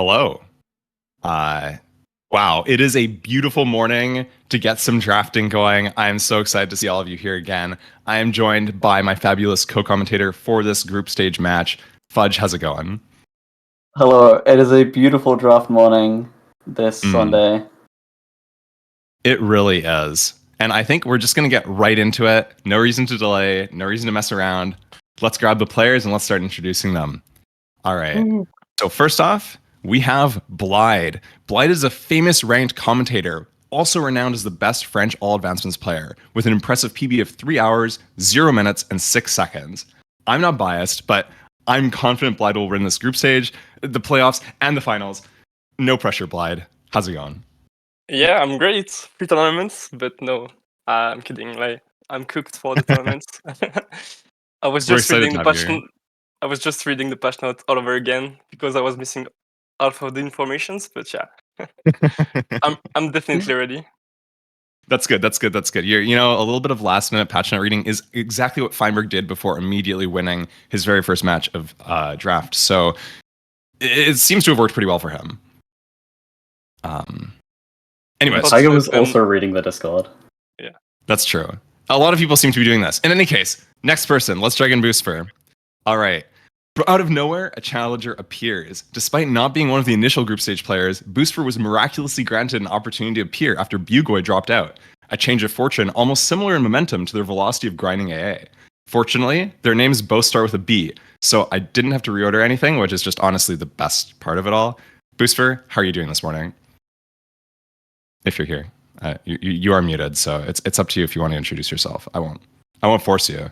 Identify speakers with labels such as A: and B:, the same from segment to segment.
A: Hello. Wow, it is a beautiful morning to get some drafting going. I am so excited to see all of you here again. I am joined by my fabulous co-commentator for this group stage match. Fudge, how's it going?
B: Hello, it is a beautiful draft morning this Sunday.
A: It really is. And I think we're just going to get right into it. No reason to delay, no reason to mess around. Let's grab the players and let's start introducing them. All right. So first off, we have Blyde. Blyde is a famous ranked commentator, also renowned as the best French all advancements player, with an impressive PB of 3 hours, 0 minutes, and 6 seconds. I'm not biased, but I'm confident Blyde will win this group stage, the playoffs, and the finals. No pressure, Blyde. How's it going?
C: Yeah, I'm great. 3 tournaments, but no, I'm kidding. Like, I'm cooked for the tournaments. I was just reading the patch. I was just reading the patch note all over again because I was missing half of the informations. But yeah, I'm definitely ready.
A: That's good. You're, a little bit of last minute patch note reading is exactly what Feinberg did before immediately winning his very first match of draft. So it seems to have worked pretty well for him. Anyways,
B: Tiger was also reading the Discord.
C: Yeah,
A: that's true. A lot of people seem to be doing this. In any case, next person. Let's drag in Boosfer. All right. Out of nowhere, a challenger appears. Despite not being one of the initial group stage players, Boosfer was miraculously granted an opportunity to appear after Bugoy dropped out. A change of fortune almost similar in momentum to their velocity of grinding AA. Fortunately, their names both start with a B, so I didn't have to reorder anything, which is just honestly the best part of it all. Boosfer, how are you doing this morning? If you're here. You are muted, so it's up to you if you want to introduce yourself. I won't force you.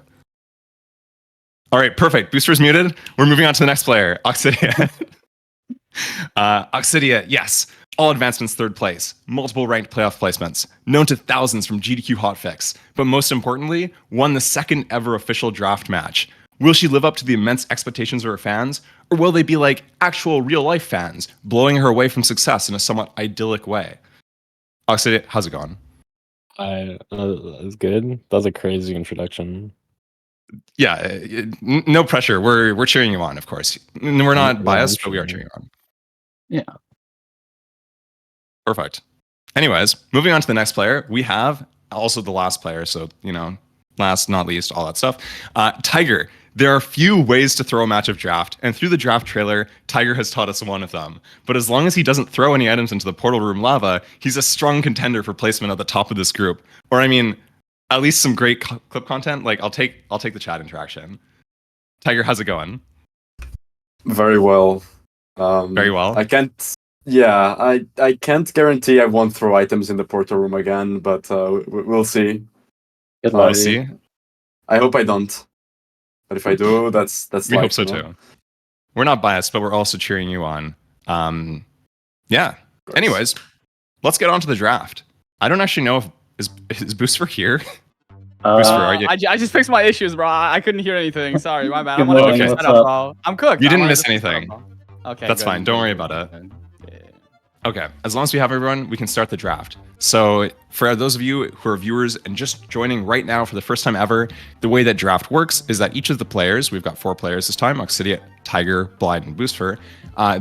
A: All right, perfect. Booster's muted. We're moving on to the next player, Oxidiot. Oxidiot, yes. All advancements 3rd place. Multiple ranked playoff placements. Known to thousands from GDQ hotfix. But most importantly, won the 2nd ever official draft match. Will she live up to the immense expectations of her fans? Or will they be like actual real-life fans, blowing her away from success in a somewhat idyllic way? Oxidiot, how's it going?
D: It's good. That was a crazy introduction.
A: Yeah, no pressure. We're cheering you on, of course. We're not biased, but we are cheering you on.
B: Yeah.
A: Perfect. Anyways, moving on to the next player, we have also the last player. So, last, not least, all that stuff. Tiger. There are few ways to throw a match of draft, and through the draft trailer, Tiger has taught us one of them. But as long as he doesn't throw any items into the portal room lava, he's a strong contender for placement at the top of this group. Or, I mean, at least some great clip content. Like, I'll take the chat interaction. Tiger, how's it going?
E: Very well.
A: Very well.
E: I can't. Yeah, I can't guarantee I won't throw items in the portal room again, but we'll see.
A: We'll see.
E: I hope I don't. But if I do, that's
A: we hope so too. We're not biased, but we're also cheering you on. Yeah. Anyways, let's get on to the draft. I don't actually know if is Boosfer here.
F: Boosfer, are you? I just fixed my issues, bro. I couldn't hear anything. Sorry, my bad.
A: Okay.
F: Bro. I'm cooked.
A: You didn't miss anything.
F: Okay.
A: That's fine. Don't worry about it. Okay, as long as we have everyone, we can start the draft. So for those of you who are viewers and just joining right now for the first time ever, the way that draft works is that each of the players, we've got 4 players this time, Oxidiot, Tiger, Blyde, and Boosfer,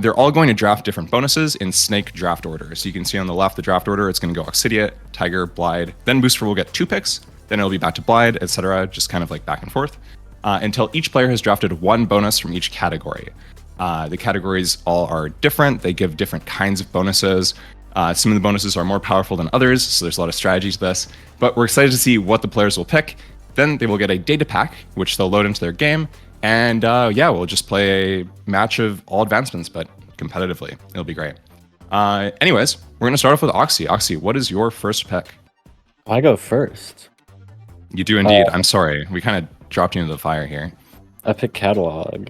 A: they're all going to draft different bonuses in snake draft order. So you can see on the left, the draft order, it's going to go Oxidiot, Tiger, Blyde, then Boosfer will get 2 picks, then it'll be back to Blyde, etc., just kind of like back and forth, until each player has drafted 1 bonus from each category. The categories all are different. They give different kinds of bonuses. Some of the bonuses are more powerful than others, so there's a lot of strategy to this. But we're excited to see what the players will pick. Then they will get a data pack, which they'll load into their game. And we'll just play a match of all advancements, but competitively. It'll be great. Anyways, we're going to start off with Oxy. Oxy, what is your first pick?
D: I go first.
A: You do indeed. I'm sorry. We kind of dropped you into the fire here.
D: I pick catalog.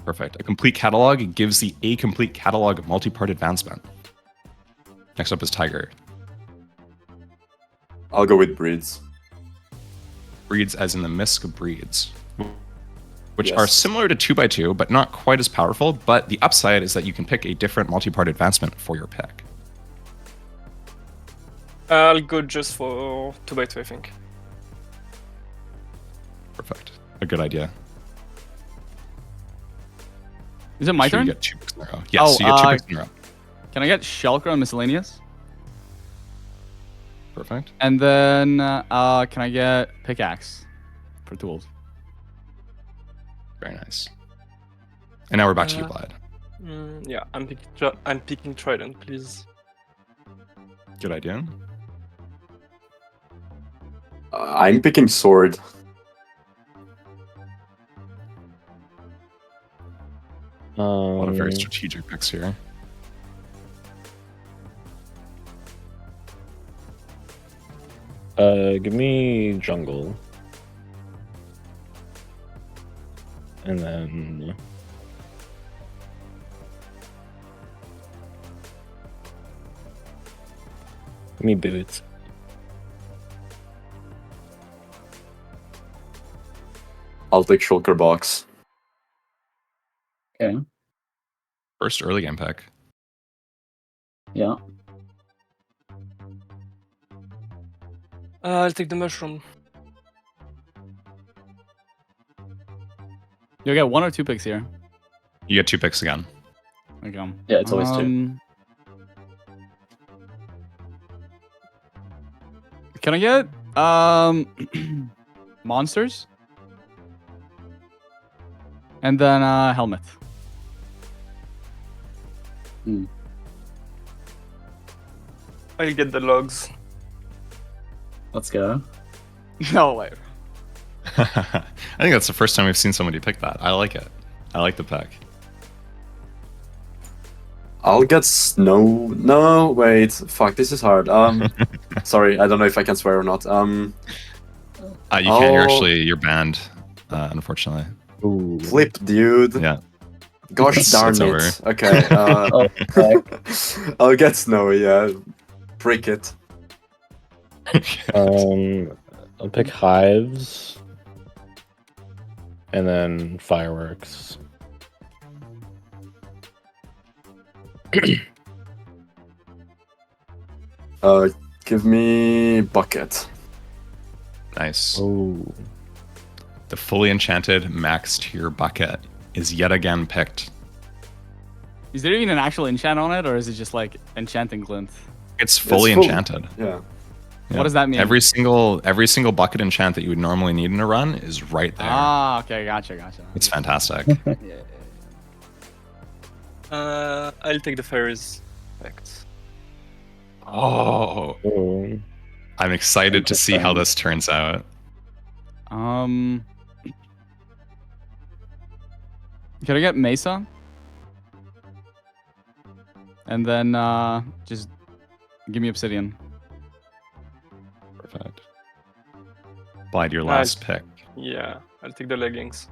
A: Perfect. A complete catalog gives the A complete catalog multi-part advancement. Next up is Tiger.
E: I'll go with breeds.
A: Breeds as in the Misk breeds, which are similar to 2x2, but not quite as powerful. But the upside is that you can pick a different multi-part advancement for your pick.
C: I'll go just for 2x2, I think.
A: Perfect. A good idea.
F: Is it my
A: Sure,
F: turn?
A: you get 2 picks in a row. Yes, you get 2 picks in a row.
F: Can I get Shulker and Miscellaneous?
A: Perfect.
F: And then can I get Pickaxe for tools?
A: Very nice. And now we're back to you, Blyde.
C: Yeah, I'm picking Trident, please.
A: Good idea.
E: I'm picking sword.
A: A lot of very strategic picks here.
D: Give me jungle. And then give me boots.
E: I'll take shulker box.
B: Okay.
A: First early game pick.
B: Yeah.
C: I'll take the mushroom.
F: You'll get 1 or 2 picks here.
A: You get 2 picks again.
F: There you go.
B: Yeah, it's always 2.
F: Can I get monsters? And then helmet.
C: I'll get the logs.
B: Let's go.
F: No way.
A: I think that's the first time we've seen somebody pick that. I like it. I like the pick.
E: I'll get snow. No, wait. Fuck, this is hard. Sorry, I don't know if I can swear or not.
A: You can't. You're banned, unfortunately.
D: Ooh.
E: Flip, dude.
A: Yeah.
E: Gosh darn
A: It's over.
E: it. Okay.
B: Oh, heck.
E: I'll get snowy. Yeah. Break it.
D: I'll pick hives. And then fireworks.
E: Give me bucket.
A: Nice.
D: Oh.
A: The fully enchanted max tier bucket is yet again picked.
F: Is there even an actual enchant on it, or is it just like enchanting glint?
A: It's fully
E: full-
A: enchanted.
E: Yeah.
A: Yeah.
F: What does that mean?
A: Every single bucket enchant that you would normally need in a run is right there.
F: Ah, okay, gotcha.
A: It's fantastic.
C: I'll take the fairies. Effect.
A: Oh,
D: Oh.
A: I'm excited to see how this turns out.
F: Can I get Mesa? And then just give me Obsidian.
A: Perfect. Blyde, your last pick.
C: Yeah, I'll take the leggings.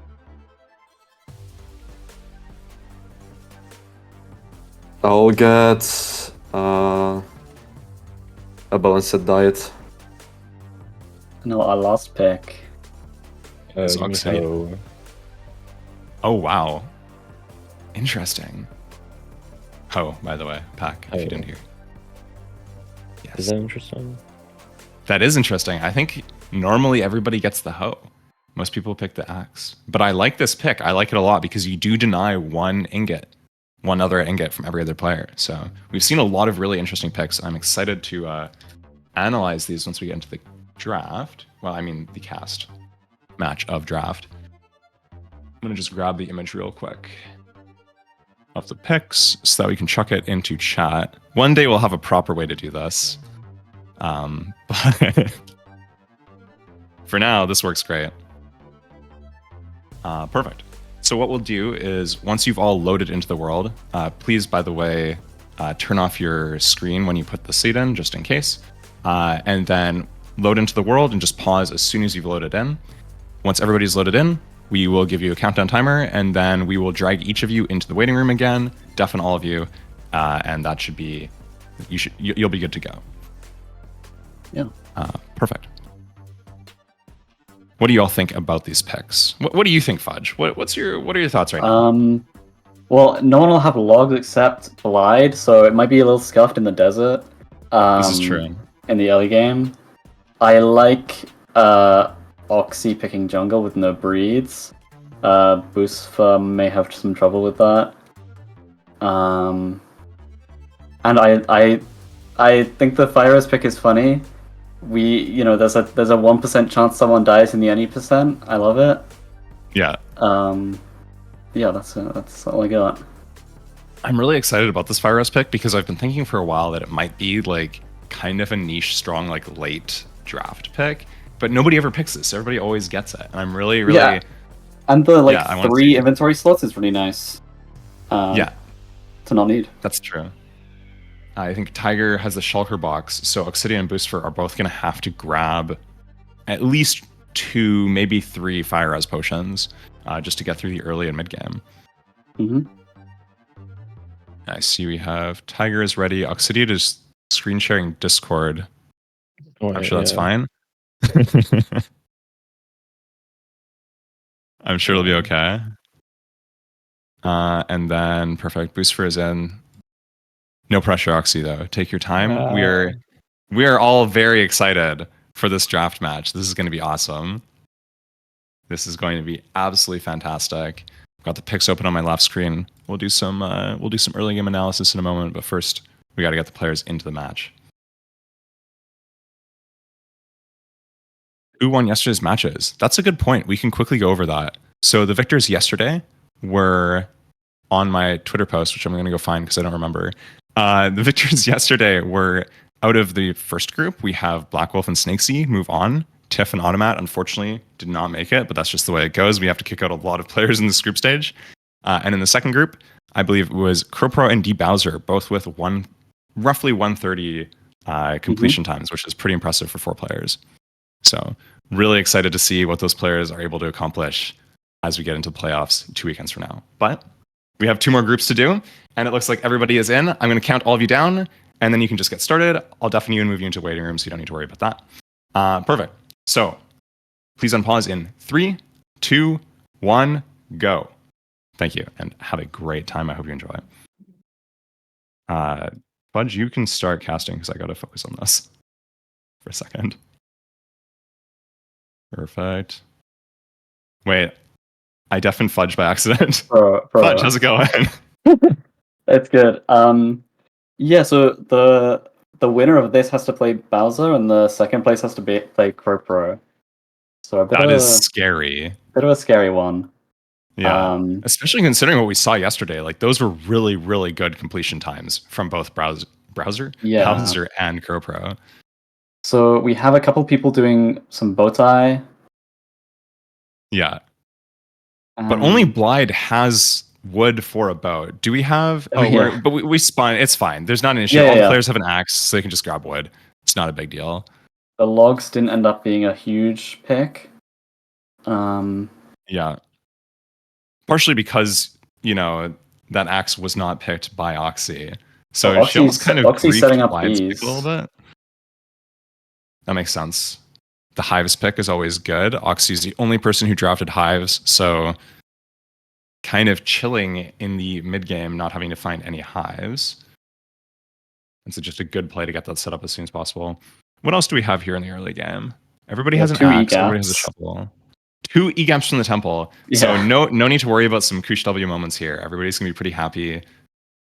E: I'll get a balanced diet.
B: No, our last pick.
A: Is
D: Give me
A: Oxidiot.
D: hoe.
A: Oh, wow. Interesting. Ho, by the way, pack, if you
D: Ho.
A: didn't hear.
D: Is
A: Yes.
D: that interesting?
A: That is interesting. I think normally everybody gets the hoe. Most people pick the axe. But I like this pick. I like it a lot because you do deny one other ingot from every other player. So we've seen a lot of really interesting picks. I'm excited to analyze these once we get into the draft. Well, I mean the cast match of draft. I'm going to just grab the image real quick of the picks so that we can chuck it into chat. One day we'll have a proper way to do this. But for now, this works great. Perfect. So what we'll do is once you've all loaded into the world, please, by the way, turn off your screen when you put the seed in, just in case. And then load into the world and just pause as soon as you've loaded in. Once everybody's loaded in, we will give you a countdown timer, and then we will drag each of you into the waiting room again, deafen all of you, and that should be, you'll be good to go.
B: Yeah.
A: Perfect. What do you all think about these picks? What do you think, Fudge? What are your thoughts right now?
B: Well, no one will have logs except Blyde, so it might be a little scuffed in the desert.
A: This is true.
B: In the early game. I like Oxy picking jungle with no breeds. Boosfer may have some trouble with that. And I think the Fires pick is funny. There's a 1% chance someone dies in the any percent. I love it.
A: Yeah.
B: Yeah, that's all I got.
A: I'm really excited about this Fire pick because I've been thinking for a while that it might be like kind of a niche, strong, like late draft pick, but nobody ever picks this. Everybody always gets it, and I'm really
B: Yeah. And the 3 inventory slots is really nice.
A: Yeah.
B: To not need.
A: That's true. I think Tiger has the Shulker box, so Oxidiot and Boosfer are both going to have to grab at least 2, maybe 3 Fire Res potions just to get through the early and mid game.
B: Mm-hmm.
A: I see we have Tiger is ready. Oxidiot is screen sharing Discord. I'm sure that's fine. I'm sure it'll be okay. And then perfect. Boosfer is in. No pressure, Oxy, though. Take your time. We are all very excited for this draft match. This is going to be awesome. This is going to be absolutely fantastic. I've got the picks open on my left screen. We'll do some early game analysis in a moment, but first we got to get the players into the match. Who won yesterday's matches? That's a good point. We can quickly go over that. So the victors yesterday were on my Twitter post, which I'm going to go find because I don't remember. The victors yesterday were out of the first group. We have Black Wolf and Snakesy move on. Tiff and Automat, unfortunately, did not make it, but that's just the way it goes. We have to kick out a lot of players in this group stage. And in the second group, I believe it was Crowpro and D Bowser, both with roughly 130 completion times, which is pretty impressive for 4 players. So really excited to see what those players are able to accomplish as we get into the playoffs 2 weekends from now. But we have 2 more groups to do, and it looks like everybody is in. I'm going to count all of you down, and then you can just get started. I'll deafen you and move you into waiting room, so you don't need to worry about that. Perfect. So please unpause in 3, 2, 1, go. Thank you, and have a great time. I hope you enjoy it. Fudge, you can start casting because I got to focus on this for a second. Perfect. Wait, I deafened Fudge by accident. Fudge, how's it going?
B: It's good. Yeah, so the winner of this has to play Bowser, and the second place has to play Crowpro. So
A: that is scary.
B: Bit of a scary one.
A: Yeah, especially considering what we saw yesterday. Like those were really, really good completion times from both Bowser and Crowpro.
B: So we have a couple people doing some bowtie.
A: Yeah. But only Blyde has wood for a bow. Do we have... But we spawn... It's fine. There's not an issue. All the players have an axe, so they can just grab wood. It's not a big deal.
B: The logs didn't end up being a huge pick.
A: Yeah. Partially because, that axe was not picked by Oxy. So she almost kind of griefed Blyde's pick a little bit. That makes sense. The Hives pick is always good. Oxy's the only person who drafted Hives, so kind of chilling in the mid game, not having to find any Hives. It's just a good play to get that set up as soon as possible. What else do we have here in the early game? Everybody has an axe, everybody has a shovel. 2 E-Gaps from the temple. Yeah. So no need to worry about some Kush W moments here. Everybody's going to be pretty happy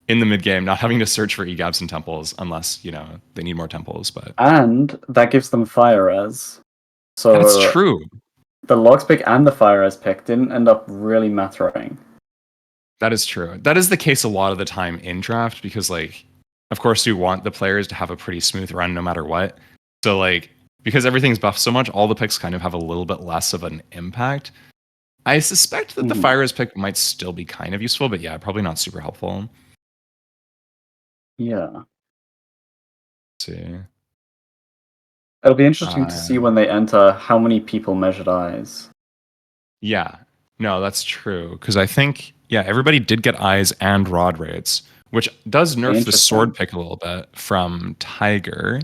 A: in the mid game, not having to search for E-Gaps and temples unless, they need more temples.
B: And that gives them Fire Res. So
A: that's true.
B: The logs pick and the Fire Res pick didn't end up really mattering.
A: That is true. That is the case a lot of the time in draft because, of course, you want the players to have a pretty smooth run no matter what. So, because everything's buffed so much, all the picks kind of have a little bit less of an impact. I suspect that the Fire Res pick might still be kind of useful, but yeah, probably not super helpful.
B: Yeah.
A: Let's see.
B: It'll be interesting to see when they enter how many people measured eyes.
A: Yeah. No, that's true. Because I think, everybody did get eyes and rod rates, which does nerf the sword pick a little bit from Tiger.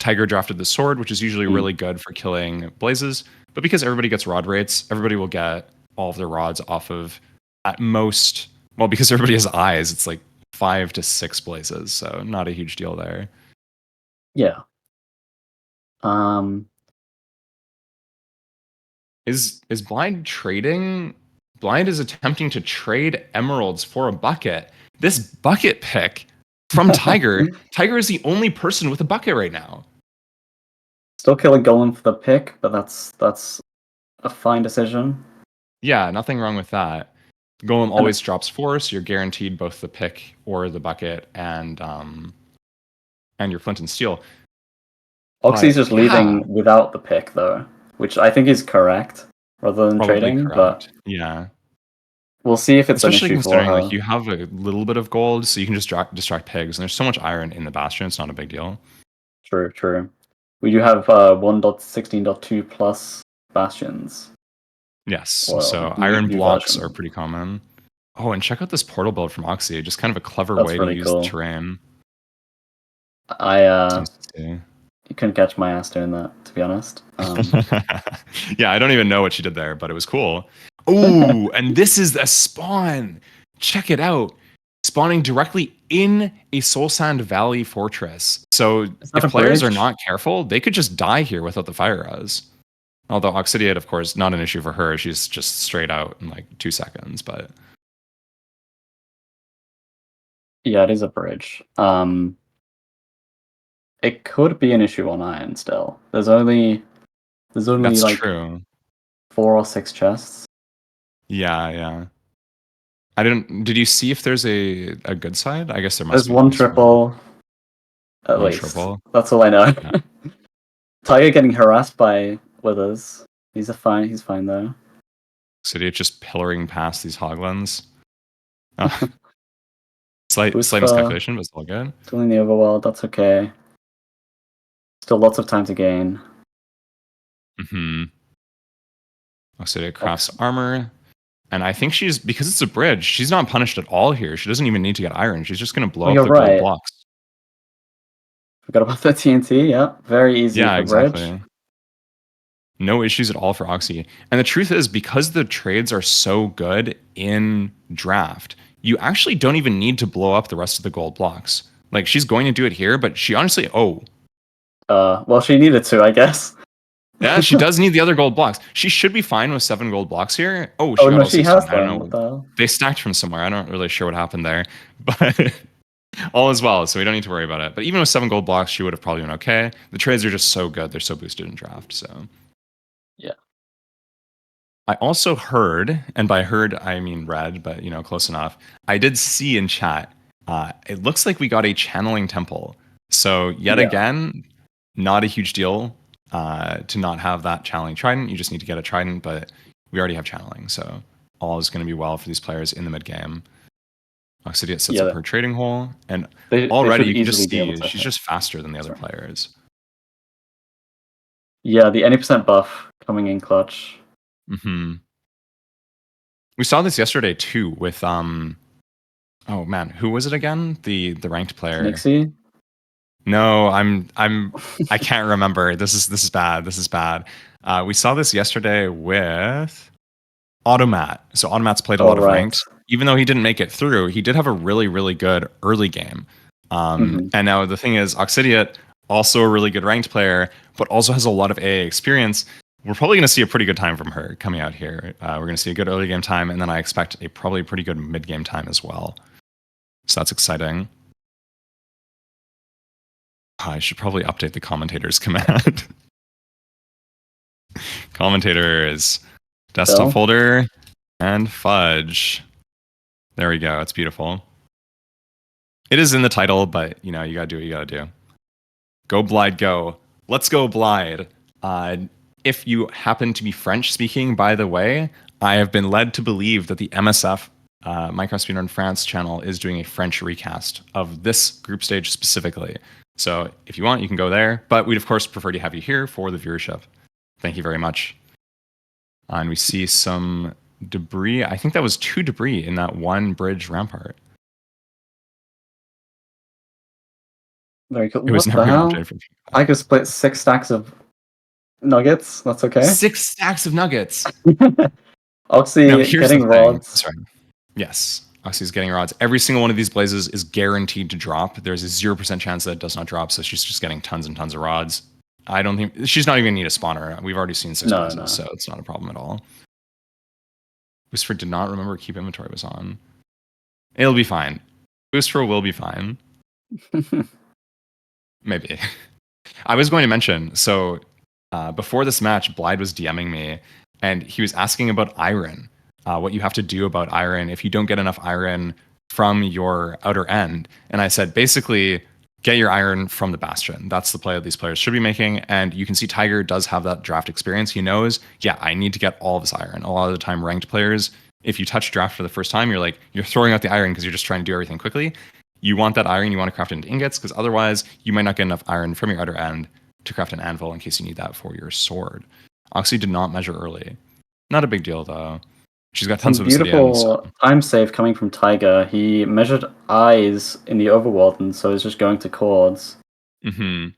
A: Tiger drafted the sword, which is usually really good for killing blazes. But because everybody gets rod rates, everybody will get all of their rods off of, at most, because everybody has eyes, it's 5 to 6 blazes. So not a huge deal there.
B: Yeah.
A: Is Blyde trading Blyde is attempting to trade emeralds for a bucket. This bucket pick from Tiger. Tiger is the only person with a bucket right now.
B: Still killing Golem for the pick, but that's a fine decision.
A: Yeah, nothing wrong with that. Golem always drops 4, so you're guaranteed both the pick or the bucket and your flint and steel.
B: Oxy's just leaving without the pick though, which I think is correct rather than
A: Probably
B: trading.
A: correct.
B: But
A: yeah,
B: we'll see if it's
A: especially
B: an issue
A: considering
B: for her.
A: like you have a little bit of gold, so you can just distract pigs, and there's so much iron in the bastion. It's not a big deal.
B: True. We do have 1.16.2 plus bastions.
A: Yes,
B: Well,
A: so iron blocks are pretty common. Oh, and check out this portal build from Oxy. Just kind of a clever way to use the terrain.
B: You couldn't catch my ass doing that, to be honest.
A: Yeah, I don't even know what she did there, but it was cool. Oh, and this is a spawn. Check it out. Spawning directly in a Soul Sand Valley fortress. So if players are not careful, they could just die here without the fire res. Although Oxidiot, of course, not an issue for her. She's just straight out in like 2 seconds, but...
B: Yeah, it is a bridge. It could be an issue on iron still. There's only
A: That's
B: like
A: true.
B: 4 or 6 chests.
A: Yeah. Did you see if there's a good side? I guess there must be.
B: There's one triple. At least.
A: Triple.
B: That's all I know.
A: Yeah.
B: Tiger getting harassed by withers. He's fine though.
A: Oxidiot just pillaring past these hoglins. Slight miscalculation, but it's all good.
B: Still in the overworld, that's okay. Still lots of time to gain.
A: Oxidiot crafts armor. And I think because it's a bridge, she's not punished at all here. She doesn't even need to get iron. She's just going to blow up the gold blocks.
B: Forgot about the TNT, yeah. Very easy for bridge.
A: No issues at all for Oxy. And the truth is, because the trades are so good in drAAft, you actually don't even need to blow up the rest of the gold blocks. Like, she's going to do it here, but she honestly...
B: well, she needed to, I guess.
A: Yeah, she does need the other gold blocks. She should be fine with 7 gold blocks here.
B: She has them. I don't know.
A: They stacked from somewhere. I'm not really sure what happened there. But all is well, so we don't need to worry about it. But even with 7 gold blocks, she would have probably been okay. The trades are just so good. They're so boosted in drAAft, so...
B: Yeah.
A: I also heard, and by heard I mean read, but close enough. I did see in chat. It looks like we got a channeling temple. So yet again, not a huge deal to not have that channeling trident. You just need to get a trident, but we already have channeling, so all is going to be well for these players in the mid game. Oxidiot sets up her trading hole, and already you can just see she's just faster than the other players.
B: Yeah, the any % buff coming in clutch.
A: We saw this yesterday too with oh man, who was it again? The ranked player.
B: Nixie?
A: No, I can't remember. This is bad. This is bad. We saw this yesterday with Automat. So Automat's played a lot of ranked. Even though he didn't make it through, he did have a really, really good early game. And now the thing is, Oxidiot, also a really good ranked player, but also has a lot of AA experience. We're probably going to see a pretty good time from her coming out here. We're going to see a good early game time, and then I expect probably a pretty good mid game time as well. So that's exciting. I should probably update the commentators command. Commentators, desktop folder, and fudge. There we go. It's beautiful. It is in the title, but you gotta do what you gotta do. Go Blyde, go. Let's go Blyde. If you happen to be French speaking, by the way, I have been led to believe that the MSF Minecraft Speedrun France channel is doing a French recast of this group stage specifically. So if you want, you can go there. But we'd, of course, prefer to have you here for the viewership. Thank you very much. And we see some debris. I think that was 2 debris in that one bridge rampart.
B: Very cool.
A: It was
B: what
A: never
B: the hell?
A: updated.
B: I could split 6 stacks of nuggets. That's okay.
A: 6 stacks of nuggets.
B: Oxy getting rods.
A: Sorry. Yes. Oxy's getting rods. Every single one of these blazes is guaranteed to drop. There's a 0% chance that it does not drop, so she's just getting tons and tons of rods. I don't think she's not even going to need a spawner. We've already seen 6 blazes, so it's not a problem at all. Boosfer did not remember keep inventory was on. It'll be fine. Boosfer will be fine. Maybe. I was going to mention, so before this match, Blyde was DMing me, and he was asking about iron, what you have to do about iron if you don't get enough iron from your outer end. And I said, basically, get your iron from the Bastion. That's the play that these players should be making. And you can see Tiger does have that draft experience. He knows, yeah, I need to get all of this iron. A lot of the time, ranked players, if you touch draft for the first time, you're throwing out the iron because you're just trying to do everything quickly. You want that iron, you want to craft it into ingots, because otherwise you might not get enough iron from your outer end to craft an anvil in case you need that for your sword. Oxy did not measure early. Not a big deal, though. She's got tons of
B: beautiful time save coming from Tiger. He measured eyes in the overworld, and so he's just going to chords.
A: Mm-hmm.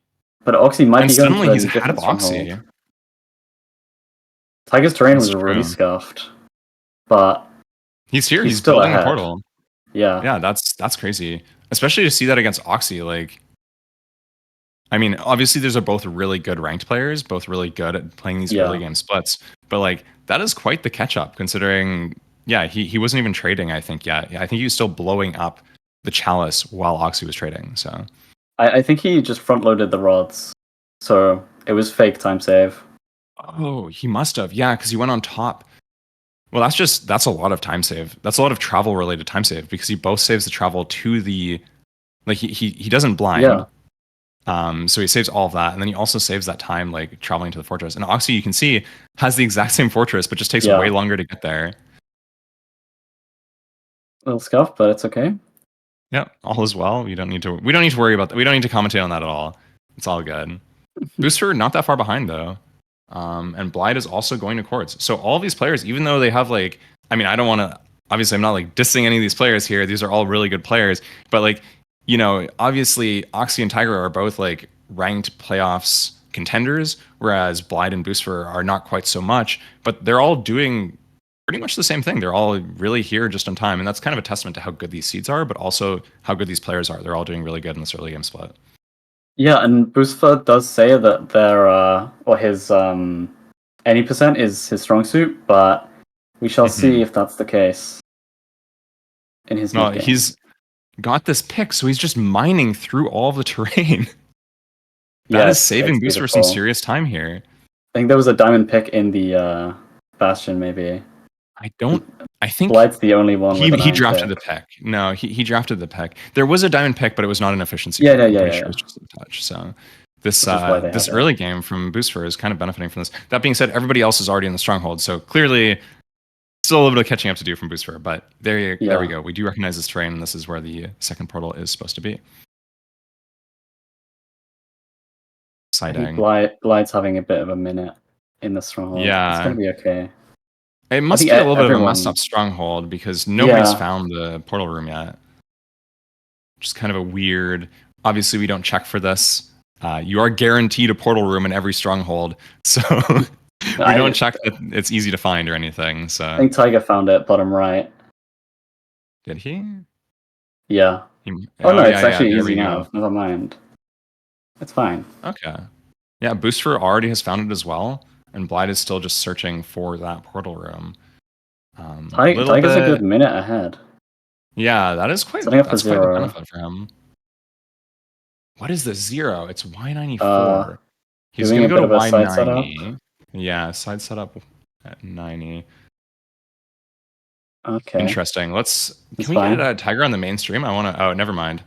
B: But Oxy might be going to
A: suddenly he's ahead of Oxy.
B: Tiger's terrain was really scuffed, but
A: he's here. He's
B: still
A: building
B: ahead.
A: a portal.
B: Yeah,
A: that's crazy. Especially to see that against Oxy. Like, I mean, obviously, those are both really good ranked players, both really good at playing these early game splits. But like, that is quite the catch up, considering, yeah, he wasn't even trading. I think, I think he was still blowing up the chalice while Oxy was trading. So,
B: I think he just front loaded the rods, so it was fake time save.
A: Oh, he must have, yeah, because he went on top. Well, that's a lot of time save. That's a lot of travel related time save because he both saves the travel to the, like he doesn't blind.
B: Yeah.
A: So he saves all of that, and then he also saves that time like traveling to the fortress. And Oxy, you can see, has the exact same fortress, but just takes way longer to get there.
B: A little scuff, but it's okay.
A: Yeah, all is well. We don't need to worry about that. We don't need to commentate on that at all. It's all good. Boosfer not that far behind though. And Blyde is also going to courts. So all of these players, even though they have like, I mean, I don't want to, obviously I'm not like dissing any of these players here. These are all really good players, but like, you know, obviously Oxy and Tiger are both like ranked playoffs contenders, whereas Blyde and Boosfer are not quite so much, but they're all doing pretty much the same thing. They're all really here just on time. And that's kind of a testament to how good these seeds are, but also how good these players are. They're all doing really good in this early game split.
B: Yeah, and Boosfer does say that their or his any percent is his strong suit, but we shall see if that's the case. In his
A: no, he's got this pick, so he's just mining through all of the terrain. That is saving Boosfer some serious time here.
B: I think there was a diamond pick in the Bastion, maybe.
A: I think
B: Blyde's the only one.
A: He drafted the pick. No, he drafted the pick. There was a diamond pick, but it was not an efficiency.
B: Yeah.
A: It was just a touch. So this early game from Boosfer is kind of benefiting from this. That being said, everybody else is already in the stronghold, so clearly still a little bit of catching up to do from Boosfer. But there we go. We do recognize this terrain, and this is where the second portal is supposed to be. Exciting.
B: Blyde's having a bit of a minute in the stronghold.
A: Yeah,
B: it's gonna be okay.
A: It must be a little bit of a messed up stronghold because nobody's found the portal room yet. Just kind of a weird. Obviously, we don't check for this. You are guaranteed a portal room in every stronghold, so we don't check that it's easy to find or anything. So
B: I think Tiger found it bottom right.
A: Did he?
B: Yeah. It's actually easy now. Never mind. It's fine.
A: Okay. Yeah, Boosfer already has found it as well. And Blyde is still just searching for that portal room.
B: Tiger's a good minute ahead.
A: Yeah, that is quite. That's quite the benefit for him. What is the 0? It's Y94. He's gonna go to Y90. Yeah, side setup at 90.
B: Okay.
A: Interesting. Can we get Tiger on the mainstream? I want to. Oh, never mind.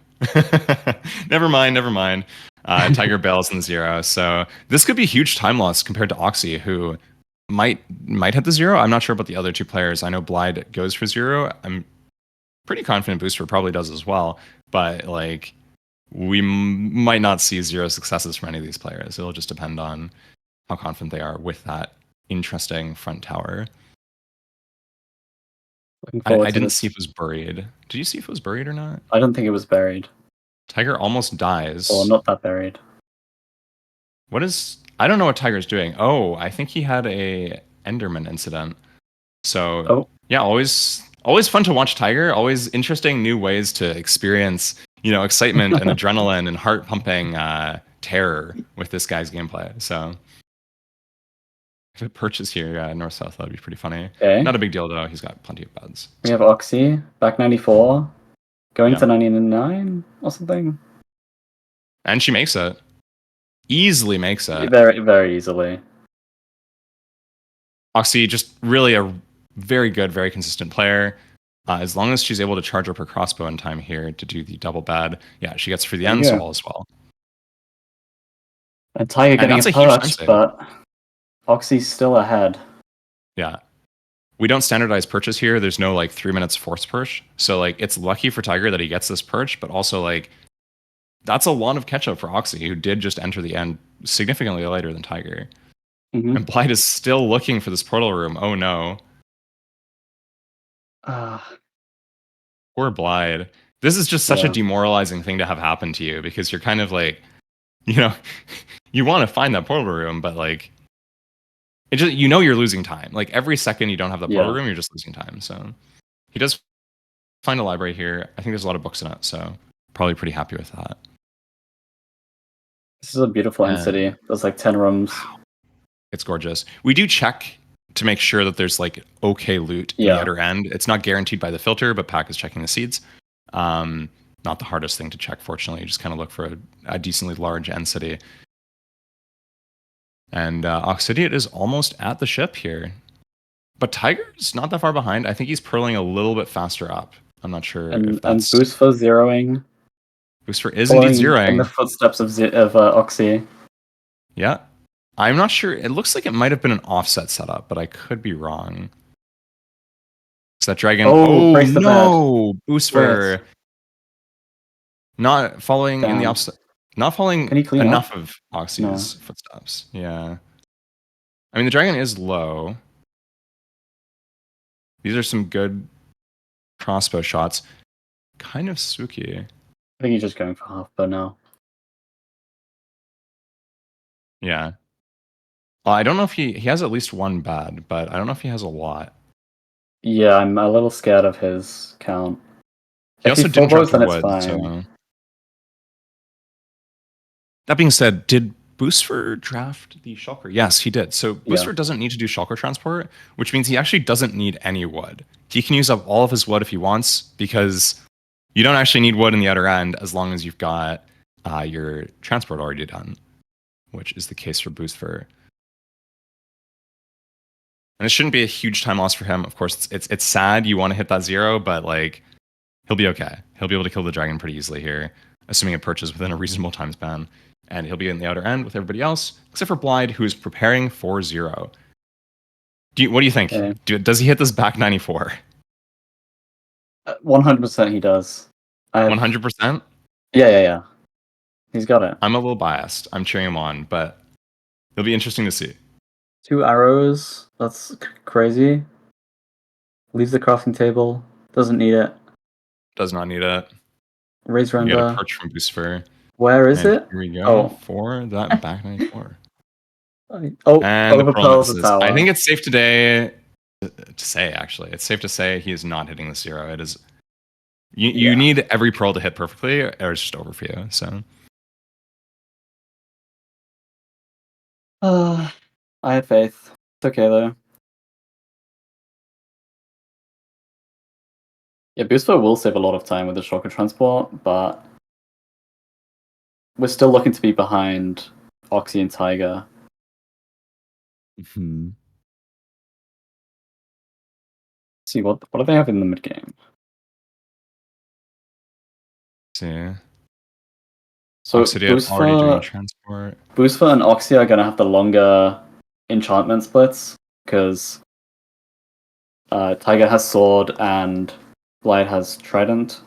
A: Never mind. Tiger bails in the 0, so this could be huge time loss compared to Oxy, who might hit the 0. I'm not sure about the other two players. I know Blyde goes for 0. I'm pretty confident Boosfer probably does as well, but like we might not see 0 successes from any of these players. It'll just depend on how confident they are with that interesting front tower. I didn't see if it was buried. Did you see if it was buried or not?
B: I don't think it was buried.
A: Tiger almost dies.
B: Or not that buried.
A: I don't know what Tiger's doing. Oh, I think he had a Enderman incident. So yeah, always fun to watch Tiger. Always interesting new ways to experience, excitement and adrenaline and heart pumping terror with this guy's gameplay. So If it perches here, north-south, that'd be pretty funny.
B: Okay.
A: Not a big deal, though. He's got plenty of beds.
B: We have Oxy, back 94, going
A: Yeah.
B: to 99 or something.
A: And she makes it. Easily makes it.
B: Very, very easily.
A: Oxy, just really a very good, very consistent player. As long as she's able to charge up her crossbow in time here to do the double bad, yeah, she gets through the end, so all is well.
B: And Tiger getting
A: that's
B: a
A: a huge time
B: perch,
A: save.
B: but Oxy's still ahead.
A: Yeah. We don't standardize perches here. There's no like 3 minutes forced perch. So like it's lucky for Tiger that he gets this perch, but also like that's a lot of catch up for Oxy, who did just enter the end significantly later than Tiger.
B: Mm-hmm.
A: And Blyde is still looking for this portal room. Oh no. Poor Blyde. This is just such a demoralizing thing to have happen to you because you're kind of like, you know, you want to find that portal room, but like, it just, you know, you're losing time. Like every second you don't have the portal room, you're just losing time. So he does find a library here. I think there's a lot of books in it, so probably pretty happy with that.
B: This is a beautiful end city. There's like 10 rooms.
A: Wow. It's gorgeous. We do check to make sure that there's like okay loot in the outer end. It's not guaranteed by the filter, but Pack is checking the seeds. Not the hardest thing to check, fortunately. You just kind of look for a decently large end city. And Oxidiot is almost at the ship here. But Tiger's not that far behind. I think he's purling a little bit faster up. I'm not sure if that's...
B: And Boosfer zeroing.
A: Boosfer is indeed zeroing.
B: In the footsteps of Oxy.
A: Yeah. I'm not sure. It looks like it might have been an offset setup, but I could be wrong. Is that dragon? Oh no! Boosfer. Not following in the opposite. Not following enough of Oxy's footsteps. Yeah. I mean, the dragon is low. These are some good crossbow shots. Kind of spooky.
B: I think he's just going for half bow now.
A: Yeah. Well, I don't know if he has at least one bad, but I don't know if he has a lot.
B: Yeah, I'm a little scared of his count.
A: He also didn't drop the wood, so... That being said, did Boosfer draft the shulker? Yes, he did. So Boosfer doesn't need to do shulker transport, which means he actually doesn't need any wood. He can use up all of his wood if he wants, because you don't actually need wood in the outer end as long as you've got your transport already done, which is the case for Boosfer. And it shouldn't be a huge time loss for him. Of course, it's sad you want to hit that 0, but like he'll be okay. He'll be able to kill the dragon pretty easily here, assuming it perches within a reasonable time span. And he'll be in the outer end with everybody else, except for Blyde, who is preparing for 0. What do you think? Okay. Does he hit this back 94?
B: 100% he does.
A: 100%?
B: Yeah. He's got it.
A: I'm a little biased. I'm cheering him on, but it'll be interesting to see.
B: 2 arrows. That's crazy. Leaves the crafting table. Doesn't need it.
A: Does not need it.
B: Raise render.
A: You get a perch from Boosfer.
B: Where is it?
A: Here we go for that back 94.
B: And
A: overpowers the tower. I think it's safe today to say, actually. It's safe to say he is not hitting the 0. It is. You need every pearl to hit perfectly, or it's just over for you. So.
B: I have faith. It's okay though. Yeah, Boosfer will save a lot of time with the shulker transport, but we're still looking to be behind Oxy and Tiger.
A: Mm-hmm.
B: See what do they have in the mid game?
A: See.
B: So
A: Oxidiot already doing transport.
B: Boosfer and Oxy are gonna have the longer enchantment splits because Tiger has sword and Blyde has trident.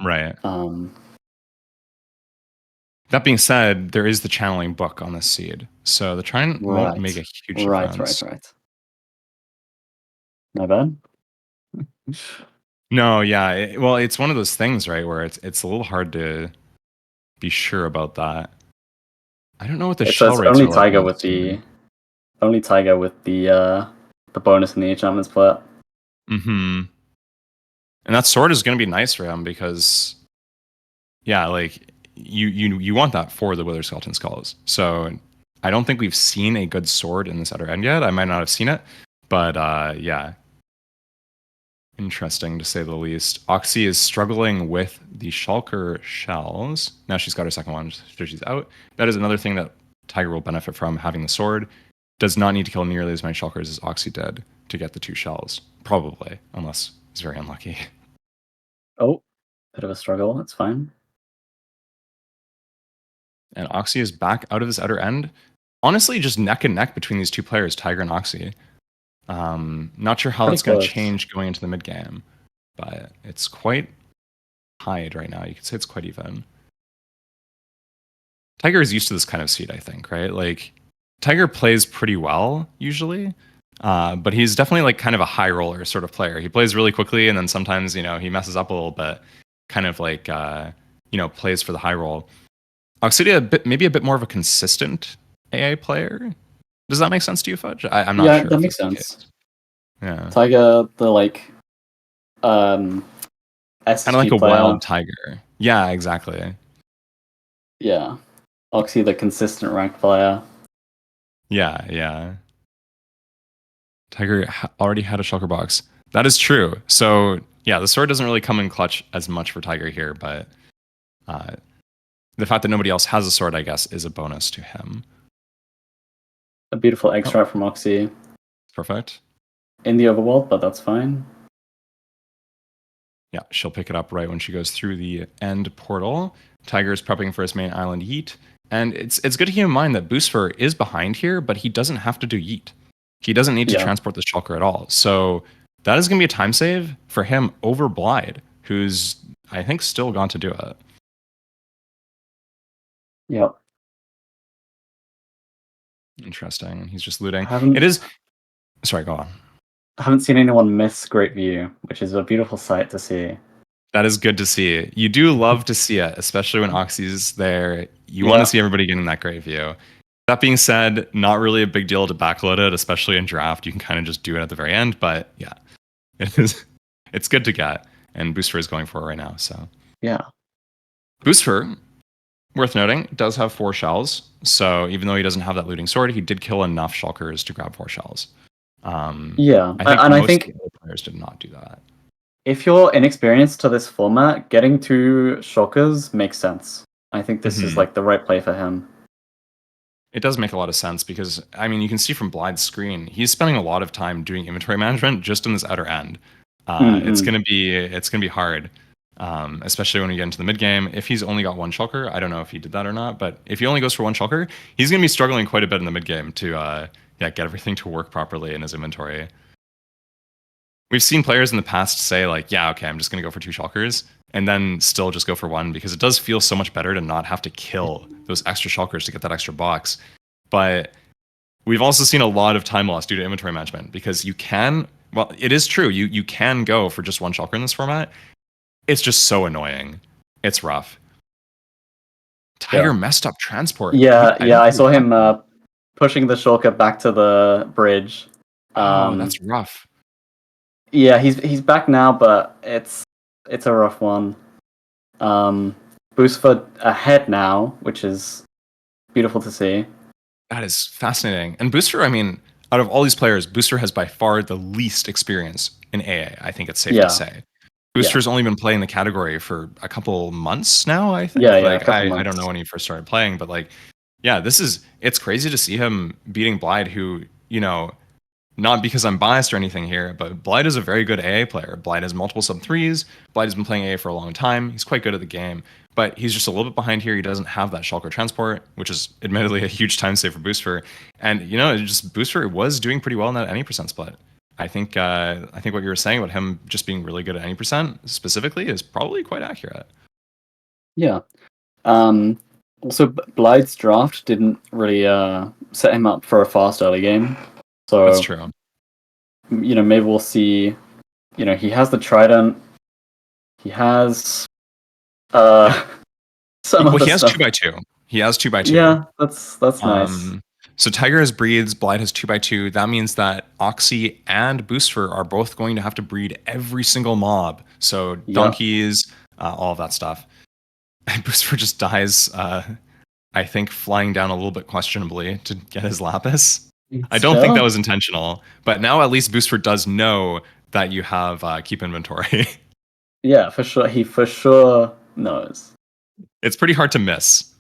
A: Right. That being said, there is the channeling book on this seed, so the trident won't make a huge difference.
B: Right. My bad.
A: No, yeah. It's one of those things, right, where it's a little hard to be sure about that. I don't know what the shell rates
B: only Tiger with the only Tiger with the bonus in the enchantment split.
A: Mm-hmm. And that sword is going to be nice for him because, yeah, like you want that for the Wither Skeleton Skulls. So I don't think we've seen a good sword in this outer end yet. I might not have seen it, but yeah. Interesting to say the least. Oxy is struggling with the Shulker shells. Now she's got her second one, so she's out. That is another thing that Tiger will benefit from, having the sword. Does not need to kill nearly as many Shulkers as Oxy did to get the 2 shells. Probably, unless he's very unlucky.
B: Oh, bit of a struggle. That's fine.
A: And Oxy is back out of this outer end. Honestly, just neck and neck between these 2 players, Tiger and Oxy. Not sure how
B: Pretty
A: that's going to
B: close.
A: change going into the mid game, but it's quite tied right now. You could say it's quite even. Tiger is used to this kind of seed, I think, right? Like, Tiger plays pretty well usually, but he's definitely like kind of a high roller sort of player. He plays really quickly, and then sometimes he messes up a little bit, kind of like plays for the high roll. Oxidiot maybe a bit more of a consistent AA player. Does that make sense to you, Fudge? I'm not sure.
B: Yeah, that makes sense.
A: Yeah.
B: Tiger, the SSG
A: Kind of like a
B: player.
A: wild tiger. Yeah, exactly.
B: Yeah. Oxy, the consistent rank player.
A: Yeah. Tiger already had a shulker box. That is true. So yeah, the sword doesn't really come in clutch as much for Tiger here, but the fact that nobody else has a sword, I guess, is a bonus to him.
B: A beautiful extract from Oxy.
A: Perfect.
B: In the overworld, but that's fine.
A: Yeah, she'll pick it up right when she goes through the end portal. Tiger is prepping for his main island yeet. And it's good to keep in mind that Boosfer is behind here, but he doesn't have to do yeet. He doesn't need to transport the shulker at all. So that is going to be a time save for him over Blyde, who's, I think, still gone to do it.
B: Yep.
A: Interesting. He's just looting.
B: Haven't-
A: It is... Sorry, go on.
B: I haven't seen anyone miss Great View, which is a beautiful sight to see.
A: That is good to see. You do love to see it, especially when Oxy's there. You want to see everybody getting that great view. That being said, not really a big deal to backload it, especially in drAAft. You can kind of just do it at the very end, but yeah, it's good to get. And Boosfer is going for it right now. So
B: yeah.
A: Boosfer, worth noting, does have 4 shells. So even though he doesn't have that looting sword, he did kill enough shulkers to grab 4 shells. I think most players did not do that.
B: If you're inexperienced to this format, getting 2 shulkers makes sense. I think this is like the right play for him.
A: It does make a lot of sense because, I mean, you can see from Blyde's screen, he's spending a lot of time doing inventory management just in this outer end. It's gonna be hard, especially when we get into the mid game. If he's only got 1 shulker, I don't know if he did that or not, but if he only goes for 1 shulker, he's gonna be struggling quite a bit in the mid game to get everything to work properly in his inventory. We've seen players in the past say like, yeah, okay, I'm just gonna go for 2 shulkers, and then still just go for 1 because it does feel so much better to not have to kill those extra shulkers to get that extra box. But we've also seen a lot of time loss due to inventory management because you can, well, it is true, you can go for just 1 shulker in this format. It's just so annoying. It's rough. Tiger messed up transport.
B: I saw him pushing the shulker back to the bridge.
A: Oh, that's rough.
B: Yeah, he's back now, but it's a rough one. Boosfer ahead now, which is beautiful to see.
A: That is fascinating. And Boosfer, I mean, out of all these players, Boosfer has by far the least experience in AA. I think it's safe to say. Booster's only been playing the category for a couple months now, I think. I don't know when he first started playing, but like, yeah, it's crazy to see him beating Blyde, who, not because I'm biased or anything here, but Blyde is a very good AA player. Blyde has multiple sub-3s. Blyde has been playing AA for a long time. He's quite good at the game, but he's just a little bit behind here. He doesn't have that shulker transport, which is admittedly a huge time save for Boosfer. And, Boosfer was doing pretty well in that any percent split. I think what you were saying about him just being really good at any percent specifically is probably quite accurate.
B: Yeah. Also, Blyde's drAAft didn't really set him up for a fast early game. So
A: that's true.
B: Maybe we'll see. He has the trident. He has he has
A: 2x2. He has 2x2.
B: Yeah, that's nice.
A: So Tiger has breeds, Blyde has 2x2. That means that Oxy and Boosfer are both going to have to breed every single mob. So donkeys, all of that stuff. And Boosfer just dies. I I think flying down a little bit questionably to get his Lapis. I don't think that was intentional, but now at least Boosfer does know that you have keep inventory.
B: Yeah, for sure. He for sure knows.
A: It's pretty hard to miss.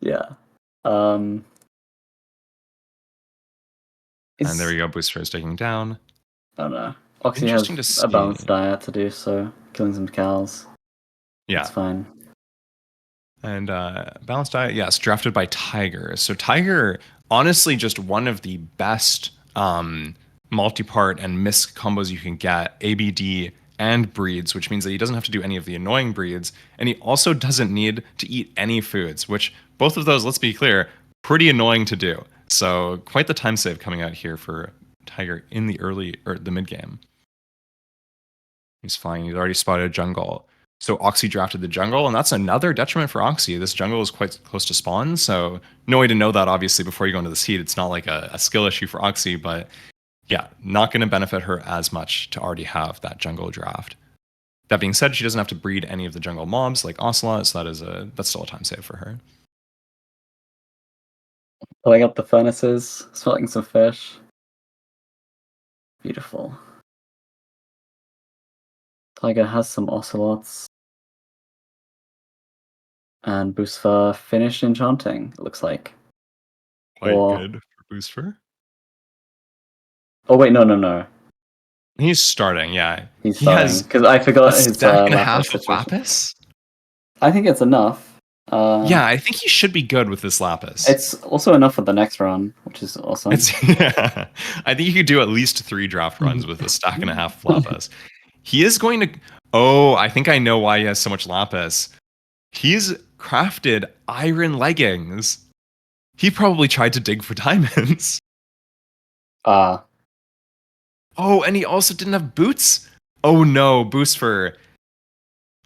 B: Yeah.
A: And there we go. Boosfer is taking down.
B: I don't know. Oxy
A: Interesting
B: has
A: to
B: a balanced
A: see.
B: diet to do, so killing some cows.
A: Yeah.
B: It's fine.
A: And balanced diet, yes, drafted by Tiger. So Tiger, honestly, just one of the best multi-part and misc combos you can get. ABD and breeds, which means that he doesn't have to do any of the annoying breeds, and he also doesn't need to eat any foods, which both of those, let's be clear, pretty annoying to do. So quite the time save coming out here for Tiger in the early or the mid game. He's fine. He's already spotted a jungle. So Oxy drafted the jungle, and that's another detriment for Oxy. This jungle is quite close to spawn, so no way to know that, obviously, before you go into the seed. It's not like a skill issue for Oxy, but yeah, not going to benefit her as much to already have that jungle draft. That being said, she doesn't have to breed any of the jungle mobs like Ocelot, so that's still a time save for her.
B: Pulling up the furnaces, smelting some fish. Beautiful. Tiger has some ocelots. And Boosfer finished enchanting, it looks like.
A: Quite good for Boosfer.
B: Oh wait, no.
A: He's starting, yeah.
B: He's starting, because I forgot his
A: stack and a half of
B: situation.
A: Lapis?
B: I think it's enough.
A: Yeah, I think he should be good with this Lapis.
B: It's also enough for the next run, which is awesome.
A: Yeah, I think you could do at least 3 draft runs with a stack and a half of Lapis. He is going to... Oh, I think I know why he has so much Lapis. He's crafted iron leggings. He probably tried to dig for diamonds. Oh, and he also didn't have boots? Oh no, Boosfer.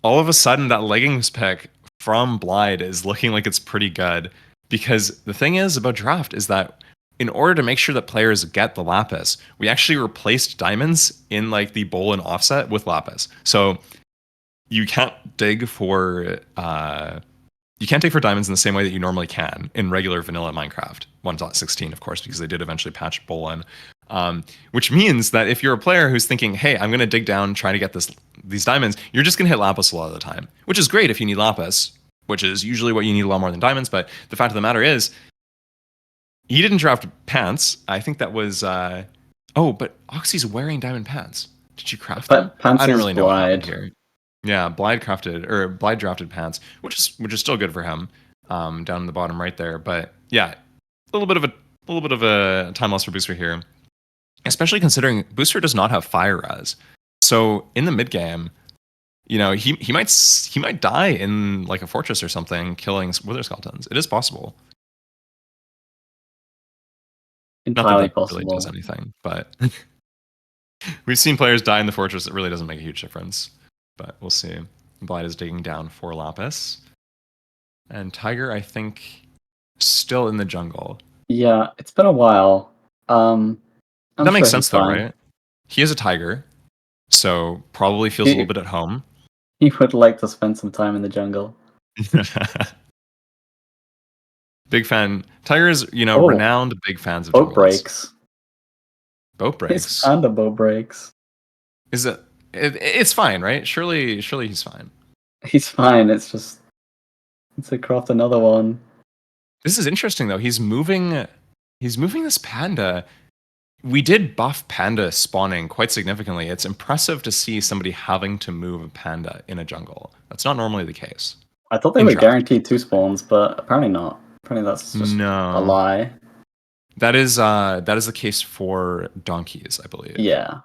A: All of a sudden, that leggings pick from Blyde is looking like it's pretty good. Because the thing is about draft is that in order to make sure that players get the Lapis, we actually replaced diamonds in like the bowl and offset with Lapis. So you can't dig for diamonds in the same way that you normally can in regular vanilla Minecraft 1.16, of course, because they did eventually patch Bolin. Which means that if you're a player who's thinking, hey, I'm going to dig down, try to get these diamonds, you're just going to hit Lapis a lot of the time, which is great if you need Lapis, which is usually what you need a lot more than diamonds. But the fact of the matter is, he didn't draft pants. I think that was... but Oxy's wearing diamond pants. Did you craft them?
B: Pants
A: I don't really know what happened
B: Blyde.
A: here. Yeah, Blyde drafted pants, which is still good for him, down in the bottom right there. But yeah, a little bit of a time loss for Boosfer here, especially considering Boosfer does not have fire res. So in the mid game, you know, he might die in like a fortress or something, killing wither skeletons. It is possible.
B: Entirely
A: Not that
B: possible.
A: really does anything, but we've seen players die in the fortress. It really doesn't make a huge difference. But we'll see. Blyde is digging down for Lapis. And Tiger, I think, still in the jungle.
B: Yeah, it's been a while. That
A: makes sense, though, right? He is a Tiger, so probably feels a little bit at home.
B: He would like to spend some time in the jungle.
A: Big fan. Tigers, renowned big fans of
B: boat breaks.
A: Boat breaks?
B: His panda boat breaks.
A: Is it... It's fine, right? Surely he's fine.
B: He's fine. It's just to craft another one.
A: This is interesting though. He's moving this panda. We did buff panda spawning quite significantly. It's impressive to see somebody having to move a panda in a jungle. That's not normally the case.
B: I thought they were guaranteed 2 spawns, but apparently not. Apparently that's just a lie.
A: That is the case for donkeys, I believe.
B: Yeah.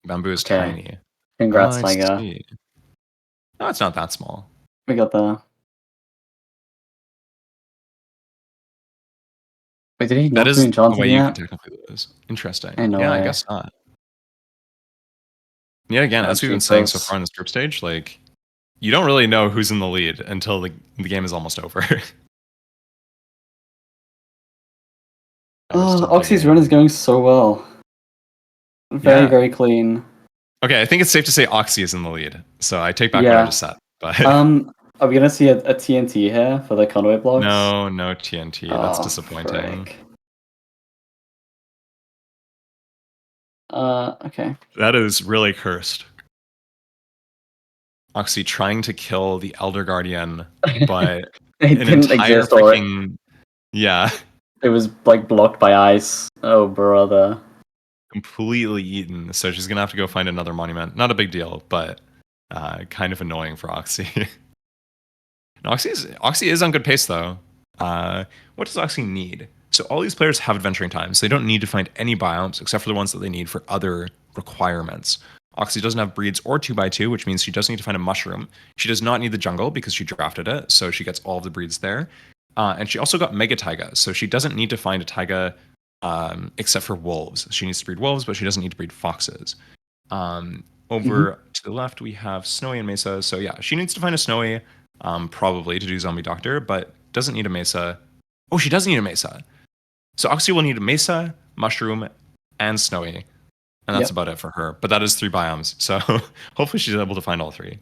A: Bamboo is tiny.
B: Congrats, Tiger.
A: No, it's not that small.
B: We got the... Wait, did he not do enchanting
A: way
B: yet?
A: you can technically lose. Interesting. I guess not. Yeah, again, as we've been saying so far on this group stage, like, you don't really know who's in the lead until the game is almost over.
B: Oxy's run is going so well. Very clean.
A: Okay, I think it's safe to say Oxy is in the lead. So I take back what I just said. But
B: Are we gonna see a TNT here for the conway blocks?
A: No TNT. That's disappointing.
B: Frick. Okay.
A: That is really cursed. Oxy trying to kill the Elder Guardian, but
B: It
A: an
B: didn't
A: entire
B: exist or
A: freaking yeah,
B: it was like blocked by ice. Oh brother.
A: completely eaten. So she's gonna have to go find another monument. Not a big deal, but kind of annoying for Oxy. And Oxy is on good pace though. What does Oxy need? So all these players have adventuring time, so they don't need to find any biomes except for the ones that they need for other requirements. Oxy doesn't have breeds or 2x2, which means she doesn't need to find a mushroom. She does not need the jungle because she drafted it, so she gets all of the breeds there. And she also got Mega Taiga, so she doesn't need to find a Taiga except for wolves. She needs to breed wolves, but she doesn't need to breed foxes. Over to the left, we have Snowy and Mesa. So yeah, she needs to find a Snowy, probably to do Zombie Doctor, but doesn't need a Mesa. Oh, she does need a Mesa. So Oxy will need a Mesa, Mushroom, and Snowy. And that's about it for her. But that is 3 biomes. So hopefully she's able to find all 3.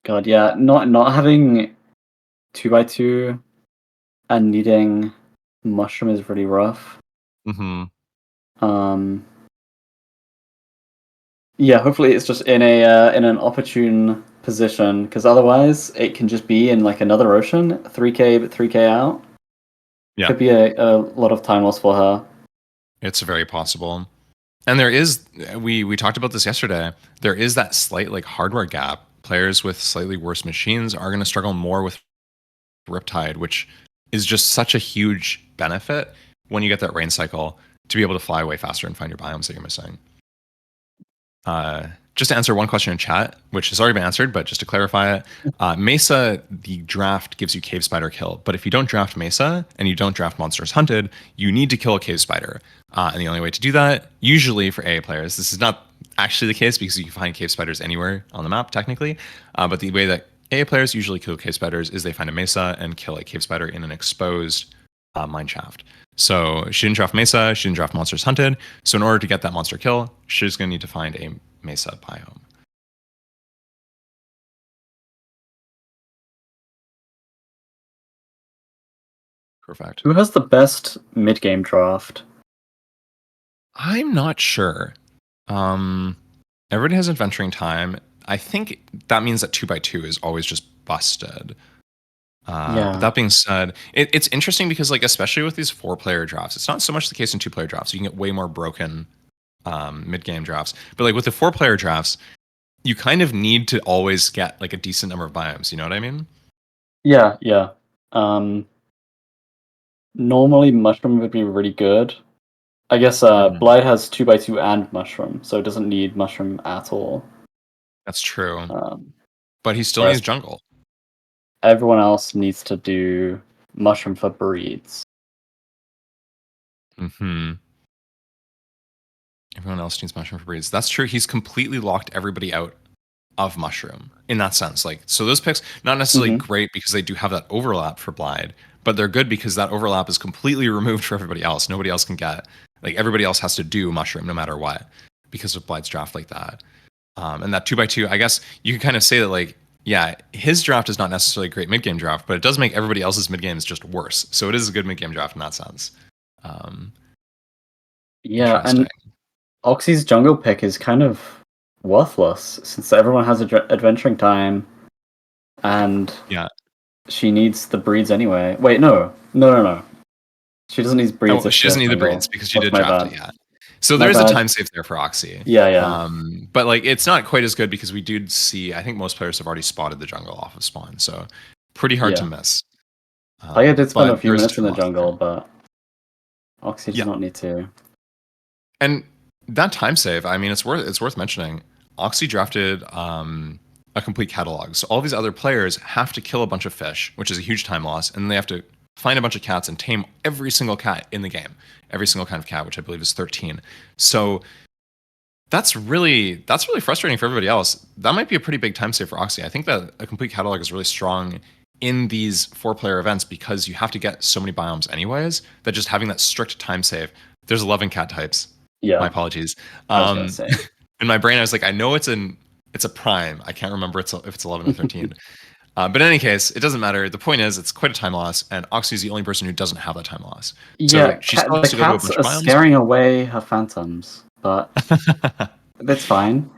B: God, yeah. Not having 2x2 and needing mushroom is really rough. Yeah, hopefully it's just in an opportune position, because otherwise it can just be in like another ocean, 3k but 3k out.
A: Yeah.
B: Could be a lot of time loss for her.
A: It's very possible. And there is, we talked about this yesterday, there is that slight like hardware gap. Players with slightly worse machines are going to struggle more with Riptide, which is just such a huge benefit when you get that rain cycle to be able to fly away faster and find your biomes that you're missing. Just to answer one question in chat, which has already been answered, but just to clarify it, Mesa, the draft gives you Cave Spider kill. But if you don't draft Mesa and you don't draft Monsters Hunted, you need to kill a Cave Spider. And the only way to do that, usually for AA players, this is not actually the case because you can find Cave Spiders anywhere on the map, technically. But the way that AA players usually kill Cave Spiders is they find a Mesa and kill a Cave Spider in an exposed mine shaft. So she didn't draft Mesa, she didn't draft Monsters Hunted. So in order to get that monster kill, she's going to need to find a Mesa biome. Perfect.
B: Who has the best mid-game draft?
A: I'm not sure. Everybody has adventuring time. I think that means that 2x2 is always just busted. But that being said, it's interesting because like especially with these 4-player drafts, it's not so much the case in 2-player drafts. You can get way more broken mid-game drafts. But like with the 4-player drafts, you kind of need to always get like a decent number of biomes. You know what I mean?
B: Yeah. Normally mushroom would be really good. I guess Blyde has 2x2 and mushroom, so it doesn't need mushroom at all.
A: That's true. But he still needs jungle.
B: Everyone else needs to do mushroom for breeds.
A: Everyone else needs mushroom for breeds. That's true. He's completely locked everybody out of mushroom in that sense. Like, so those picks, not necessarily great because they do have that overlap for Blyde, but they're good because that overlap is completely removed for everybody else. Nobody else can get, like everybody else has to do mushroom no matter what because of Blyde's draft like that. And that 2x2, I guess you can kind of say that like, yeah, his draft is not necessarily a great mid-game draft, but it does make everybody else's mid-games just worse. So it is a good mid-game draft in that sense.
B: Yeah, and Oxy's jungle pick is kind of worthless since everyone has adventuring time, and she needs the breeds anyway. Wait, no. She doesn't need breeds.
A: She doesn't need the breeds because she did draft it. Yeah. So there is a time save there for Oxy.
B: Yeah.
A: But like it's not quite as good because we do see. I think most players have already spotted the jungle off of spawn, so pretty hard to miss.
B: I did spend a few minutes in the jungle, but Oxy does not need to.
A: And that time save, I mean, it's worth mentioning. Oxy drafted a complete catalog, so all these other players have to kill a bunch of fish, which is a huge time loss, and they have to find a bunch of cats and tame every single cat in the game, every single kind of cat, which I believe is 13. So that's really frustrating for everybody else. That might be a pretty big time save for Oxy. I think that a complete catalog is really strong in these 4-player events because you have to get so many biomes anyways, that just having that strict time save. There's 11 cat types. Yeah. My apologies. In my brain, I was like, I know it's a prime. I can't remember if it's 11 or 13. But in any case, it doesn't matter. The point is, it's quite a time loss, and Oxy is the only person who doesn't have that time loss.
B: Yeah,
A: So she still
B: the
A: has to go to a
B: cats
A: bunch
B: are
A: of biomes.
B: scaring away her phantoms, but that's fine.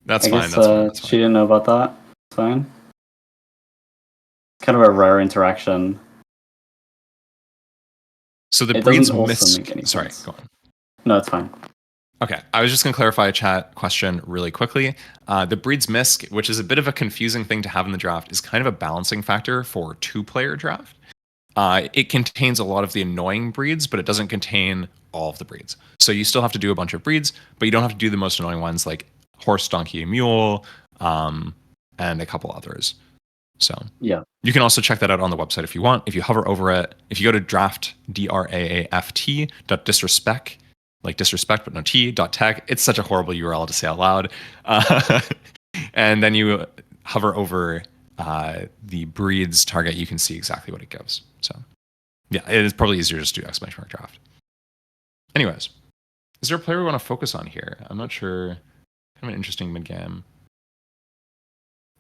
A: That's
B: I
A: fine.
B: guess
A: That's fine. That's
B: she
A: fine.
B: didn't know about that. It's fine. It's kind of a rare interaction.
A: So the
B: It
A: breeds
B: doesn't also
A: miss.
B: make any
A: Sorry,
B: sense.
A: go on.
B: No, it's fine.
A: Okay, I was just going to clarify a chat question really quickly. The breeds misc, which is a bit of a confusing thing to have in the draft, is kind of a balancing factor for two-player draft. It contains a lot of the annoying breeds, but it doesn't contain all of the breeds. So you still have to do a bunch of breeds, but you don't have to do the most annoying ones like horse, donkey, mule, and a couple others. So
B: Yeah.
A: you can also check that out on the website if you want. If you hover over it, if you go to draft, drAAft.disrespect, like disrespect but no t, .tech, it's such a horrible URL to say out loud. And then you hover over the breeds target, you can see exactly what it gives. So yeah, it is probably easier just to do exclamation mark draft. Anyways, is there a player we want to focus on here? I'm not sure. Kind of an interesting mid-game.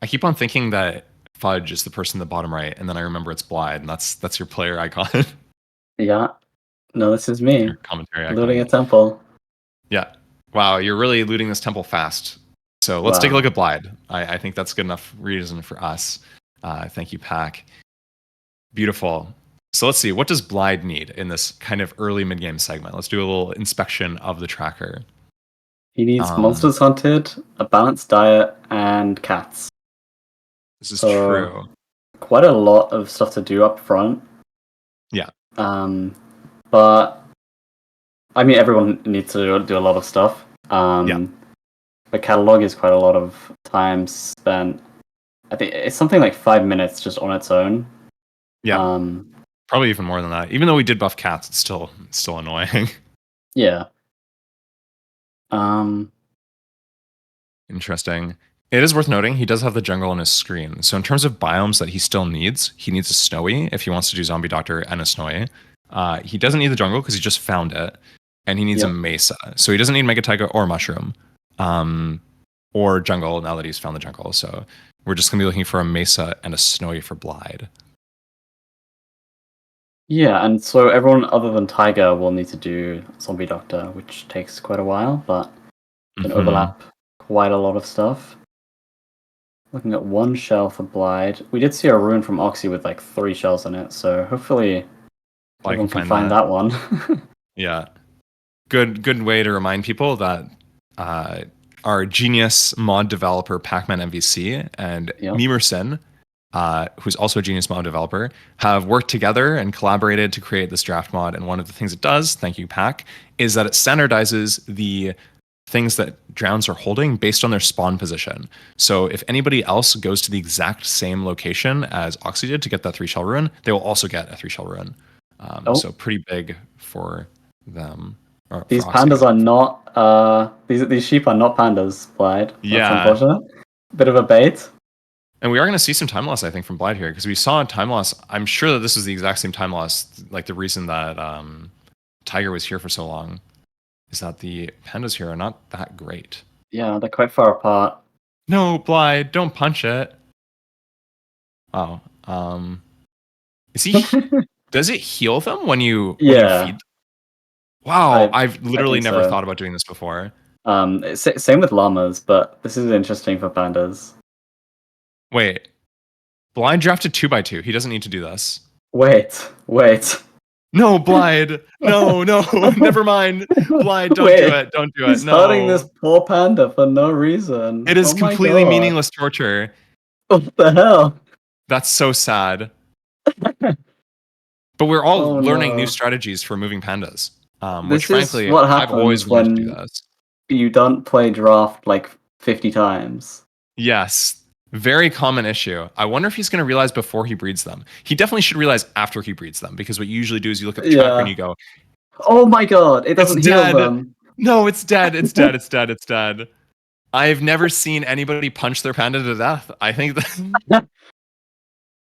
A: I keep on thinking that Fudge is the person in the bottom right, and then I remember it's Blyde, and that's your player icon.
B: Yeah. No, this is me.
A: Your commentary icon.
B: Looting a temple.
A: Yeah. Wow, you're really looting this temple fast. So let's take a
B: Wow.
A: look at Blyde. I think that's good enough reason for us. Thank you, Pack. Beautiful. So let's see, what does Blyde need in this kind of early mid-game segment? Let's do a little inspection of the tracker.
B: He needs monsters hunted, a balanced diet, and cats.
A: This is true.
B: Quite a lot of stuff to do up front.
A: Yeah.
B: But I mean, everyone needs to do a lot of stuff. The catalog is quite a lot of time spent. I think it's something like 5 minutes just on its own.
A: Yeah. Probably even more than that. Even though we did buff cats, it's still annoying.
B: Yeah.
A: Interesting. It is worth noting he does have the jungle on his screen. So in terms of biomes that he still needs, he needs a snowy if he wants to do zombie doctor and a snowy. He doesn't need the jungle because he just found it, and he needs a mesa. So he doesn't need mega taiga or mushroom, or jungle now that he's found the jungle. So we're just gonna be looking for a mesa and a snowy for Blyde.
B: Yeah, and so everyone other than Tiger will need to do Zombie Doctor, which takes quite a while, but can overlap quite a lot of stuff. Looking at one shell for Blyde. We did see a rune from Oxy with like 3 shells in it, so hopefully everyone can find that one.
A: Yeah. Good way to remind people that our genius mod developer Pacman MVC and Memerson, who's also a genius mod developer, have worked together and collaborated to create this draft mod. And one of the things it does, thank you, Pac, is that it standardizes the things that drowns are holding based on their spawn position. So if anybody else goes to the exact same location as Oxy did to get that 3-shell rune, they will also get a 3-shell rune. So pretty big for them.
B: These pandas are not, these sheep are not pandas, Blyde. That's unfortunate. Bit of a bait.
A: And we are going to see some time loss, I think, from Blyde here, because we saw time loss. I'm sure that this is the exact same time loss, like the reason that Tiger was here for so long, is that the pandas here are not that great.
B: Yeah, they're quite far apart.
A: No, Blyde, don't punch it. Oh, is he? Does it heal them when you feed them? Wow, I've literally never thought about doing this before.
B: Same with llamas, but this is interesting for pandas.
A: Wait, Blyde drafted 2x2. He doesn't need to do this.
B: Wait.
A: No, Blyde. No, never mind. Blyde, don't do it.
B: He's hurting this poor panda for no reason.
A: It is completely meaningless torture.
B: What the hell?
A: That's so sad. But we're all learning new strategies for moving pandas. Which frankly, I've always wanted to do this.
B: You don't play draft like 50 times.
A: Yes. Very common issue. I wonder if he's going to realize before he breeds them. He definitely should realize after he breeds them, because what you usually do is you look at the tracker and you go,
B: oh my god, it doesn't heal them.
A: No, it's dead. It's dead. I've never seen anybody punch their panda to death. I think that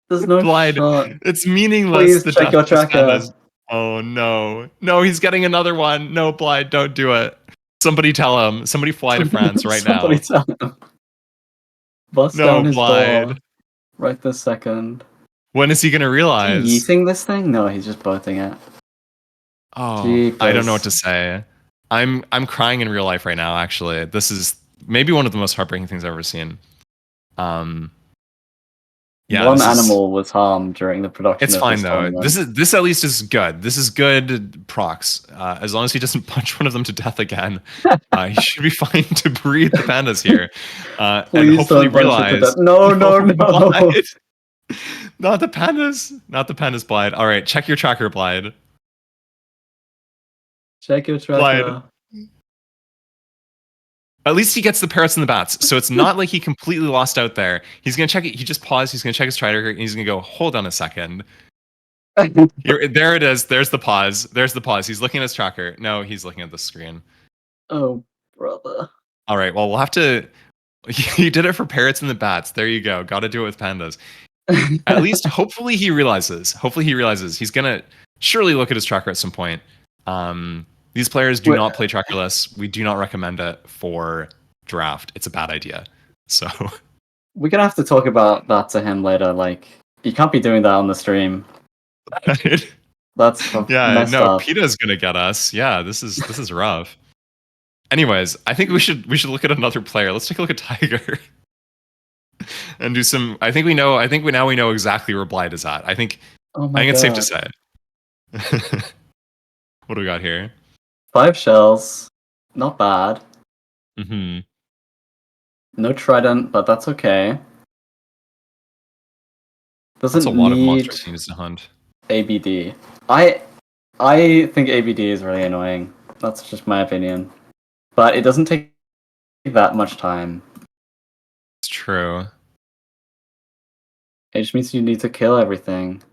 B: there's no
A: Blyde,
B: shot.
A: It's meaningless.
B: Please check your tracker.
A: Oh no, he's getting another one. No, Blyde, don't do it. Somebody tell him. Somebody fly to France right now.
B: Somebody tell him. Bust
A: No,
B: down his
A: Blyde.
B: door right this second.
A: When is he gonna
B: Is
A: realize?
B: he yeeting this thing? No, he's just boating it.
A: Oh, I don't know what to
B: Jeepers.
A: say. I'm crying in real life right now. Actually, this is maybe one of the most heartbreaking things I've ever seen. Yeah,
B: One
A: this is-
B: animal was harmed during the production
A: It's
B: of
A: fine
B: this
A: though.
B: tournament.
A: This at least is good. This is good procs. As long as he doesn't punch one of them to death again, he should be fine to breed the pandas here, and
B: Please
A: hopefully
B: don't punch it to
A: realize.
B: death. No, no, no.
A: Blyde. Not the pandas. Not the pandas, Blyde. All right, check your tracker, Blyde.
B: Check your tracker.
A: At least he gets the parrots and the bats, so it's not like he completely lost out there. He's gonna check it. He just paused. He's gonna check his tracker, and he's gonna go, "Hold on a second." Here, there it is. There's the pause. There's the pause. He's looking at his tracker. No, he's looking at the screen.
B: Oh, brother.
A: All right. Well, we'll have to. He did it for parrots and the bats. There you go. Got to do it with pandas. At least, hopefully, he realizes. Hopefully, he realizes he's gonna surely look at his tracker at some point. These players do not play trackerless. We do not recommend it for drAAft. It's a bad idea. So
B: We're gonna have to talk about that to him later. Like, you can't be doing that on the stream. That's
A: yeah,
B: messed
A: no,
B: up.
A: PETA's gonna get us. Yeah, this is rough. Anyways, I think we should look at another player. Let's take a look at Tiger. And do some. I think we know exactly where Blyde is at. I think it's safe to say. What do we got here?
B: 5 shells, not bad.
A: Mm-hmm.
B: No trident, but that's okay. Doesn't
A: That's a lot of
B: need
A: monsters he needs to hunt.
B: ABD. I think ABD is really annoying. That's just my opinion. But it doesn't take that much time.
A: It's true.
B: It just means you need to kill everything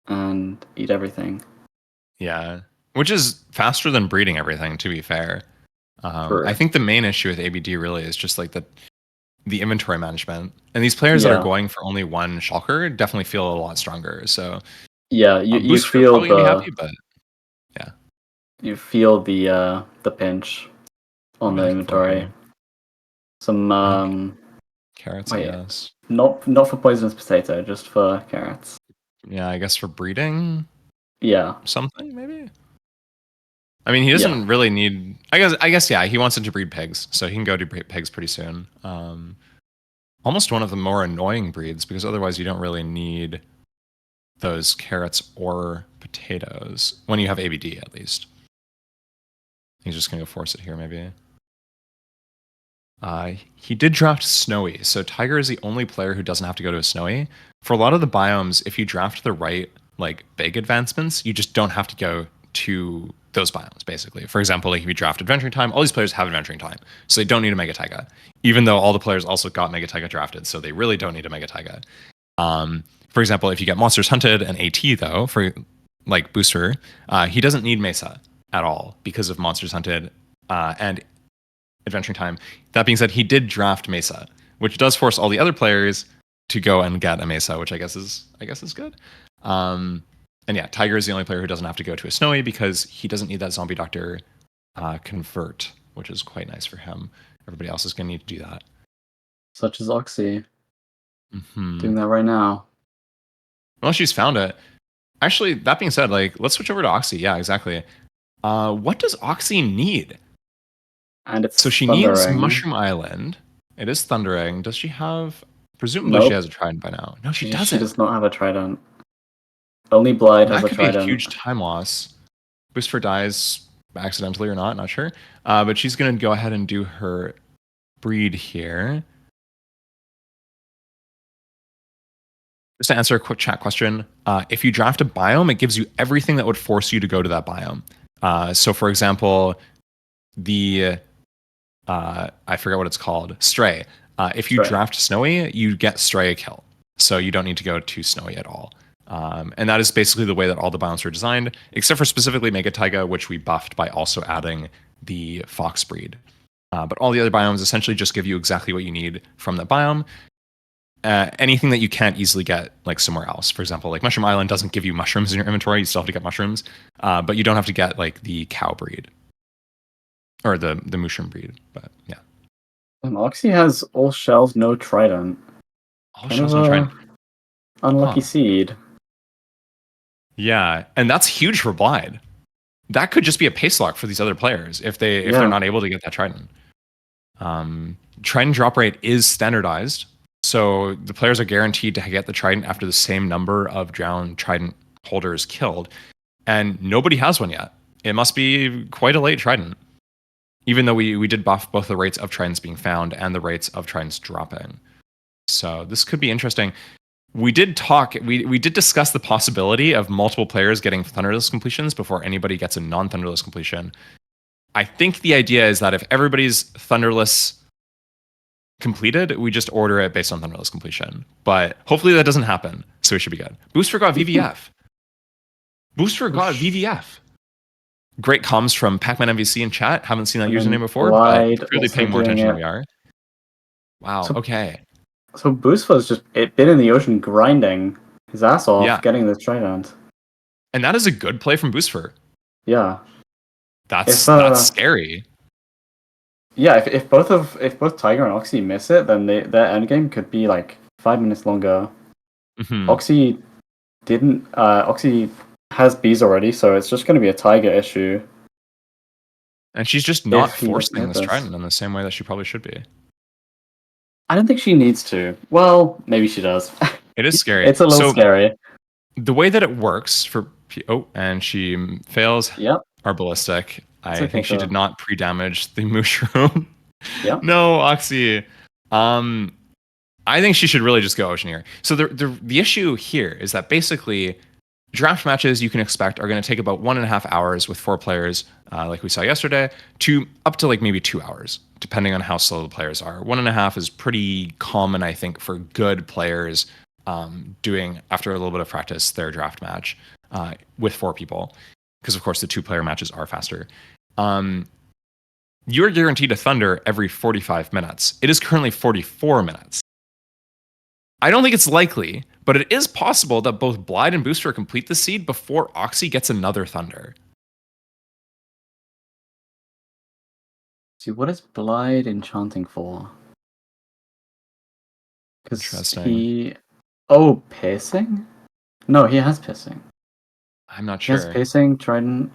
B: and eat everything.
A: Yeah, which is faster than breeding everything. To be fair, I think the main issue with ABD really is just like the inventory management. And these players that are going for only one shulker definitely feel a lot stronger. So
B: yeah, you
A: Boosfer
B: feel
A: probably gonna be happy, but yeah,
B: you feel the pinch on the inventory. Some
A: carrots, I guess.
B: Not for poisonous potato, just for carrots.
A: Yeah, I guess for breeding.
B: Yeah.
A: Something maybe. I mean, he doesn't really need. I guess yeah. He wants it to breed pigs, so he can go to pigs pretty soon. Almost one of the more annoying breeds because otherwise you don't really need those carrots or potatoes when you have ABD at least. He's just gonna go force it here maybe. He did draft Snowy, so Tiger is the only player who doesn't have to go to a Snowy. For a lot of the biomes, if you draft the right like big advancements, you just don't have to go to those biomes, basically. For example, like if you draft Adventuring Time, all these players have Adventuring Time, so they don't need a Mega Taiga, even though all the players also got Mega Taiga drafted, so they really don't need a Mega Taiga. For example, if you get Monsters Hunted and AT, though, for like Boosfer, he doesn't need Mesa at all because of Monsters Hunted and Adventuring Time. That being said, he did draft Mesa, which does force all the other players to go and get a Mesa, which I guess is good. And yeah, Tiger is the only player who doesn't have to go to a Snowy because he doesn't need that Zombie Doctor convert, which is quite nice for him. Everybody else is going to need to do that.
B: Such as Oxy.
A: Mm-hmm.
B: Doing that right now.
A: Well, she's found it. Actually, that being said, like, let's switch over to Oxy. Yeah, exactly. What does Oxy need?
B: And it's
A: so she needs Mushroom Island. It is thundering. Does she have? Presumably she has a trident by now. No, she doesn't.
B: She does not have a trident. Only Blyde has a trident.
A: That could be a huge time loss. Boosfer dies accidentally or not sure. But she's going to go ahead and do her breed here. Just to answer a quick chat question, if you draft a biome, it gives you everything that would force you to go to that biome. So, for example, the I forget what it's called, Stray. If you draft Snowy, you get Stray a kill, so you don't need to go to Snowy at all. And that is basically the way that all the biomes are designed, except for specifically Mega Taiga, which we buffed by also adding the Fox breed. But all the other biomes essentially just give you exactly what you need from that biome. Anything that you can't easily get like somewhere else. For example, like Mushroom Island doesn't give you mushrooms in your inventory. You still have to get mushrooms, but you don't have to get like the cow breed. or the mushroom breed. But yeah,
B: And Oxy has all shells, no trident.
A: all
B: Kind
A: shells
B: of
A: no
B: a
A: trident.
B: unlucky
A: Huh.
B: seed.
A: Yeah, and that's huge for Blyde. That could just be a pace lock for these other players if they're not able to get that trident. Trident drop rate is standardized, so the players are guaranteed to get the trident after the same number of drowned trident holders killed, and nobody has one yet. It must be quite a late trident, even though we did buff both the rates of tridents being found and the rates of tridents dropping. So this could be interesting. We did discuss the possibility of multiple players getting Thunderless completions before anybody gets a non-Thunderless completion. I think the idea is that if everybody's Thunderless completed, we just order it based on Thunderless completion. But hopefully that doesn't happen, so we should be good. Boosfer got VVF. Boosfer got VVF. Great comms from Pac-Man MVC in chat. Haven't seen that username before,
B: Blyde
A: but clearly paying more attention than we are. Wow, okay.
B: So Boosfer's just been in the ocean grinding his ass off, getting the trident.
A: And that is a good play from Boosfer.
B: Yeah.
A: That's scary.
B: Yeah, if both Tiger and Oxy miss it, then their endgame could be like 5 minutes longer.
A: Mm-hmm.
B: Oxy didn't. Oxy has bees already, so it's just going to be a Tiger issue.
A: And she's just not forcing this trident in the same way that she probably should be.
B: I don't think she needs to. Well, maybe she does.
A: It is scary.
B: It's a little scary.
A: The way that it works for and she fails our ballistic. I think she did not pre-damage the mushroom.
B: Yeah.
A: No, Oxy. I think she should really just go Oceaneer. So the issue here is that basically draft matches you can expect are going to take about 1.5 hours with 4 players, like we saw yesterday, to up to like maybe 2 hours, depending on how slow the players are. 1.5 is pretty common, I think, for good players doing, after a little bit of practice, their draft match with 4 people. Because, of course, the 2-player matches are faster. You're guaranteed a Thunder every 45 minutes. It is currently 44 minutes. I don't think it's likely, but it is possible that both Blyde and Boosfer complete the seed before Oxy gets another Thunder.
B: See, what is Blyde enchanting for? Because he... Oh, piercing? No, he has piercing.
A: I'm not sure.
B: He has piercing, trident.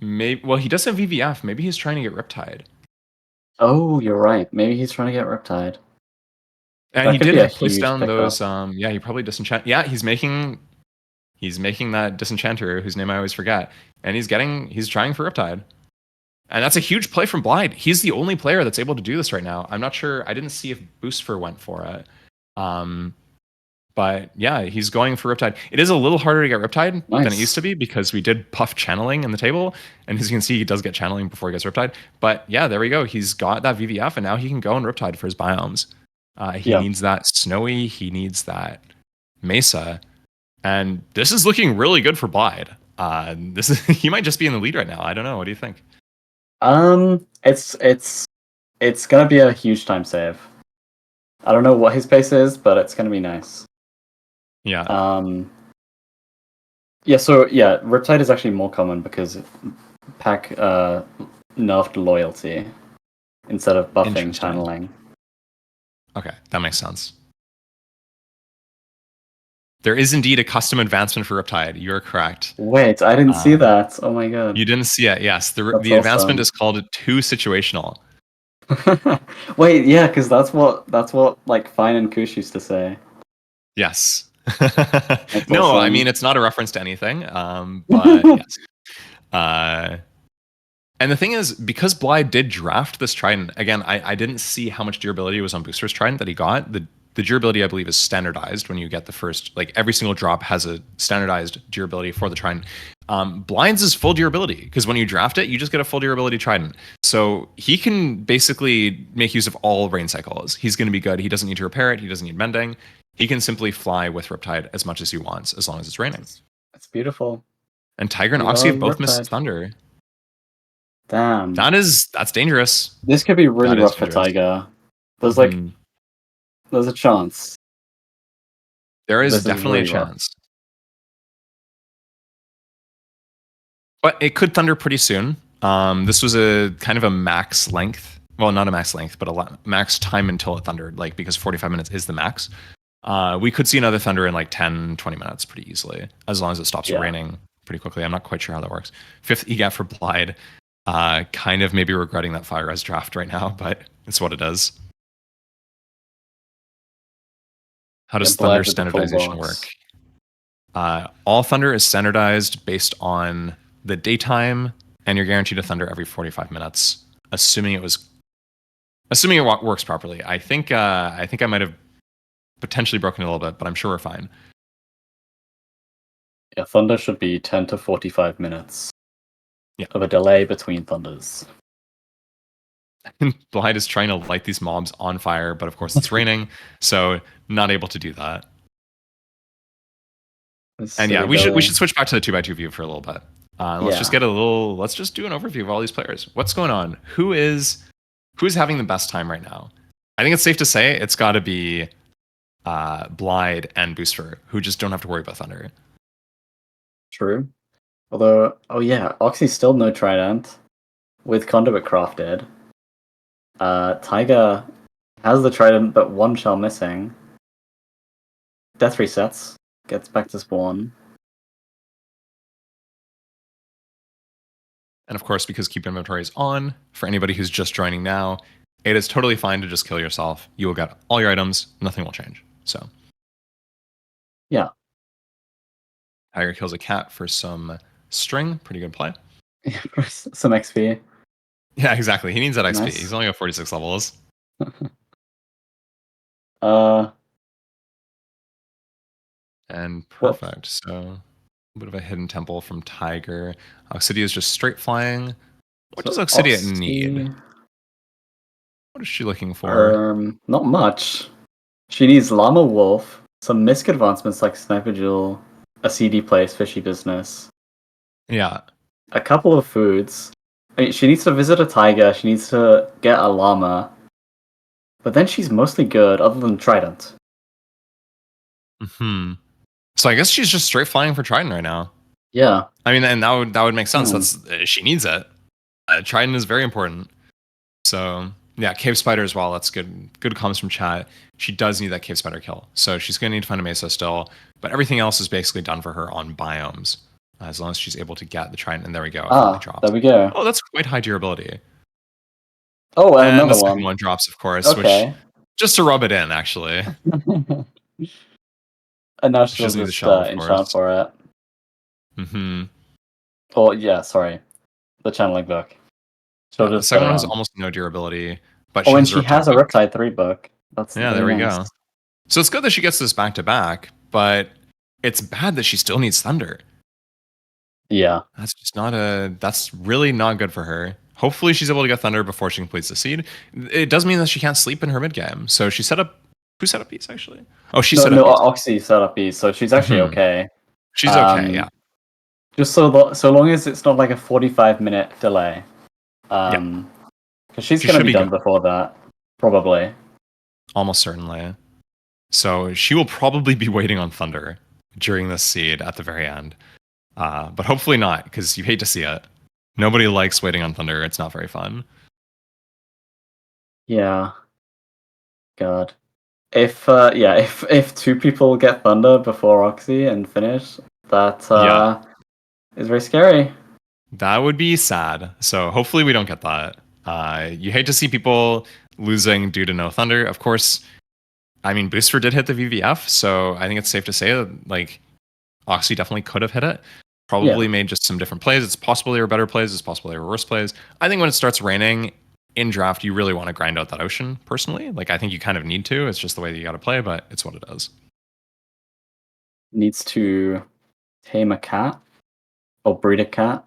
A: Maybe. Well, he does have VVF. Maybe he's trying to get Riptide.
B: Oh, you're right. Maybe he's trying to get Riptide.
A: And he did place down those. Yeah, he probably disenchant. Yeah, he's making that disenchanter whose name I always forget, and he's trying for Riptide, and that's a huge play from Blyde. He's the only player that's able to do this right now. I'm not sure. I didn't see if Boosfer went for it. But yeah, he's going for Riptide. It is a little harder to get Riptide than it used to be because we did puff channeling in the table. And as you can see, he does get channeling before he gets Riptide. But yeah, there we go. He's got that VVF and now he can go and Riptide for his biomes. He needs that Snowy. He needs that Mesa. And this is looking really good for Blyde. He might just be in the lead right now. I don't know. What do you think?
B: It's going to be a huge time save. I don't know what his pace is, but it's going to be nice.
A: Yeah.
B: Riptide is actually more common because Pack nerfed loyalty instead of buffing channeling.
A: Okay, that makes sense. There is indeed a custom advancement for Riptide. You're correct.
B: Wait, I didn't see that. Oh my god.
A: You didn't see it, yes. The advancement is called too situational.
B: Wait, yeah, because that's what like Fine and Kush used to say.
A: Yes. No, awesome. I mean it's not a reference to anything. But yes. And the thing is, because Blyde did draft this trident, again, I didn't see how much durability was on Booster's trident that he got. The durability, I believe, is standardized when you get the first, like every single drop has a standardized durability for the trident. Blyde's is full durability because when you draft it, you just get a full durability trident. So he can basically make use of all rain cycles. He's going to be good. He doesn't need to repair it. He doesn't need mending. He can simply fly with Riptide as much as he wants, as long as it's raining.
B: That's beautiful.
A: And Tiger and Oxy have both missed Thunder.
B: Damn.
A: That's dangerous.
B: This could be really rough for Tiger. There's there's a chance.
A: There is definitely a chance. But it could Thunder pretty soon. This was a kind of a max length. Well, not a max length, but a max time until it thundered, like because 45 minutes is the max. We could see another thunder in like 10, 20 minutes pretty easily, as long as it stops raining pretty quickly. I'm not quite sure how that works. 5th EGAT for Blyde. Kind of maybe regretting that Fire Res draft right now, but it's what it is. How does Thunder standardization work? All Thunder is standardized based on the daytime, and you're guaranteed a Thunder every 45 minutes, assuming it works properly. I think I might have potentially broken it a little bit, but I'm sure we're fine.
B: Yeah, Thunder should be 10 to 45 minutes of a delay between Thunders.
A: Blyde is trying to light these mobs on fire, but of course it's raining, so not able to do that. And yeah, we should switch back to the 2x2 view for a little bit. Let's just do an overview of all these players. What's going on? Who's having the best time right now? I think it's safe to say it's got to be Blyde and Boosfer, who just don't have to worry about Thunder.
B: True. Although, Oxy's still no Trident with Conduit crafted. Tiger has the Trident, but 1 shell missing. Death resets, gets back to spawn.
A: And of course, because Keep Inventory is on, for anybody who's just joining now, it is totally fine to just kill yourself. You will get all your items, nothing will change. So,
B: yeah.
A: Tiger kills a cat for some string, pretty good play.
B: Some XP.
A: Yeah, exactly. He needs that XP.
B: Nice.
A: He's only got 46 levels. And perfect. So a bit of a hidden temple from Tiger. Oxidiot is just straight flying. What does Oxidiot need? What is she looking for?
B: Not much. She needs Llama Wolf, some misc advancements like Sniper Jewel, a CD place, Fishy Business.
A: Yeah.
B: A couple of foods. I mean, she needs to visit a tiger, she needs to get a llama. But then she's mostly good, other than Trident.
A: So I guess she's just straight flying for Trident right now.
B: Yeah.
A: I mean, and that would make sense. She needs it. Trident is very important. So yeah, Cave Spider as well. That's good. Good comments from chat. She does need that Cave Spider kill. So she's going to need to find a Mesa still. But everything else is basically done for her on biomes. As long as she's able to get the Trident. And there we go.
B: There we go.
A: Oh, that's quite high durability.
B: Oh, and another
A: the second one drops, of course.
B: Okay.
A: Which, just to rub it in, actually.
B: And now she'll just enchant for it. Oh, yeah, sorry. The channeling book.
A: The second one has almost no durability. But
B: and she has a Riptide 3 book.
A: There we go. So it's good that she gets this back to back, but it's bad that she still needs Thunder.
B: Yeah.
A: That's really not good for her. Hopefully she's able to get Thunder before she completes the seed. It does mean that she can't sleep in her mid game. So she set up. Who set up Beast actually? Oh, she set up.
B: No, Oxy set up Beast, so she's actually okay.
A: She's okay, yeah.
B: Just so long as it's not like a 45-minute delay. Because she's going to be done before that, probably.
A: Almost certainly. So she will probably be waiting on Thunder during this seed at the very end. But hopefully not, because you hate to see it. Nobody likes waiting on Thunder. It's not very fun.
B: Yeah. God. If 2 people get Thunder before Oxy and finish, that is very scary.
A: That would be sad. So hopefully we don't get that. You hate to see people losing due to no Thunder. Of course, I mean, Boosfer did hit the VVF, so I think it's safe to say that like Oxy definitely could have hit it. Probably made just some different plays. It's possible they were better plays. It's possible they were worse plays. I think when it starts raining in draft, you really want to grind out that ocean, personally. Like, I think you kind of need to. It's just the way that you got to play, but it's what it is.
B: Needs to tame a cat or breed a cat.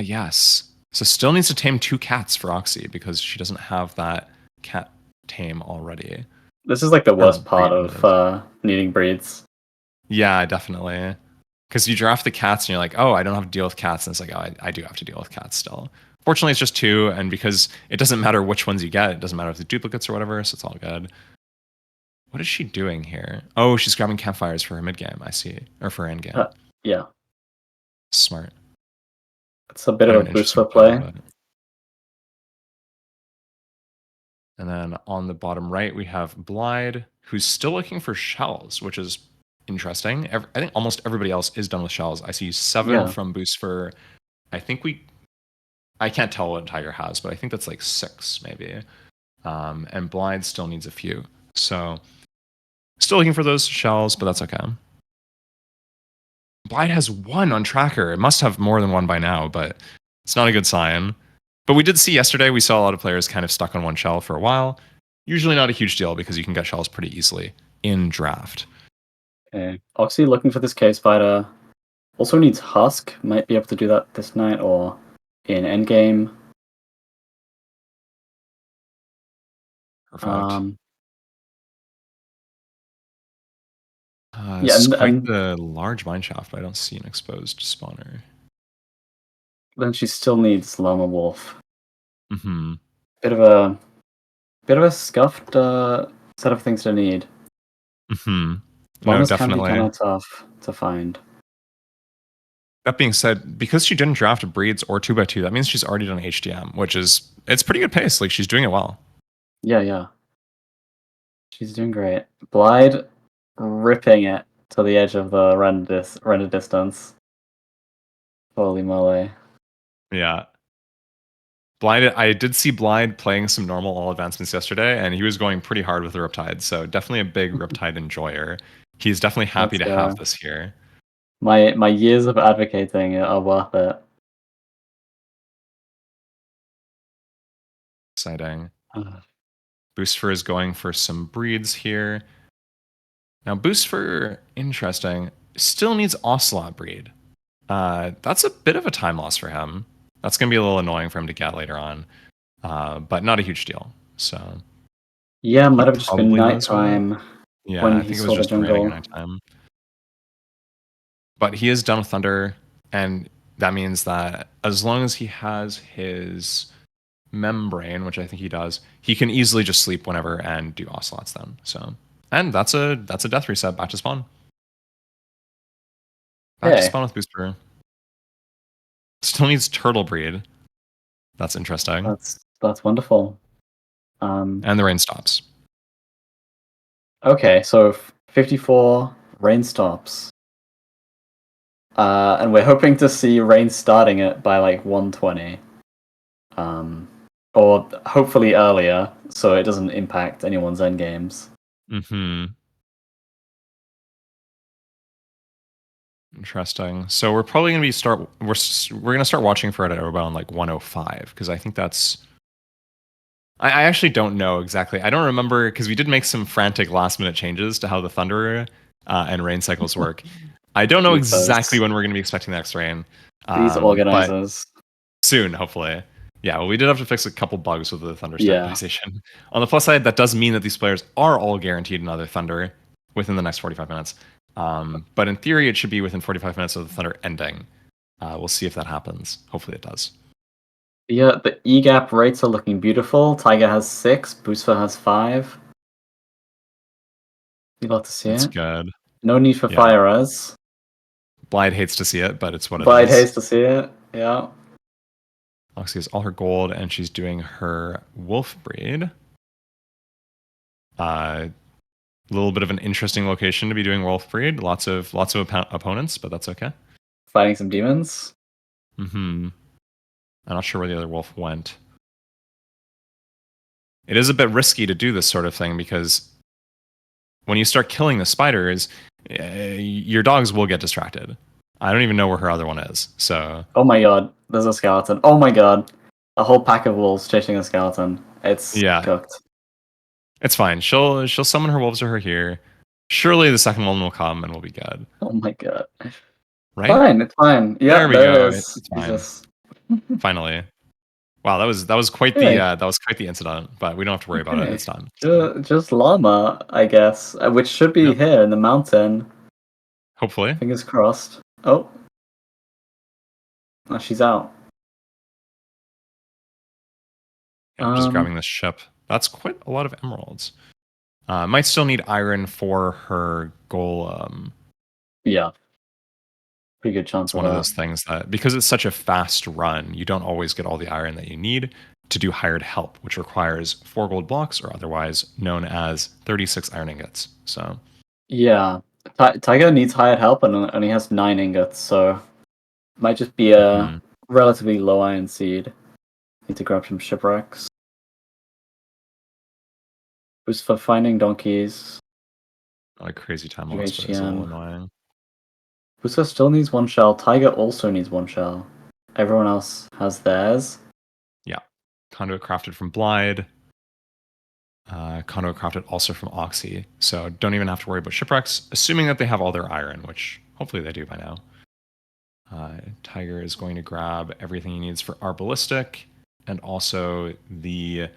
A: Yes. So still needs to tame 2 cats for Oxy because she doesn't have that cat tame already.
B: This is like the worst part of needing breeds.
A: Yeah, definitely. Because you draft the cats and you're like, oh, I don't have to deal with cats. And it's like, oh, I do have to deal with cats still. Fortunately, it's just 2. And because it doesn't matter which ones you get, it doesn't matter if they're duplicates or whatever. So it's all good. What is she doing here? Oh, she's grabbing campfires for her mid game. I see. Or for end game.
B: Yeah.
A: Smart.
B: It's a bit
A: Kind
B: of
A: an
B: a
A: interesting
B: Boosfer play.
A: but- And then on the bottom right, we have Blyde, who's still looking for shells, which is interesting. I think almost everybody else is done with shells. I see 7 from Boosfer. I can't tell what Tiger has, but I think that's like 6 maybe. And Blyde still needs a few. So still looking for those shells, but that's okay. Blyde has 1 on tracker. It must have more than 1 by now, but it's not a good sign. But we did see yesterday, we saw a lot of players kind of stuck on 1 shell for a while. Usually not a huge deal because you can get shells pretty easily in draft.
B: Okay. Oxy looking for this cave spider. Also needs Husk. Might be able to do that this night or in endgame.
A: Perfect.
B: Yeah,
A: It's quite the large mineshaft, but I don't see an exposed spawner.
B: Then she still needs Llama Wolf.
A: Mm-hmm.
B: Bit of a scuffed set of things to need.
A: Mm-hmm.
B: Llamas
A: No,
B: can be
A: definitely.
B: kind of tough to find.
A: That being said, because she didn't draft breeds or 2x2, that means she's already done HDM, which is, it's pretty good pace. Like, she's doing it well.
B: Yeah. She's doing great. Blyde ripping it to the edge of the render distance. Holy moly.
A: Yeah. Blyde, I did see Blyde playing some normal all advancements yesterday, and he was going pretty hard with the Riptide, so definitely a big Riptide enjoyer. He's definitely happy to have this here.
B: My years of advocating are worth it.
A: Exciting. Boosfer is going for some breeds here. Now, Boosfer, interesting, still needs Ocelot breed. That's a bit of a time loss for him. That's going to be a little annoying for him to get later on, but not a huge deal. So
B: yeah, might have just been
A: probably knows
B: nighttime
A: Yeah,
B: when
A: I
B: he
A: think it
B: saw
A: was
B: the
A: just raining
B: jungle.
A: at nighttime. But he is done with Thunder, and that means that as long as he has his membrane, which I think he does, he can easily just sleep whenever and do Ocelots then. So, and that's a death reset back to spawn. Back to spawn with Booster. Still needs turtle breed. That's interesting.
B: That's wonderful.
A: And the rain stops.
B: Okay, so 54 rain stops. And we're hoping to see rain starting it by like 120. Or hopefully earlier, so it doesn't impact anyone's end games.
A: Mm-hmm. Interesting. So we're probably going to we're going to start watching for it at around like 105 because I think that's. I actually don't know exactly. I don't remember because we did make some frantic last minute changes to how the thunder and rain cycles work. I don't know exactly when we're going to be expecting the next rain.
B: These organizers.
A: But soon, hopefully. Yeah, well, we did have to fix a couple bugs with the thunder stabilization. On the plus side, that does mean that these players are all guaranteed another thunder within the next 45 minutes. But in theory, it should be within 45 minutes of the thunder ending. We'll see if that happens. Hopefully it does.
B: Yeah, the E-gap rates are looking beautiful. Tiger has 6, Boosfer has 5. You love to see it.
A: That's good.
B: No need for fire res.
A: Blyde hates to see it, but it's what it is.
B: Blyde hates to see it, yeah.
A: Oxy has all her gold, and she's doing her wolf breed. A little bit of an interesting location to be doing wolf breed. Lots of opponents, but that's okay.
B: Fighting some demons.
A: Mm-hmm. I'm not sure where the other wolf went. It is a bit risky to do this sort of thing because when you start killing the spiders, your dogs will get distracted. I don't even know where her other one is. So.
B: Oh my god, there's a skeleton. Oh my god, a whole pack of wolves chasing a skeleton. It's cooked.
A: It's fine. She'll summon her wolves to her here. Surely the second one will come and we'll be good.
B: Oh my god.
A: Right?
B: Fine, it's fine. Yeah,
A: there we go.
B: It is.
A: It's fine. Finally. Wow, that was quite the incident, but we don't have to worry about it. It's done.
B: Just llama, I guess, which should be here in the mountain.
A: Hopefully.
B: Fingers crossed. Oh, she's out.
A: Yeah, just grabbing this ship. That's quite a lot of emeralds. Might still need iron for her golem.
B: Yeah. Pretty good chance
A: It's one of those things that, because it's such a fast run, you don't always get all the iron that you need to do hired help, which requires 4 gold blocks, or otherwise known as 36 iron ingots. So
B: yeah, Tiger needs hired help and only has 9 ingots, so might just be a relatively low iron seed. Need to grab some shipwrecks. Boost for finding donkeys.
A: not a crazy time loss, but it's a little annoying.
B: Boosfer still needs 1 shell. Tiger also needs 1 shell. Everyone else has theirs.
A: Yeah. Conduit crafted from Blyde. Conduit crafted also from Oxy. So don't even have to worry about shipwrecks, assuming that they have all their iron, which hopefully they do by now. Tiger is going to grab everything he needs for our ballistic, and also the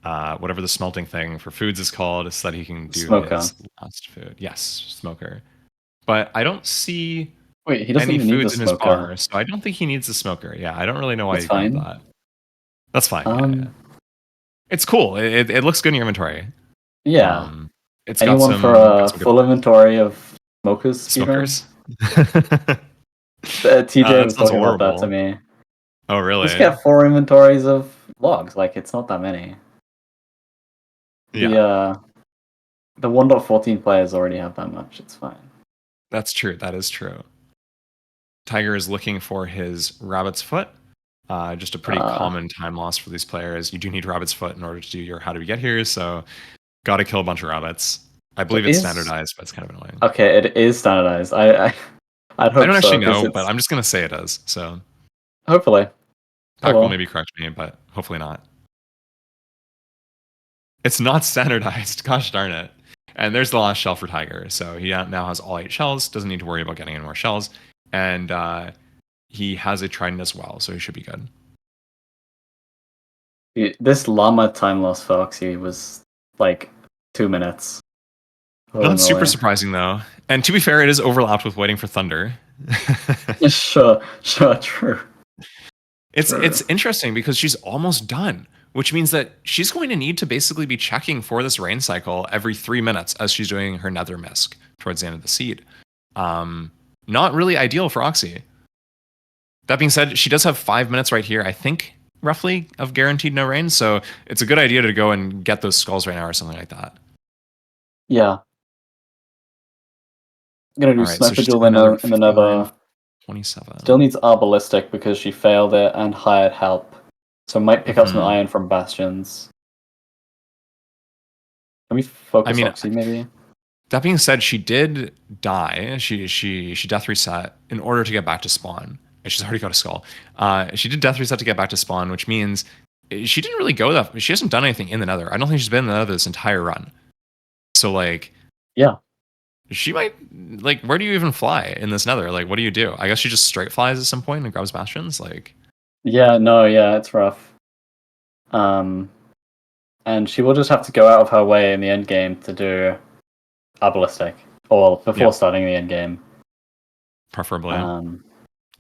A: whatever the smelting thing for foods is called, so that he can do his last food. Yes, smoker. But I don't see
B: he doesn't
A: any
B: even need
A: foods
B: the
A: in his
B: smoker.
A: bar, so I don't think he needs the smoker. Yeah, I don't really know why he grabbed that. That's fine. Yeah. It's cool. It looks good in your inventory.
B: Yeah.
A: It's
B: anyone
A: got
B: for a full inventory of smokers?
A: Smokers?
B: TJ was talking about that to me.
A: Oh, really?
B: Just get 4 inventories of logs. Like, it's not that many.
A: Yeah.
B: The 1.14 players already have that much. It's fine.
A: That's true. That is true. Tiger is looking for his rabbit's foot. Just a pretty common time loss for these players. You do need rabbit's foot in order to do your how do we get here, so got to kill a bunch of rabbits. I believe it's standardized, but it's kind of annoying.
B: Okay, it is standardized. I'd hope
A: I don't actually know, but I'm just going to say it is. So
B: hopefully.
A: Pac will maybe correct me, but hopefully not. It's not standardized. Gosh darn it. And there's the last shell for Tiger. So he now has all 8 shells. Doesn't need to worry about getting any more shells. And he has a trident as well, so he should be good.
B: This llama time loss for Oxy was like 2 minutes.
A: Not super surprising though. And to be fair, it is overlapped with waiting for thunder.
B: Sure, true.
A: It's interesting because she's almost done, which means that she's going to need to basically be checking for this rain cycle every 3 minutes as she's doing her nether misc towards the end of the seed. Not really ideal for Oxy. That being said, she does have 5 minutes right here, I think, roughly, of guaranteed no rain. So it's a good idea to go and get those skulls right now or something like that.
B: Yeah. I'm gonna do Sniper Duel in the nether.
A: 27.
B: Still needs our ballistic because she failed it and hired help. So might pick up some iron from bastions. Can we focus Oxy maybe?
A: That being said, she did die. She death reset in order to get back to spawn. She's already got a skull. She did death reset to get back to spawn, which means she didn't really go that. She hasn't done anything in the nether. I don't think she's been in the nether this entire run. So like,
B: yeah,
A: she might like. Where do you even fly in this nether? Like, what do you do? I guess she just straight flies at some point and grabs bastions. Like,
B: yeah, it's rough. And she will just have to go out of her way in the end game to do a ballistic, or before starting the end game,
A: preferably.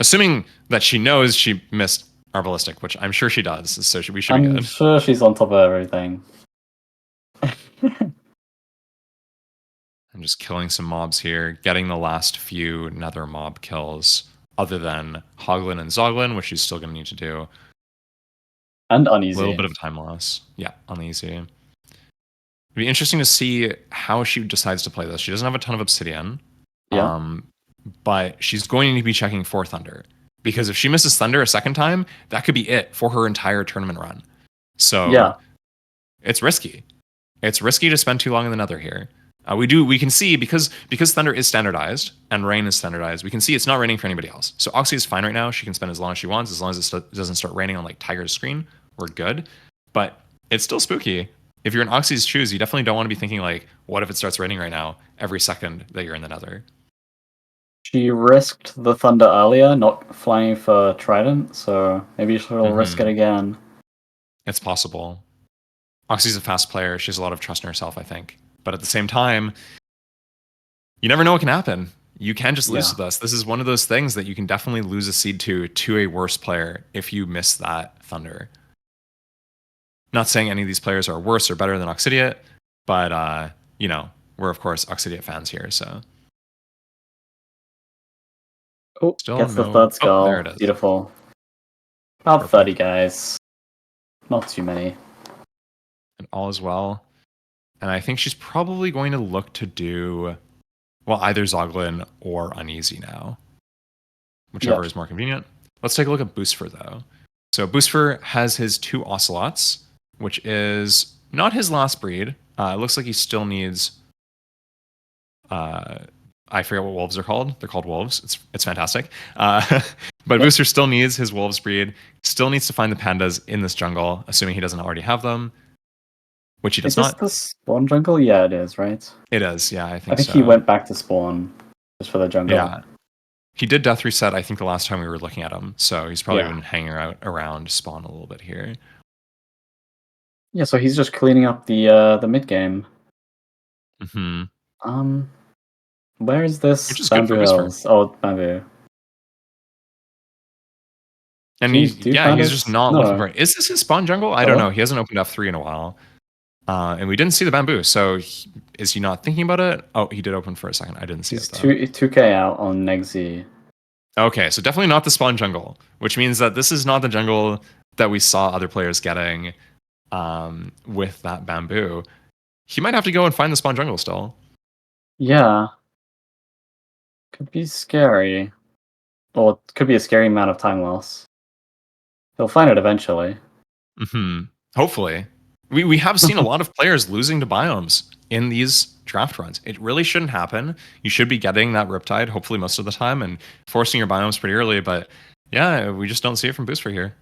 A: Assuming that she knows she missed our ballistic, which I'm sure she does, so we should be good.
B: I'm sure she's on top of everything.
A: I'm just killing some mobs here, getting the last few nether mob kills, other than Hoglin and Zoglin, which she's still going to need to do.
B: And uneasy.
A: A little bit of time loss. Yeah, uneasy. It'd be interesting to see how she decides to play this. She doesn't have a ton of obsidian.
B: Yeah.
A: But she's going to be checking for thunder. Because if she misses thunder a second time, that could be it for her entire tournament run. So it's risky. It's risky to spend too long in the nether here. We can see because thunder is standardized and rain is standardized, we can see it's not raining for anybody else. So Oxy is fine right now. She can spend as long as she wants, as long as it doesn't start raining on like Tiger's screen. We're good. But it's still spooky. If you're in Oxy's shoes, you definitely don't want to be thinking like, what if it starts raining right now every second that you're in the nether?
B: She risked the thunder earlier, not flying for Trident, so maybe she'll risk it again.
A: It's possible. Oxy's a fast player. She has a lot of trust in herself, I think. But at the same time, you never know what can happen. You can just lose to this. This is one of those things that you can definitely lose a seed to a worse player if you miss that thunder. Not saying any of these players are worse or better than Oxidiot, but, we're, of course, Oxidiot fans here, so...
B: Oh,
A: Still
B: gets the
A: no-
B: third
A: oh,
B: skull.
A: there it is.
B: Beautiful. About
A: Perfect.
B: 30 guys. Not too many.
A: And all is well. And I think she's probably going to look to do, well, either Zoglin or Uneasy now. Whichever is more convenient. Let's take a look at Boosfer, though. So Boosfer has his 2 Ocelots, which is not his last breed. It looks like he still needs... I forget what wolves are called. They're called wolves. It's fantastic. But Booster still needs his wolves breed. Still needs to find the pandas in this jungle, assuming he doesn't already have them, which he does not.
B: Is this the spawn jungle? Yeah, it is, right?
A: It is, yeah, I think so.
B: he went back to spawn just for the jungle.
A: Yeah. He did death reset, I think, the last time we were looking at him. So he's probably been hanging out around spawn a little bit here.
B: Yeah, so he's just cleaning up the mid game.
A: Mm-hmm.
B: Where is this?
A: Which is good
B: Bamboo
A: for Boosfer.
B: Hills. Oh, Bamboo.
A: And
B: he's
A: just not looking for it. Is this his spawn jungle? I don't know. He hasn't opened F3 in a while. And we didn't see the bamboo. So is he not thinking about it? Oh, he did open for a second. I didn't see it though.
B: 2k out on Nexi.
A: Okay, so definitely not the spawn jungle, which means that this is not the jungle that we saw other players getting with that bamboo. He might have to go and find the spawn jungle still.
B: Yeah. Could be scary. Or it could be a scary amount of time loss. He'll find it eventually.
A: Mm-hmm. Hopefully. We have seen a lot of players losing to biomes in these draft runs. It really shouldn't happen. You should be getting that Riptide, hopefully most of the time, and forcing your biomes pretty early, but yeah, we just don't see it from Boosfer here.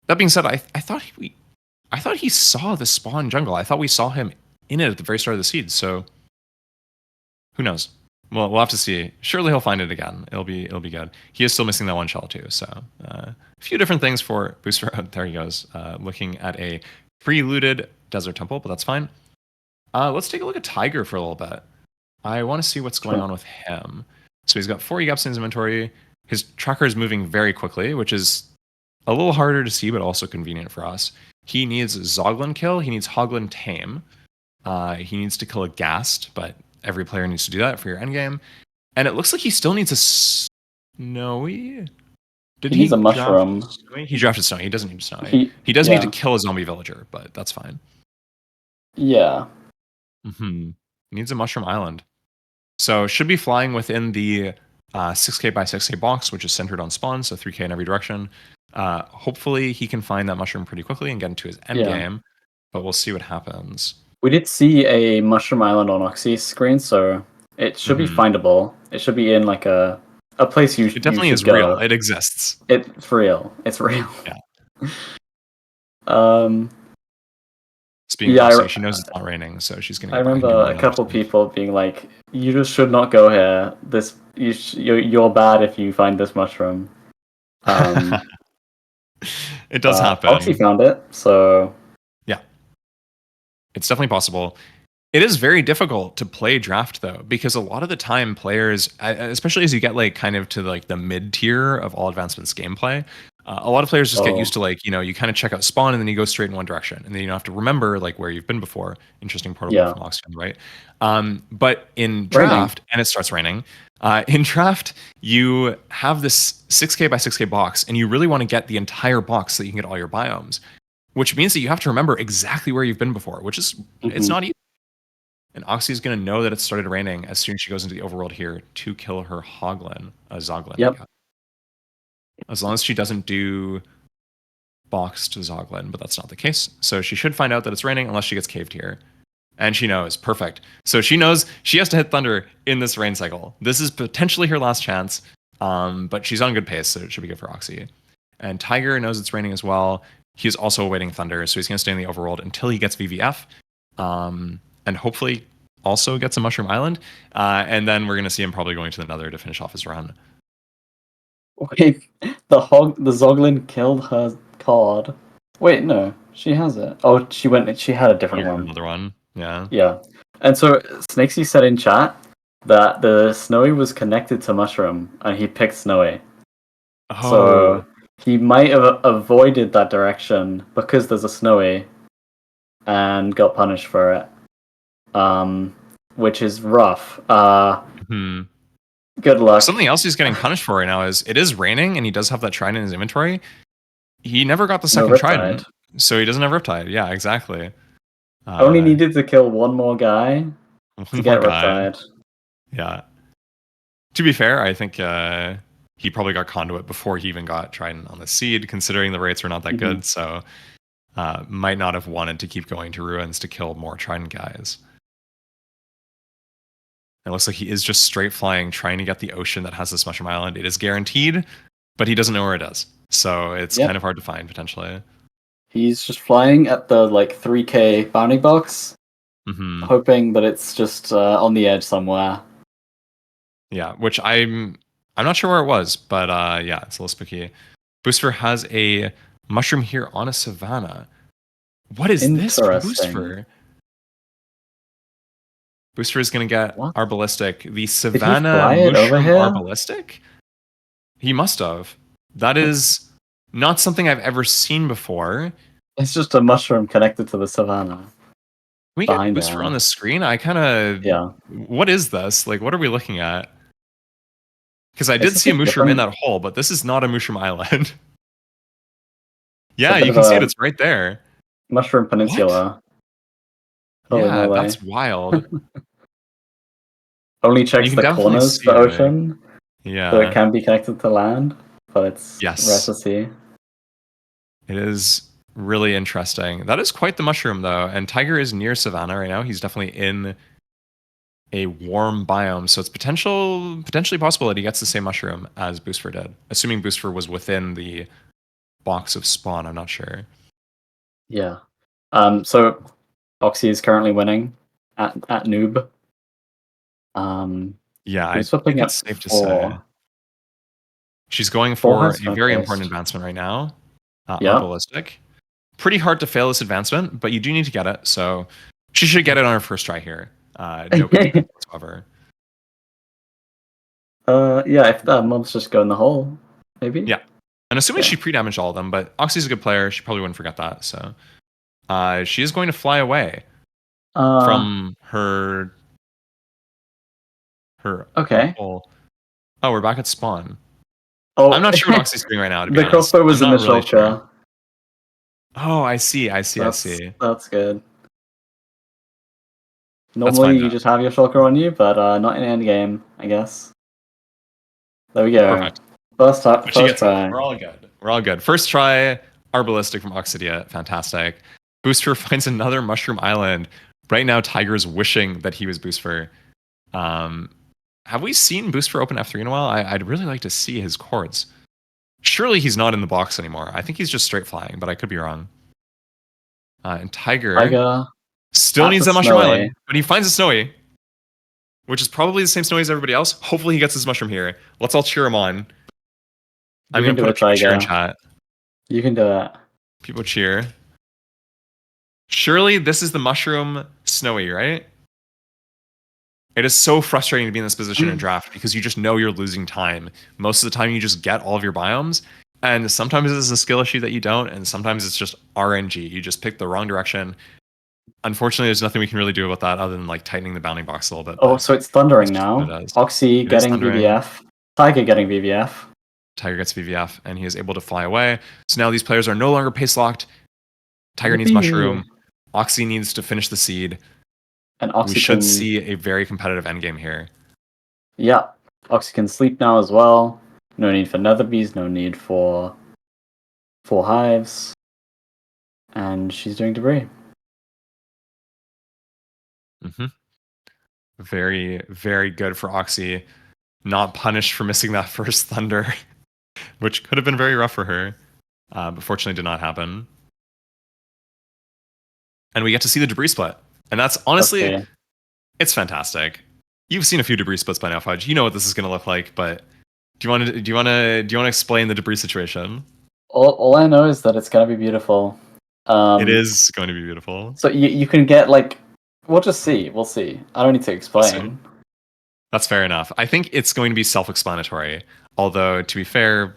A: That being said, I thought he saw the spawn jungle. I thought we saw him in it at the very start of the seed, so who knows? Well, we'll have to see. Surely he'll find it again. It'll be good. He is still missing that one shell too, so a few different things for Boosfer. There he goes, looking at a pre-looted desert temple, but that's fine. Let's take a look at Tiger for a little bit. I want to see what's going on with him. So he's got 4 EGAPs in his inventory. His tracker is moving very quickly, which is a little harder to see, but also convenient for us. He needs Zoglin kill. He needs Hoglin tame. He needs to kill a Ghast, but every player needs to do that for your endgame. And it looks like he still needs a Snowy.
B: He needs a mushroom.
A: He drafted Snowy. He doesn't need Snowy. He does need to kill a zombie villager, but that's fine.
B: Yeah.
A: Mm-hmm. He needs a mushroom island. So should be flying within the 6k by 6k box, which is centered on spawn, so 3k in every direction. Hopefully he can find that mushroom pretty quickly and get into his endgame, but we'll see what happens.
B: We did see a mushroom island on Oxy's screen, so it should be findable. It should be in like a place you should.
A: It definitely is real. It exists.
B: It's real. It's real.
A: Yeah. Speaking of Oxy, she knows it's not raining, so she's gonna.
B: I remember a couple people being like, "You just should not go here. You're bad if you find this mushroom."
A: It does happen.
B: Oxy found it, so
A: yeah, it's definitely possible. It is very difficult to play draft though, because a lot of the time players, especially as you get like kind of to like the mid tier of all advancements gameplay, a lot of players just get used to like, you kind of check out spawn and then you go straight in one direction, and then you don't have to remember like where you've been before. Interesting portable from Oxidiot, right? But in draft, and it starts raining. In draft, you have this 6k by 6k box, and you really want to get the entire box so that you can get all your biomes, which means that you have to remember exactly where you've been before, which is it's not easy. And Oxy is going to know that it started raining as soon as she goes into the overworld here to kill her Zoglin.
B: Yep.
A: As long as she doesn't do box to Zoglin, but that's not the case. So she should find out that it's raining unless she gets caved here. And she knows. Perfect. So she knows she has to hit Thunder in this rain cycle. This is potentially her last chance, but she's on good pace, so it should be good for Oxy. And Tiger knows it's raining as well. He's also awaiting Thunder, so he's going to stay in the overworld until he gets VVF. And hopefully also gets a Mushroom Island. And then we're going to see him probably going to the Nether to finish off his run.
B: Wait, the Zoglin killed her card. Wait, no, she has it. Oh, she had a different one.
A: Another one, yeah.
B: Yeah. And so Snakesy said in chat that the Snowy was connected to Mushroom, and he picked Snowy.
A: Oh.
B: So he might have avoided that direction because there's a Snowy, and got punished for it. Which is rough. Good luck.
A: Something else he's getting punished for right now is it is raining, and he does have that trident in his inventory. He never got the second trident, so he doesn't have Riptide. Yeah, exactly.
B: Only needed to kill one more guy to get Riptide.
A: Yeah. To be fair, I think he probably got Conduit before he even got Trident on the seed, considering the rates were not that good. So might not have wanted to keep going to Ruins to kill more Trident guys. It looks like he is just straight flying, trying to get the ocean that has this Mushroom Island. It is guaranteed, but he doesn't know where it is. So it's kind of hard to find, potentially.
B: He's just flying at the 3k bounty box, hoping that it's just on the edge somewhere.
A: Yeah, which I'm not sure where it was, but yeah, it's a little spooky. Boosfer has a mushroom here on a savannah. What is this for Boosfer? Boosfer is going to get Arbalistic. The Savannah Mushroom Arbalistic? He must have. That is not something I've ever seen before.
B: It's just a mushroom connected to the Savannah.
A: Can we get Boosfer on the screen? I kind of...
B: Yeah.
A: What is this? What are we looking at? Because I did see a mushroom in that hole, but this is not a mushroom island. Yeah, you can see it. It's right there.
B: Mushroom Peninsula.
A: Yeah, that's wild.
B: Only checks the corners of the ocean.
A: Yeah.
B: So it can be connected to land, but it's rare to see.
A: It is really interesting. That is quite the mushroom, though. And Tiger is near Savannah right now. He's definitely in a warm biome, so it's potentially possible that he gets the same mushroom as Boosfer did. Assuming Boosfer was within the box of spawn, I'm not sure.
B: Yeah. So Oxy is currently winning at noob.
A: Yeah, I think it's safe to say. She's going for a very important advancement right now. Ballistic. Pretty hard to fail this advancement, but you do need to get it, so she should get it on her first try here. No concern whatsoever.
B: Yeah, if that mobs just go in the hole, maybe.
A: Yeah, and assuming she pre-damaged all of them, but Oxy's a good player, she probably wouldn't forget that. So, she is going to fly away from her.
B: Okay.
A: Hole. Oh, we're back at spawn.
B: Oh,
A: I'm not sure what Oxy's doing right now. To be
B: honest, the crossbow was in the shulker. Sure.
A: Oh, I see.
B: That's good. Normally you just have your shulker on you, but not in endgame, I guess. There we go.
A: Perfect.
B: First try.
A: We're all good. First try, Arbalistic from Oxidiot. Fantastic. Boosfer finds another Mushroom Island. Right now, Tiger's wishing that he was Boosfer. Have we seen Boosfer open F3 in a while? I'd really like to see his chords. Surely he's not in the box anymore. I think he's just straight flying, but I could be wrong. And Tiger still needs that Mushroom Island, but he finds a Snowy, which is probably the same Snowy as everybody else. Hopefully he gets his mushroom here. Let's all cheer him on. I'm going to put a cheer in chat.
B: You can do it.
A: People cheer. Surely this is the mushroom Snowy, right? It is so frustrating to be in this position in draft because you just know you're losing time. Most of the time you just get all of your biomes, and sometimes it's a skill issue that you don't, and sometimes it's just RNG. You just pick the wrong direction. Unfortunately, there's nothing we can really do about that other than tightening the bounding box a little bit.
B: Oh, so it's thundering now. Oxy getting VVF. Tiger getting VVF.
A: Tiger gets VVF, and he is able to fly away. So now these players are no longer pace locked. Tiger needs mushroom. Oxy needs to finish the seed.
B: And Oxy
A: we should see a very competitive endgame here.
B: Yeah. Oxy can sleep now as well. No need for nether bees, no need for 4 hives. And she's doing debris.
A: Very, very good for Oxy. Not punished for missing that first thunder, which could have been very rough for her. But fortunately did not happen. And we get to see the debris split. And that's honestly, it's fantastic. You've seen a few debris splits by now, Fudge. You know what this is going to look like, but do you want to explain the debris situation?
B: All I know is that it's going to be beautiful.
A: It is going to be beautiful.
B: So you can get we'll just see. We'll see. I don't need to explain.
A: That's fair enough. I think it's going to be self-explanatory. Although, to be fair,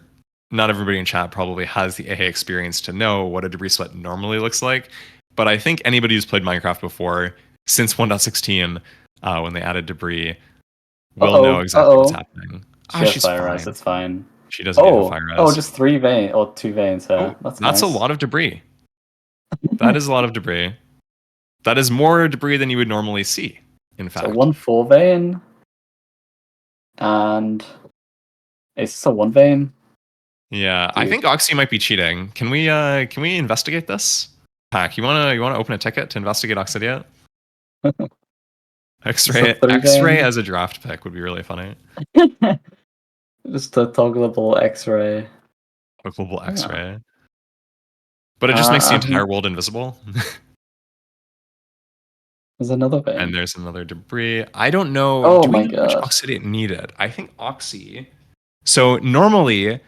A: not everybody in chat probably has the AA experience to know what a debris split normally looks like. But I think anybody who's played Minecraft before, since 1.16, when they added debris, will know exactly what's happening.
B: She has
A: she's
B: fire
A: fine.
B: res, it's fine.
A: She doesn't need a fire res.
B: Just 3 veins or 2 veins here. That's nice.
A: A lot of debris. That is a lot of debris. That is more debris than you would normally see, in fact.
B: So 1 4 vein. And is this a 1 vein?
A: Yeah, I think Oxy might be cheating. Can we investigate this? Pack, you wanna open a ticket to investigate Oxidiot? X-ray as a draft pick would be really funny.
B: Just a toggleable X-ray.
A: Toggleable X-ray. But it just makes the entire world invisible.
B: There's another vein.
A: And there's another debris. I don't know. Do we know which Oxidiot needed? I think Oxy. So normally,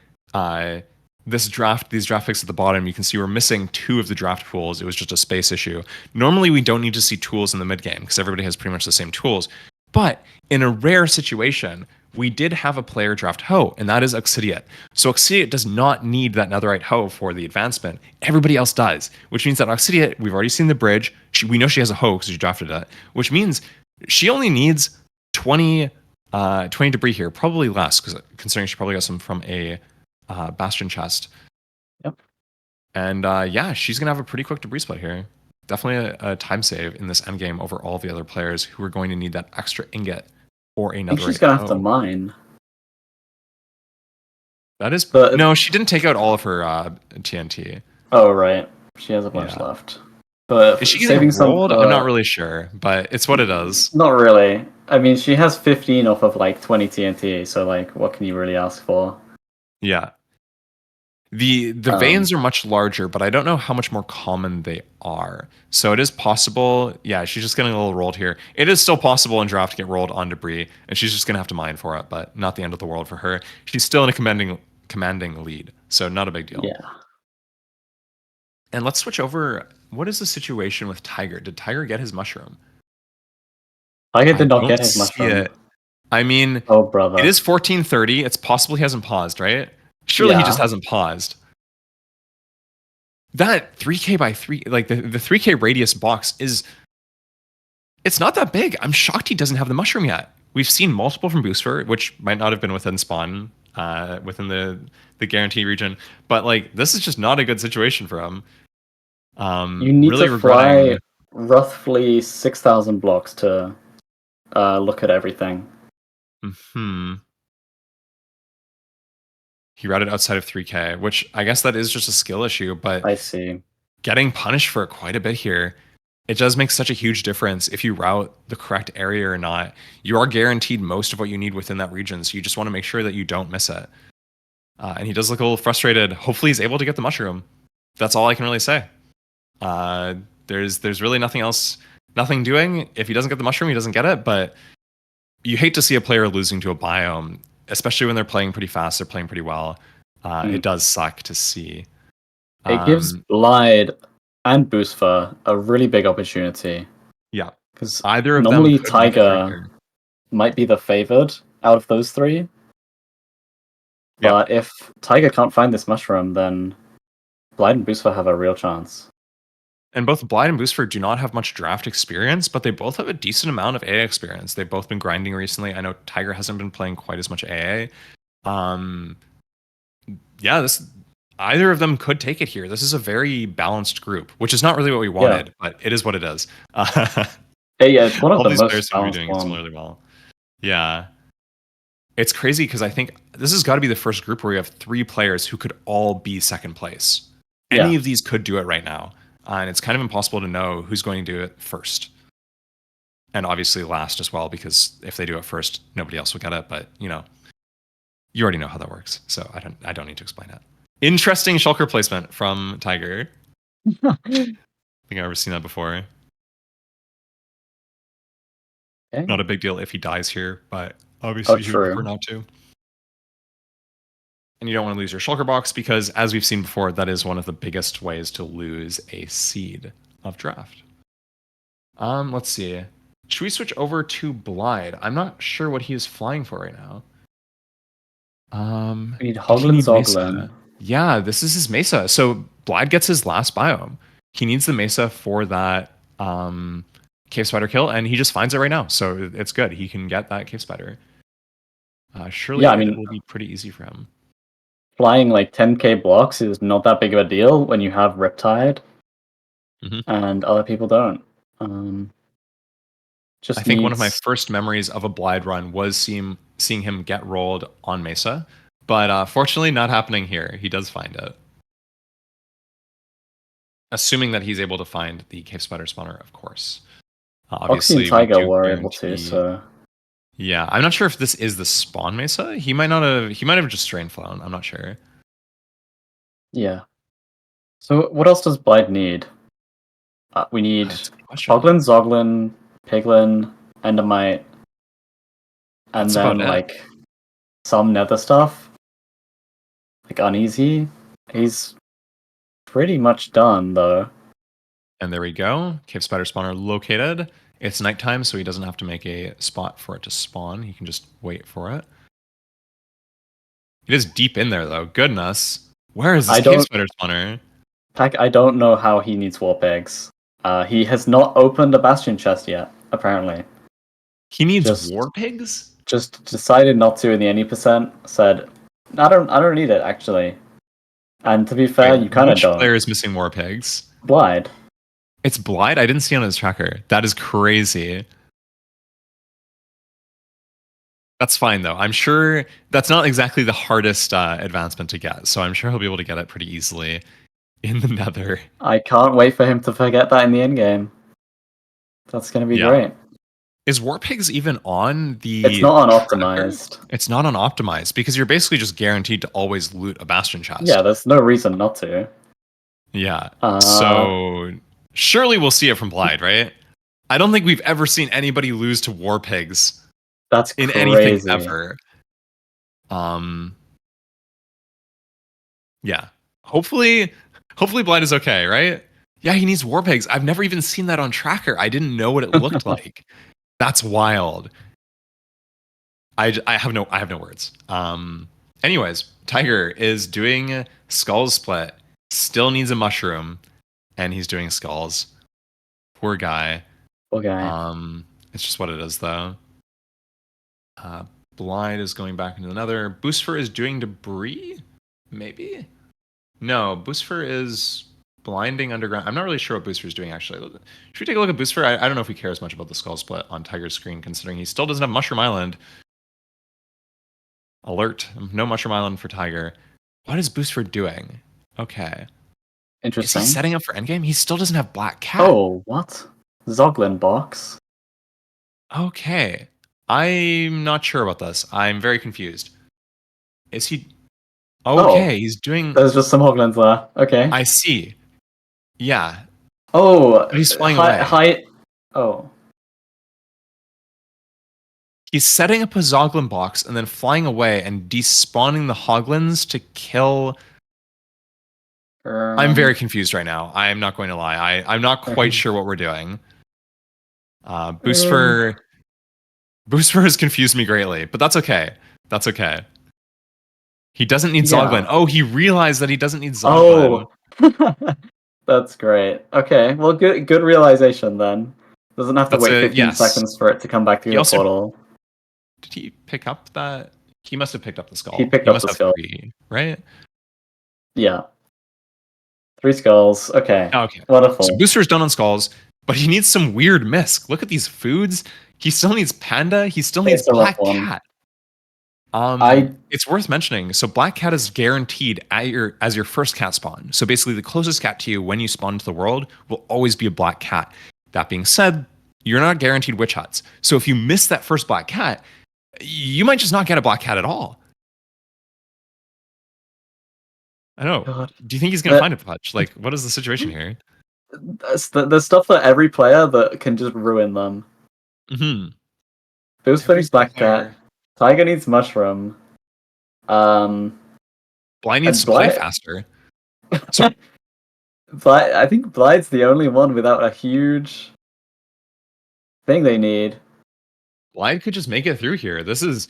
A: these draft picks at the bottom, you can see we're missing 2 of the draft pools. It was just a space issue. Normally, we don't need to see tools in the mid game because everybody has pretty much the same tools. But in a rare situation, we did have a player draft Hoe, and that is Oxidiot. So Oxidiot does not need that netherite Hoe for the advancement. Everybody else does, which means that Oxidiot, we've already seen the bridge. We know she has a Hoe because she drafted it, which means she only needs 20 debris here, probably less, considering she probably got some from a Bastion chest.
B: Yep.
A: And she's going to have a pretty quick debris split here. Definitely a time save in this endgame over all the other players who are going to need that extra ingot or another.
B: I think she's going to have to mine.
A: That is... No, she didn't take out all of her TNT.
B: Oh, right. She has a bunch left. But
A: is she getting rolled? I'm not really sure, but it's what it is.
B: Not really. I mean, she has 15 off of like 20 TNT, so like, what can you really ask for?
A: Yeah. The veins are much larger, but I don't know how much more common they are. So it is possible. Yeah, she's just getting a little rolled here. It is still possible in draft to get rolled on debris, and she's just going to have to mine for it, but not the end of the world for her. She's still in a commanding lead, so not a big deal.
B: Yeah.
A: And let's switch over. What is the situation with Tiger? Did Tiger get his mushroom?
B: Tiger did not get his mushroom.
A: I mean,
B: oh brother,
A: it is 14:30. It's possible he hasn't paused, right? Surely he just hasn't paused. That 3K by 3, like the 3K radius box it's not that big. I'm shocked he doesn't have the mushroom yet. We've seen multiple from Boosfer, which might not have been within spawn, within the guarantee region. But like, this is just not a good situation for him.
B: You need really to fly roughly 6,000 blocks to look at everything.
A: He routed outside of 3K, which I guess that is just a skill issue, but
B: I see.
A: Getting punished for quite a bit here. It does make such a huge difference if you route the correct area or not. You are guaranteed most of what you need within that region, so you just want to make sure that you don't miss it. And he does look a little frustrated. Hopefully he's able to get the mushroom. That's all I can really say. There's really nothing else, nothing doing. If he doesn't get the mushroom, he doesn't get it, but you hate to see a player losing to a biome, especially when they're playing pretty fast, they're playing pretty well. It does suck to see.
B: It gives Blyde and Boosfer a really big opportunity.
A: Yeah.
B: Because
A: either of
B: normally
A: them
B: Tiger might be the favored out of those 3. But if Tiger can't find this mushroom, then Blyde and Boosfer have a real chance.
A: And both Blyde and Boosfer do not have much draft experience, but they both have a decent amount of AA experience. They've both been grinding recently. I know Tiger hasn't been playing quite as much AA. Either of them could take it here. This is a very balanced group, which is not really what we wanted, but it is what it is.
B: It's one of the
A: these
B: most
A: players are doing similarly well. Yeah. It's crazy because I think this has got to be the first group where we have 3 players who could all be second place. Any of these could do it right now. And it's kind of impossible to know who's going to do it first. And obviously last as well, because if they do it first, nobody else will get it. But, you already know how that works. So I don't need to explain it. Interesting shulker placement from Tiger. I think I've ever seen that before.
B: Okay.
A: Not a big deal if he dies here, but obviously he would prefer not to. And you don't want to lose your shulker box because, as we've seen before, that is one of the biggest ways to lose a seed of draft. Let's see. Should we switch over to Blyde? I'm not sure what he is flying for right now.
B: We need Hoglin Zoglin.
A: Yeah, this is his Mesa. So Blyde gets his last biome. He needs the Mesa for that cave spider kill, and he just finds it right now. So it's good. He can get that cave spider. surely
B: Yeah, I
A: it
B: mean-
A: will be pretty easy for him.
B: Flying like 10k blocks is not that big of a deal when you have Riptide,
A: Mhm.
B: and other people don't. Just
A: I think one of my
B: needs-
A: first memories of a Blyde run was seeing him get rolled on Mesa, but fortunately not happening here. He does find it. Assuming that he's able to find the cave spider spawner, of course.
B: Oxy
A: Obviously,
B: and Tiger
A: we do
B: were able to,
A: guarantee-
B: so
A: Yeah, I'm not sure if this is the spawn Mesa. He might not have. He might have just strain flown. I'm not sure.
B: yeah. So what else does Blyde need? We need
A: That's a good question.
B: Hoglin, Zoglin, Piglin, Endermite, and
A: That's
B: then
A: about it.
B: like some nether stuff. Like Uneasy. He's pretty much done though.
A: And there we go. Cave spider spawner located. It's nighttime, so he doesn't have to make a spot for it to spawn. He can just wait for it. It is deep in there, though. Goodness. Where is this
B: I
A: cave
B: don't-
A: spider spawner?
B: Pack, I don't know how he needs warp eggs. He has not opened a bastion chest yet, apparently.
A: He needs
B: Just-
A: war pigs?
B: Just decided not to in the any percent. Said, I don't need it actually. And to be fair,
A: Wait,
B: you kind of
A: which
B: don't.
A: player is missing war pigs?
B: Blyde.
A: It's Blyde? I didn't see on his tracker. That is crazy. That's fine, though. I'm sure that's not exactly the hardest advancement to get, so I'm sure he'll be able to get it pretty easily in the nether.
B: I can't wait for him to forget that in the end game. That's gonna be
A: Yeah.
B: great.
A: Is war pigs even on the...
B: It's not
A: tracker?
B: unoptimized.
A: It's not unoptimized, because you're basically just guaranteed to always loot a bastion chest.
B: Yeah, there's no reason not to.
A: Yeah.
B: Uh,
A: So surely we'll see it from Blyde, right? I don't think we've ever seen anybody lose to war pigs
B: That's
A: in
B: crazy.
A: anything ever. Yeah. Hopefully Blyde is okay, right? Yeah, he needs war pigs. I've never even seen that on tracker. I didn't know what it looked like. That's wild. I have no words. Anyways, Tiger is doing Skulls Split. Still needs a mushroom, and he's doing Skulls. Poor guy.
B: Okay.
A: It's just what it is, though. Blyde is going back into the nether. Boosfer is doing debris? Maybe? No, Boosfer is blinding underground. I'm not really sure what Boosfer is doing, actually. Should we take a look at Boosfer? I don't know if he cares much about the Skull Split on Tiger's screen, considering he still doesn't have Mushroom Island. Alert. No Mushroom Island for Tiger. What is Boosfer doing? Okay. Is
B: Interesting.
A: he setting up for endgame? He still doesn't have Black Cat.
B: Oh, what? Zoglin box.
A: Okay. I'm not sure about this. I'm very confused. Is he... Okay, he's doing...
B: There's just some Hoglins there. Okay.
A: I see. Yeah.
B: Oh,
A: But he's flying away.
B: Oh.
A: He's setting up a Zoglin box and then flying away and despawning the Hoglins to kill... I'm very confused right now. I'm not going to lie. I'm not quite sure what we're doing. Boosfer has confused me greatly, but that's okay. That's okay. He doesn't need Zoglin. Oh, he realized that he doesn't need Zoglin.
B: Oh. That's great. Okay, well, good realization then. Doesn't have to
A: That's
B: wait 15 seconds for it to come back through the portal.
A: Did he pick up that? He must have picked up the skull.
B: He picked up
A: must
B: the
A: have
B: skull.
A: 3, right?
B: Yeah. 3 skulls. Okay.
A: Okay.
B: Wonderful.
A: So Booster's done on skulls, but he needs some weird misc. Look at these foods. He still needs panda. He still needs
B: It's a rough
A: black
B: one.
A: cat. It's worth mentioning. So black cat is guaranteed as your first cat spawn. So basically, the closest cat to you when you spawn into the world will always be a black cat. That being said, you're not guaranteed witch huts. So if you miss that first black cat, you might just not get a black cat at all. I know.
B: God.
A: Do you think he's gonna find a Pudge? Like, what is the situation here?
B: There's stuff for every player that can just ruin them.
A: Mm-hmm.
B: Boosfer needs black cat. Tiger needs mushroom.
A: Blyde needs to play faster. So
B: I think Blyde's the only one without a huge thing they need.
A: Blyde could just make it through here. This is,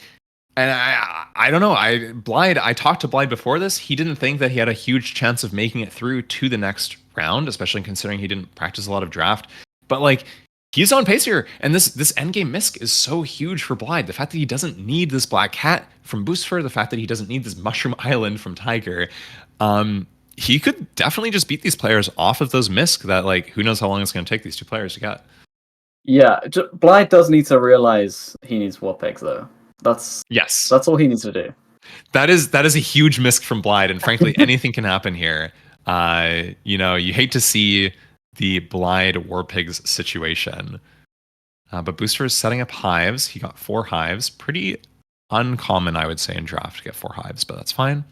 A: and I don't know. I talked to Blyde before this. He didn't think that he had a huge chance of making it through to the next round, especially considering he didn't practice a lot of draft. But like, He's on pace here, and this endgame misc is so huge for Blyde. The fact that he doesn't need this Black Cat from Boosfer, the fact that he doesn't need this Mushroom Island from Tiger, he could definitely just beat these players off of those misc that, like, who knows how long it's going to take these two players to get.
B: Yeah, Blyde does need to realize he needs warp eggs, though. That's all he needs to do.
A: That is a huge misc from Blyde, and frankly, anything can happen here. You hate to see the Blyde War Pigs situation. But Boosfer is setting up hives. He got 4 hives. Pretty uncommon, I would say, in draft to get 4 hives, but that's fine.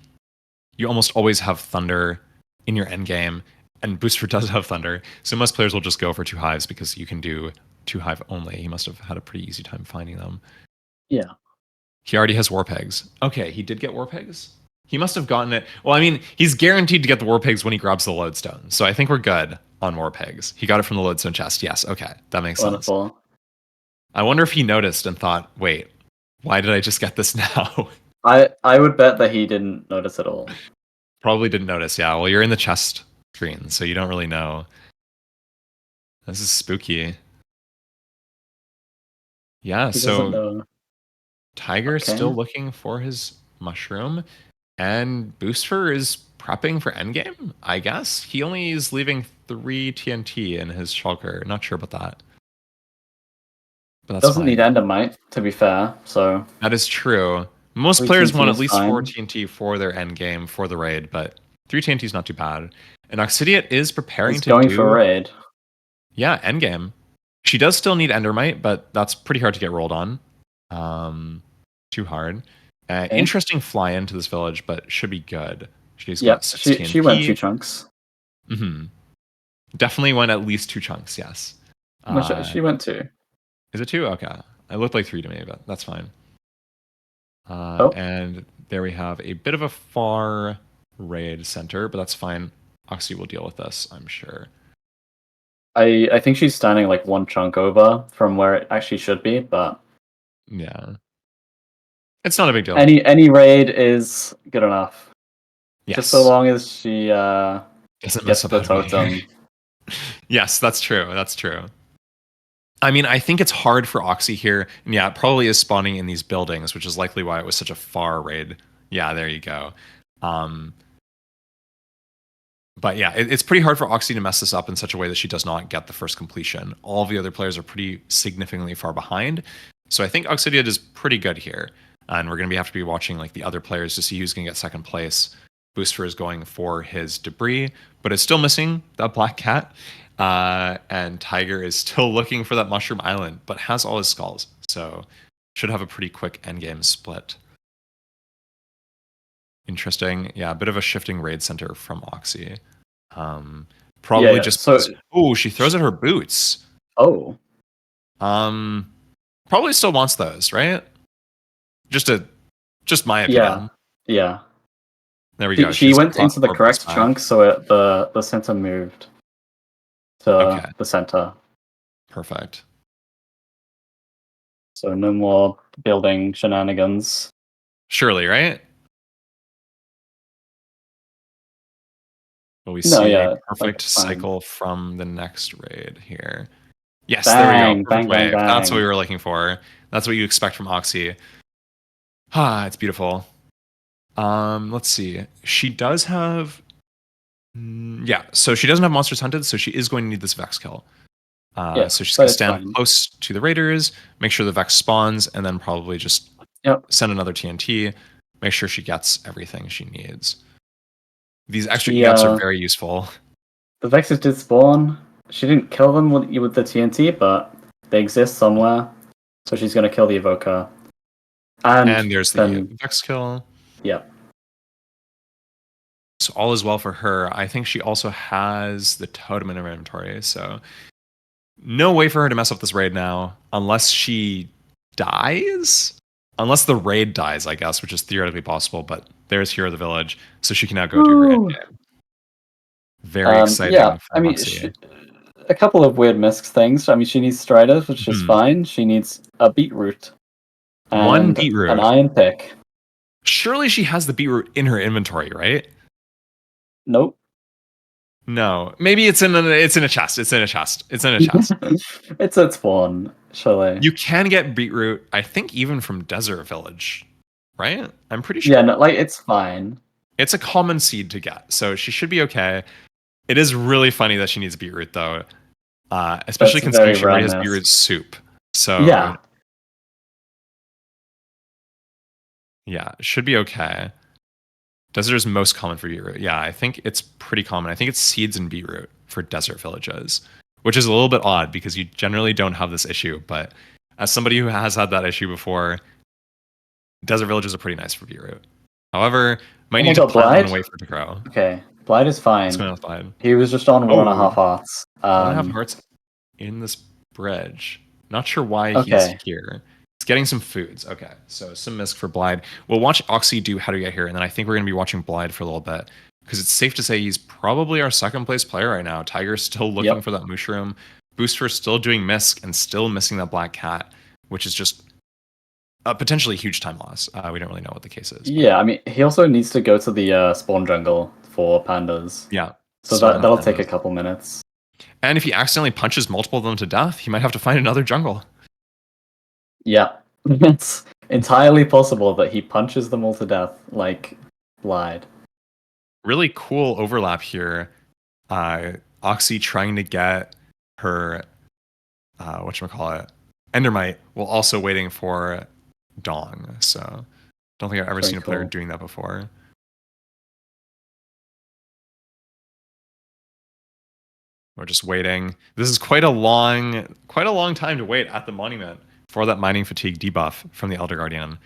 A: You almost always have Thunder in your endgame, and Boosfer does have Thunder, so most players will just go for 2 hives because you can do 2 hive only. He must have had a pretty easy time finding them.
B: Yeah.
A: He already has War Pigs. Okay, he did get War Pigs? He must have gotten it. Well, I mean, he's guaranteed to get the War Pigs when he grabs the Lodestone, so I think we're good on War Pigs. He got it from the Lodestone chest. Yes, okay, that makes sense. I wonder if he noticed and thought, wait, why did I just get this now?
B: I would bet that he didn't notice at all.
A: Probably didn't notice, yeah. Well, you're in the chest screen, so you don't really know. This is spooky. Yeah, so Tiger is still looking for his mushroom, and Boosfer is prepping for endgame, I guess. He only is leaving 3 TNT in his shulker. Not sure about that. But that's
B: doesn't need Endermite, to be fair, so...
A: That is true. Most players want at least 4 TNT for their endgame, for the raid, but 3 TNT is not too bad. And Oxidiot is preparing to
B: going for raid.
A: Yeah, endgame. She does still need Endermite, but that's pretty hard to get rolled on. Too hard. Interesting fly into this village, but should be good. She's got 6 TNT.
B: She went 2 chunks.
A: Definitely went at least 2 chunks, yes.
B: She went 2.
A: Is it 2? Okay. It looked like 3 to me, but that's fine. And there we have a bit of a far raid center, but that's fine. Oxy will deal with this, I'm sure.
B: I think she's standing like 1 chunk over from where it actually should be, but...
A: Yeah. It's not a big deal.
B: Any raid is good enough.
A: Yes.
B: Just so long as she
A: doesn't mess up
B: the totem.
A: Yes, that's true. That's true. I mean, I think it's hard for Oxy here. And yeah, it probably is spawning in these buildings, which is likely why it was such a far raid. Yeah, there you go. But yeah, it's pretty hard for Oxy to mess this up in such a way that she does not get the first completion. All of the other players are pretty significantly far behind. So I think Oxidiot is pretty good here. And we're going to have to be watching like the other players to see who's going to get second place. Boosfer is going for his debris, but is still missing that Black Cat. And Tiger is still looking for that Mushroom Island, but has all his skulls. So should have a pretty quick endgame split. Interesting. Yeah, a bit of a shifting raid center from Oxy. Probably just... Oh, she throws at her boots.
B: Oh.
A: Probably still wants those, right? Just my opinion.
B: Yeah.
A: There we go.
B: She went into the correct chunk, so the center moved to the center.
A: Perfect.
B: So no more building shenanigans.
A: Surely, right? Will we see a perfect cycle from the next raid here? Yes, there we go. Perfect wave. That's what we were looking for. That's what you expect from Oxy. It's beautiful. Let's see. She does have... so she doesn't have monsters hunted, so she is going to need this Vex kill. So she's going to stand close to the raiders, make sure the Vex spawns, and then probably just send another TNT, make sure she gets everything she needs. These extra EFs are very useful.
B: The Vexes did spawn. She didn't kill them with the TNT, but they exist somewhere. So she's going to kill the Evoker.
A: And there's the Vex kill.
B: Yep.
A: So all is well for her. I think she also has the totem in her inventory, so no way for her to mess up this raid now, unless she dies? Unless the raid dies, I guess, which is theoretically possible, but there's Hero of the Village, so she can now go do her endgame. Very exciting.
B: Yeah, I mean, a couple of weird misc things. I mean, she needs Striders, which is fine. She needs a beetroot.
A: One beetroot.
B: An iron pick.
A: Surely she has the beetroot in her inventory, right?
B: Nope.
A: No, maybe it's in a chest. It's in a chest. It's in a chest.
B: It's at spawn, surely.
A: You can get beetroot, I think, even from Desert Village, right? I'm pretty sure.
B: Yeah, no, like it's fine.
A: It's a common seed to get, so she should be okay. It is really funny that she needs beetroot, though, especially
B: That's
A: considering
B: very
A: she already has
B: random.
A: beetroot soup. So
B: Yeah.
A: yeah, it should be okay. Desert is most common for beetroot. Yeah, I think it's pretty common. I think it's seeds and beetroot for desert villages, which is a little bit odd because you generally don't have this issue. But as somebody who has had that issue before, desert villages are pretty nice for beetroot. However, might need to plant one and wait for it to grow.
B: Okay, Blyde is fine.
A: What's going on with Blyde?
B: He was just on 1.5 hearts.
A: 1.5 hearts in this bridge. Not sure why he's here. He's getting some foods. Okay, so some misc for Blyde. We'll watch Oxy do how to get here, and then I think we're going to be watching Blyde for a little bit because it's safe to say he's probably our second place player right now. Tiger's still looking for that mushroom. Booster still doing misc and still missing that black cat, which is just a potentially huge time loss. We don't really know what the case is.
B: Yeah, I mean, he also needs to go to the spawn jungle for pandas.
A: Yeah.
B: So that'll take a couple minutes.
A: And if he accidentally punches multiple of them to death, he might have to find another jungle.
B: Yeah. It's entirely possible that he punches them all to death, like Blyde.
A: Really cool overlap here. Oxy trying to get her, whatchamacallit, Endermite, while also waiting for Dong. So, don't think I've ever seen a player doing that before. We're just waiting. This is quite a long time to wait at the monument for that mining fatigue debuff from the Elder Guardian.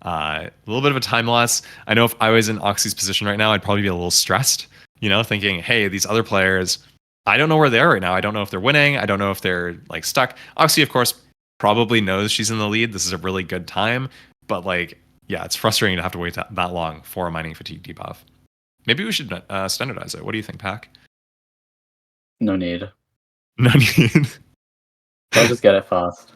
A: A little bit of a time loss. I know if I was in Oxy's position right now, I'd probably be a little stressed, thinking, hey, these other players, I don't know where they are right now. I don't know if they're winning. I don't know if they're like stuck. Oxy, of course, probably knows she's in the lead. This is a really good time. But yeah, it's frustrating to have to wait that long for a mining fatigue debuff. Maybe we should standardize it. What do you think, Pack?
B: No need.
A: No need.
B: I'll just get it fast.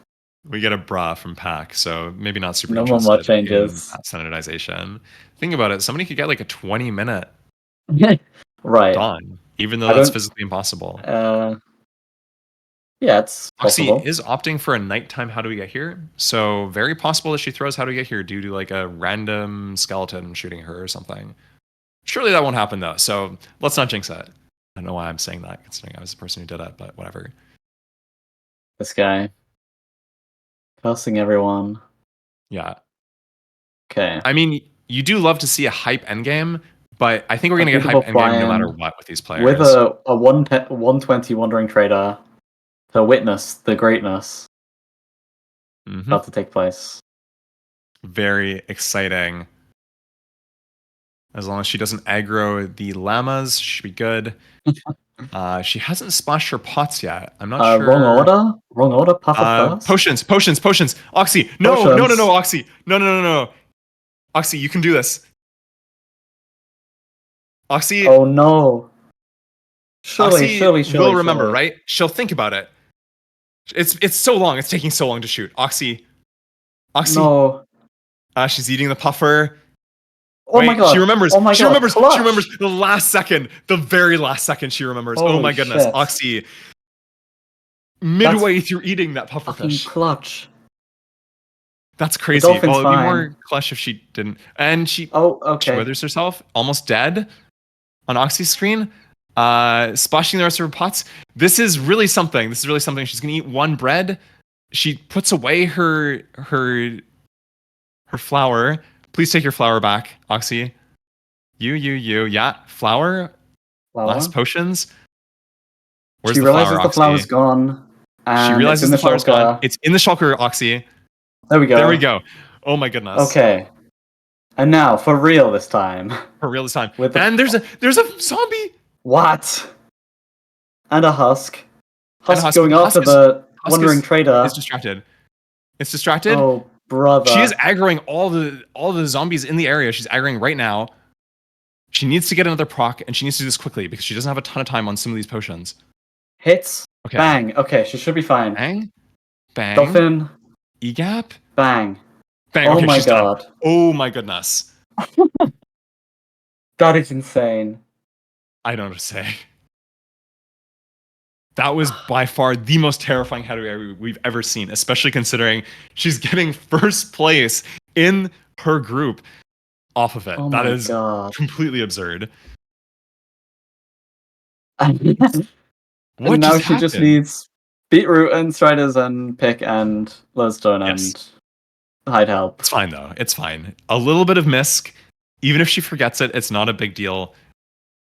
A: We get a bra from Pack, so maybe not super
B: no
A: interested
B: more changes.
A: in that standardization. Think about it. Somebody could get like a 20-minute
B: right.
A: dawn, even though that's physically impossible.
B: Yeah, it's possible.
A: Oxy is opting for a nighttime How Do We Get Here, so very possible that she throws How Do We Get Here due to like a random skeleton shooting her or something. Surely that won't happen though, so let's not jinx it. I don't know why I'm saying that, considering I was the person who did it, but whatever.
B: This guy. Cursing everyone.
A: Yeah.
B: Okay.
A: I mean, you do love to see a hype endgame, but I think we're going to get hype endgame no matter what with these players.
B: With a 120 Wandering Trader to witness the greatness about to take place.
A: Very exciting. As long as she doesn't aggro the llamas, she should be good. She hasn't splashed her pots yet. I'm not sure.
B: Wrong order. Puffer first.
A: Potions. Oxy, no, Oxy, no. Oxy, you can do this. Oxy.
B: Oh no. Surely
A: will remember, right? She'll think about it. It's so long. It's taking so long to shoot. Oxy.
B: No.
A: She's eating the puffer.
B: Oh my god.
A: She remembers.
B: Oh my god.
A: She remembers
B: Clutch.
A: the last second. The very last second she remembers.
B: Holy
A: oh my goodness.
B: shit.
A: Oxy. Midway through eating that puffer fish.
B: Clutch.
A: That's crazy. Well, it'd be more clutch if she didn't. And she she withers herself, almost dead on Oxy's screen. Splashing the rest of her pots. This is really something. She's gonna eat one bread. She puts away her flour. Please take your flour back, Oxy. You. Yeah, flour. Last potions. Where's
B: she
A: the
B: realizes
A: flour,
B: the flour's gone.
A: She realizes the flour's gone. It's in the shulker, Oxy.
B: There we go.
A: Oh my goodness.
B: Okay. And now, for real this time.
A: And there's a zombie.
B: What? And a husk. Husk going after the Wandering Trader.
A: It's distracted.
B: Oh, brother.
A: She is aggroing all the zombies in the area. She's aggroing right now. She needs to get another proc, and she needs to do this quickly because she doesn't have a ton of time on some of these potions.
B: Hits.
A: Okay.
B: Bang. Okay, she should be fine.
A: Bang.
B: Dolphin.
A: E-gap.
B: Bang.
A: Bang.
B: Oh
A: okay,
B: my god.
A: Done. Oh my goodness.
B: That is insane.
A: I don't know what to say. That was by far the most terrifying header we've ever seen, especially considering she's getting first place in her group off of it.
B: Oh
A: That
B: my
A: is
B: God.
A: completely absurd.
B: And
A: What
B: now
A: just
B: she just
A: happened?
B: needs Beetroot and Striders and Pick and Lodestone
A: Yes.
B: and Hide Help.
A: It's fine though. It's fine. A little bit of misc, even if she forgets it, it's not a big deal.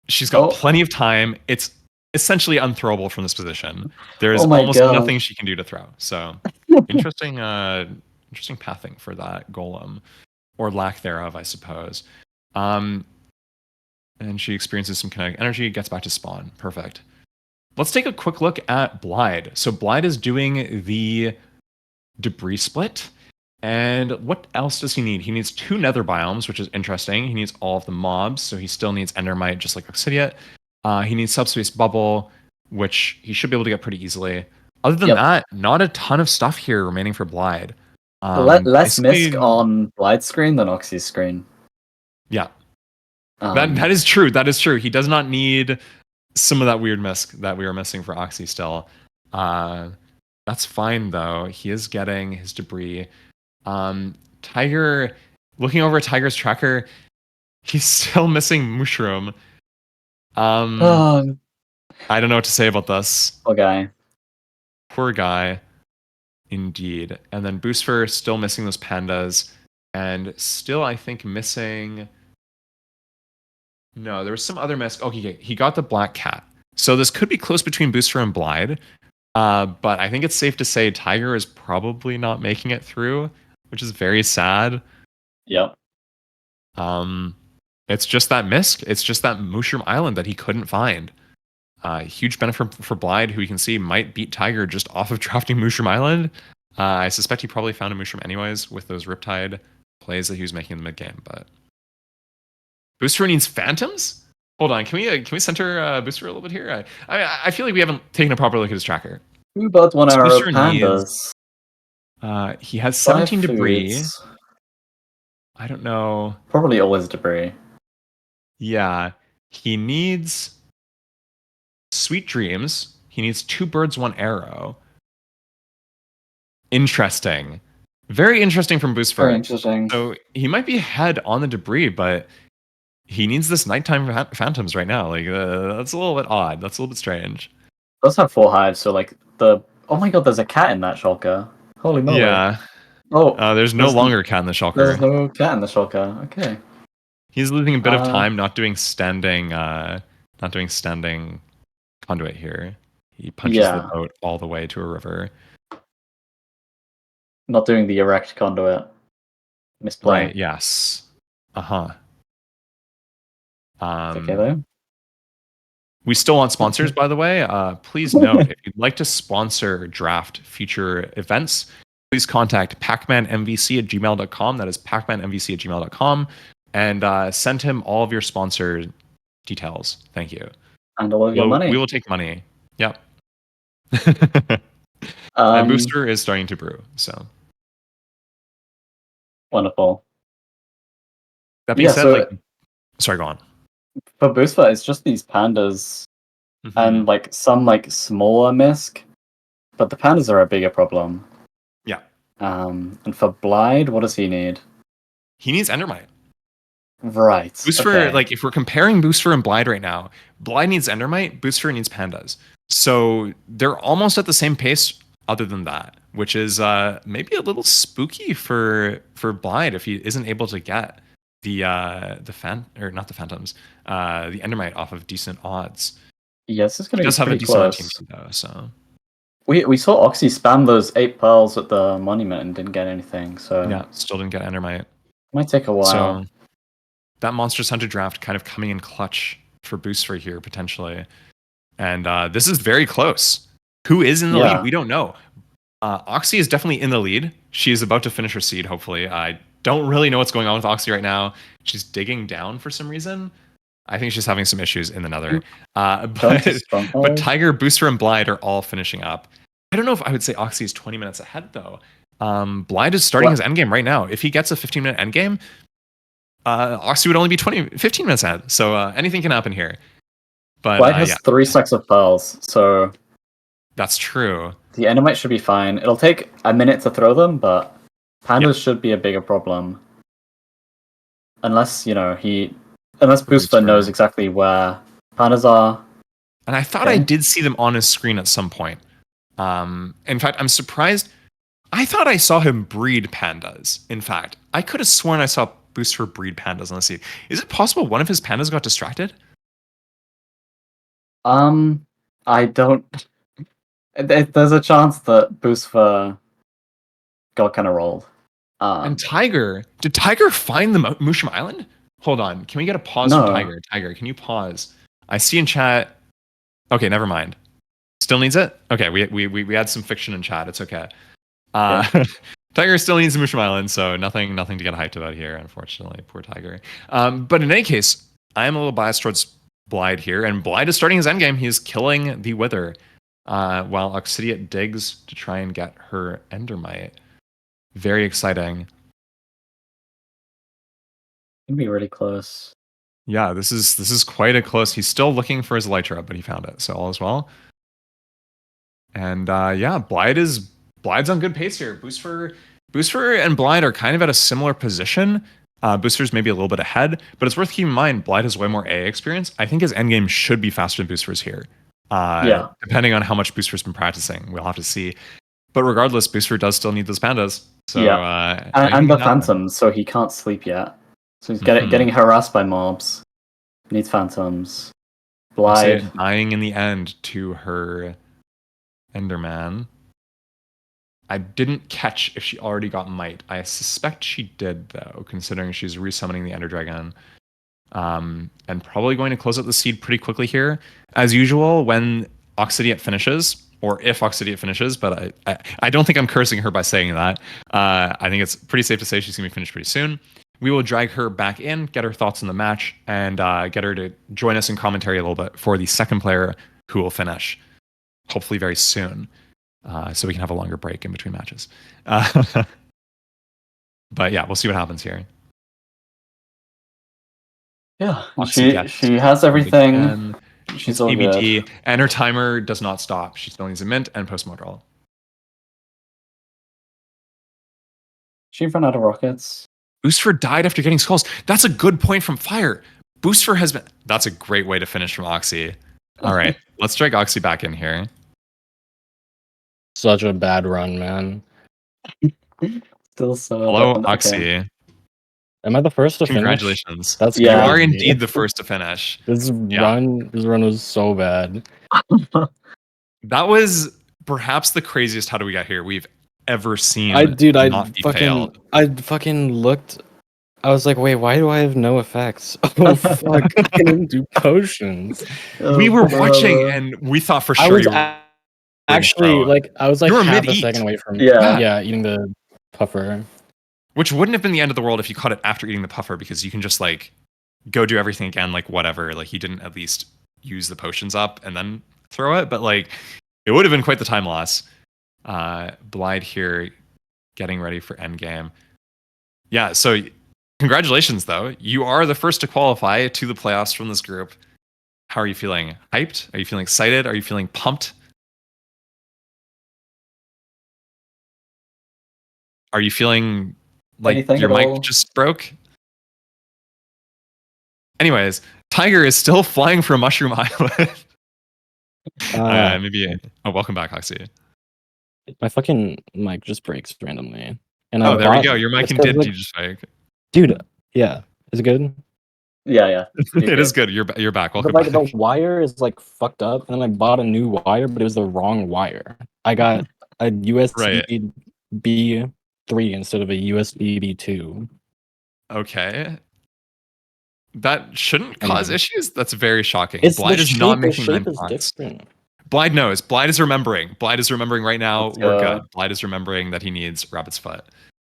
A: She's got plenty of time. It's essentially unthrowable from this position. There's
B: Oh my
A: almost
B: God.
A: nothing she can do to throw. So interesting pathing for that golem, or lack thereof, I suppose. And she experiences some kinetic energy, gets back to spawn. Perfect. Let's take a quick look at Blyde. So Blyde is doing the debris split. And what else does he need? He needs 2 nether biomes, which is interesting. He needs all of the mobs, so he still needs endermite, just like Oxidiot. He needs subspace bubble, which he should be able to get pretty easily. Other than that, not a ton of stuff here remaining for Blyde.
B: Less misc on Blyde's screen than Oxy's screen.
A: Yeah. That is true. That is true. He does not need some of that weird misc that we were missing for Oxy still. That's fine, though. He is getting his debris. Tiger, looking over at Tiger's tracker, he's still missing Mushroom. I don't know what to say about this. Poor guy. Indeed. And then Boosfer still missing those pandas. And still, I think, missing... No, there was some other miss. Okay, he got the black cat. So this could be close between Boosfer and Blyde. But I think it's safe to say Tiger is probably not making it through, which is very sad.
B: Yep.
A: It's just that misc. It's just that Mushroom Island that he couldn't find. Huge benefit for Blyde, who you can see might beat Tiger just off of drafting Mushroom Island. I suspect he probably found a Mushroom anyways with those Riptide plays that he was making in the mid-game. But Booster needs Phantoms? Hold on, can we center Booster a little bit here? I feel like we haven't taken a proper look at his tracker.
B: We both want our pandas.
A: He has 17 debris.
B: Foods.
A: I don't know.
B: Probably always debris.
A: Yeah. He needs Sweet Dreams. He needs 2 birds, 1 arrow. Interesting. Very interesting from Boosfer.
B: Very interesting.
A: So he might be ahead on the debris, but he needs this nighttime phantoms right now. Like that's a little bit odd. That's a little bit strange.
B: Does have 4 hives, so like oh my God, there's a cat in that shulker. Holy moly!
A: Yeah. There's no longer a cat in the shulker.
B: There's no cat in the shulker. Okay.
A: He's losing a bit of time not doing standing conduit here. He punches the boat all the way to a river.
B: Not doing the erect conduit. Misplay.
A: Right, yes. Okay
B: though.
A: We still want sponsors, by the way. Please note, if you'd like to sponsor drAAft future events, please contact pacmanmvc@gmail.com. That is pacmanmvc@gmail.com. And send him all of your sponsor details. Thank you.
B: And all of your money.
A: We will take money. Yep. And Booster is starting to brew, so.
B: Wonderful.
A: That being said, sorry, go on.
B: For Boosfer, it's just these pandas and some smaller misc, but the pandas are a bigger problem.
A: Yeah.
B: And for Blyde, what does he need?
A: He needs Endermite.
B: Right.
A: Boosfer, if we're comparing Boosfer and Blyde right now, Blyde needs Endermite, Boosfer needs pandas. So they're almost at the same pace other than that, which is maybe a little spooky for Blyde if he isn't able to get the Endermite off of decent odds.
B: Yes, it's going to be
A: have a
B: pretty
A: decent
B: close.
A: team though, so.
B: We saw Oxy spam those 8 pearls at the monument and didn't get anything, so
A: yeah, still didn't get Endermite.
B: Might take a while.
A: So that Monsters Hunter draft kind of coming in clutch for Boosfer here potentially, and this is very close. Who is in the lead? We don't know. Oxy is definitely in the lead. She is about to finish her seed. Hopefully, I don't really know what's going on with Oxy right now. She's digging down for some reason. I think she's having some issues in the nether. But Tiger, Booster, and Blyde are all finishing up. I don't know if I would say Oxy is 20 minutes ahead, though. Blyde is starting his endgame right now. If he gets a 15-minute endgame, Oxy would only be 15 minutes ahead. So anything can happen here. But
B: Blyde has 3 stacks of pearls, so
A: That's true.
B: The Endermite should be fine. It'll take a minute to throw them, but pandas should be a bigger problem. Unless, unless Boosfer knows exactly where pandas are.
A: And I thought I did see them on his screen at some point. In fact, I'm surprised. I thought I saw him breed pandas. In fact, I could have sworn I saw Boosfer breed pandas on the seed. Is it possible one of his pandas got distracted?
B: I don't. There's a chance that Boosfer got kind of rolled.
A: And Tiger, did Tiger find the Mushroom Island? Hold on, can we get a pause from Tiger? Tiger, can you pause? I see in chat. Okay, never mind. Still needs it? Okay, we had some fiction in chat. It's okay. Tiger still needs the Mushroom Island, so nothing to get hyped about here, unfortunately. Poor Tiger. But in any case, I am a little biased towards Blyde here, and Blyde is starting his endgame. He is killing the Wither, while Oxidiot digs to try and get her Endermite. Very exciting.
B: It'd be really close.
A: Yeah, this is quite a close. He's still looking for his Elytra, but he found it, so all is well. And yeah, Blyde's on good pace here. Boosfer and Blyde are kind of at a similar position. Booster's maybe a little bit ahead, but it's worth keeping in mind Blyde has way more AA experience. I think his endgame should be faster than Booster's here. Depending on how much Booster's been practicing, we'll have to see. But regardless, Boosfer does still need those pandas. So
B: and the phantoms, so he can't sleep yet. So he's getting harassed by mobs. He needs phantoms. Blyde
A: dying in the end to her Enderman. I didn't catch if she already got Might. I suspect she did, though, considering she's resummoning the Ender Dragon. And probably going to close out the seed pretty quickly here. As usual, when Oxidiot finishes, or if Oxidiot finishes, but I don't think I'm cursing her by saying that. I think it's pretty safe to say she's going to be finished pretty soon. We will drag her back in, get her thoughts on the match, and get her to join us in commentary a little bit for the second player who will finish, hopefully very soon, so we can have a longer break in between matches. But yeah, we'll see what happens here.
B: Yeah, she has everything. She's all
A: ABT,
B: good.
A: and her timer does not stop. She still needs a mint and post-mode roll.
B: She ran out of rockets.
A: Boosfer died after getting skulls. That's a good point from Fire. Boosfer has been... That's a great way to finish from Oxy. All right, let's drag Oxy back in here.
D: Such a bad run, man.
B: Still so...
A: Hello, Oxy.
D: Okay. Am I the first to finish?
A: Congratulations.
D: That's
A: You are indeed the first to finish.
D: This run was so bad.
A: That was perhaps the craziest how do we get here we've ever seen.
D: I fucking looked. I was like, wait, why do I have no effects? Oh fuck! I didn't do potions.
A: We were watching and we thought for sure you were
D: actually like I was like half a second away from eating the puffer.
A: Which wouldn't have been the end of the world if you caught it after eating the puffer, because you can just like go do everything again, like whatever. Like you didn't at least use the potions up and then throw it, but like it would have been quite the time loss. Blyde here getting ready for endgame. Yeah, so congratulations though. You are the first to qualify to the playoffs from this group. How are you feeling? Hyped? Are you feeling excited? Are you feeling pumped? Are you feeling like your mic just broke? Anyways, Tiger is still flying from Mushroom Island. Welcome back, Oxy.
D: My fucking mic just breaks randomly. And
A: there we go. Your mic did just break.
D: Dude, yeah. Is it good?
B: Yeah.
A: It is good. You're back. Welcome
D: back.
A: The
D: wire is like fucked up, and then I bought a new wire, but it was the wrong wire. I got a USB B3 instead of a USB B2.
A: Okay. That shouldn't cause issues. That's very shocking.
D: Blyde is not making different.
A: Blyde knows. Blyde is remembering. Blyde is remembering right now. We're good. Blyde is remembering that he needs Rabbit's Foot.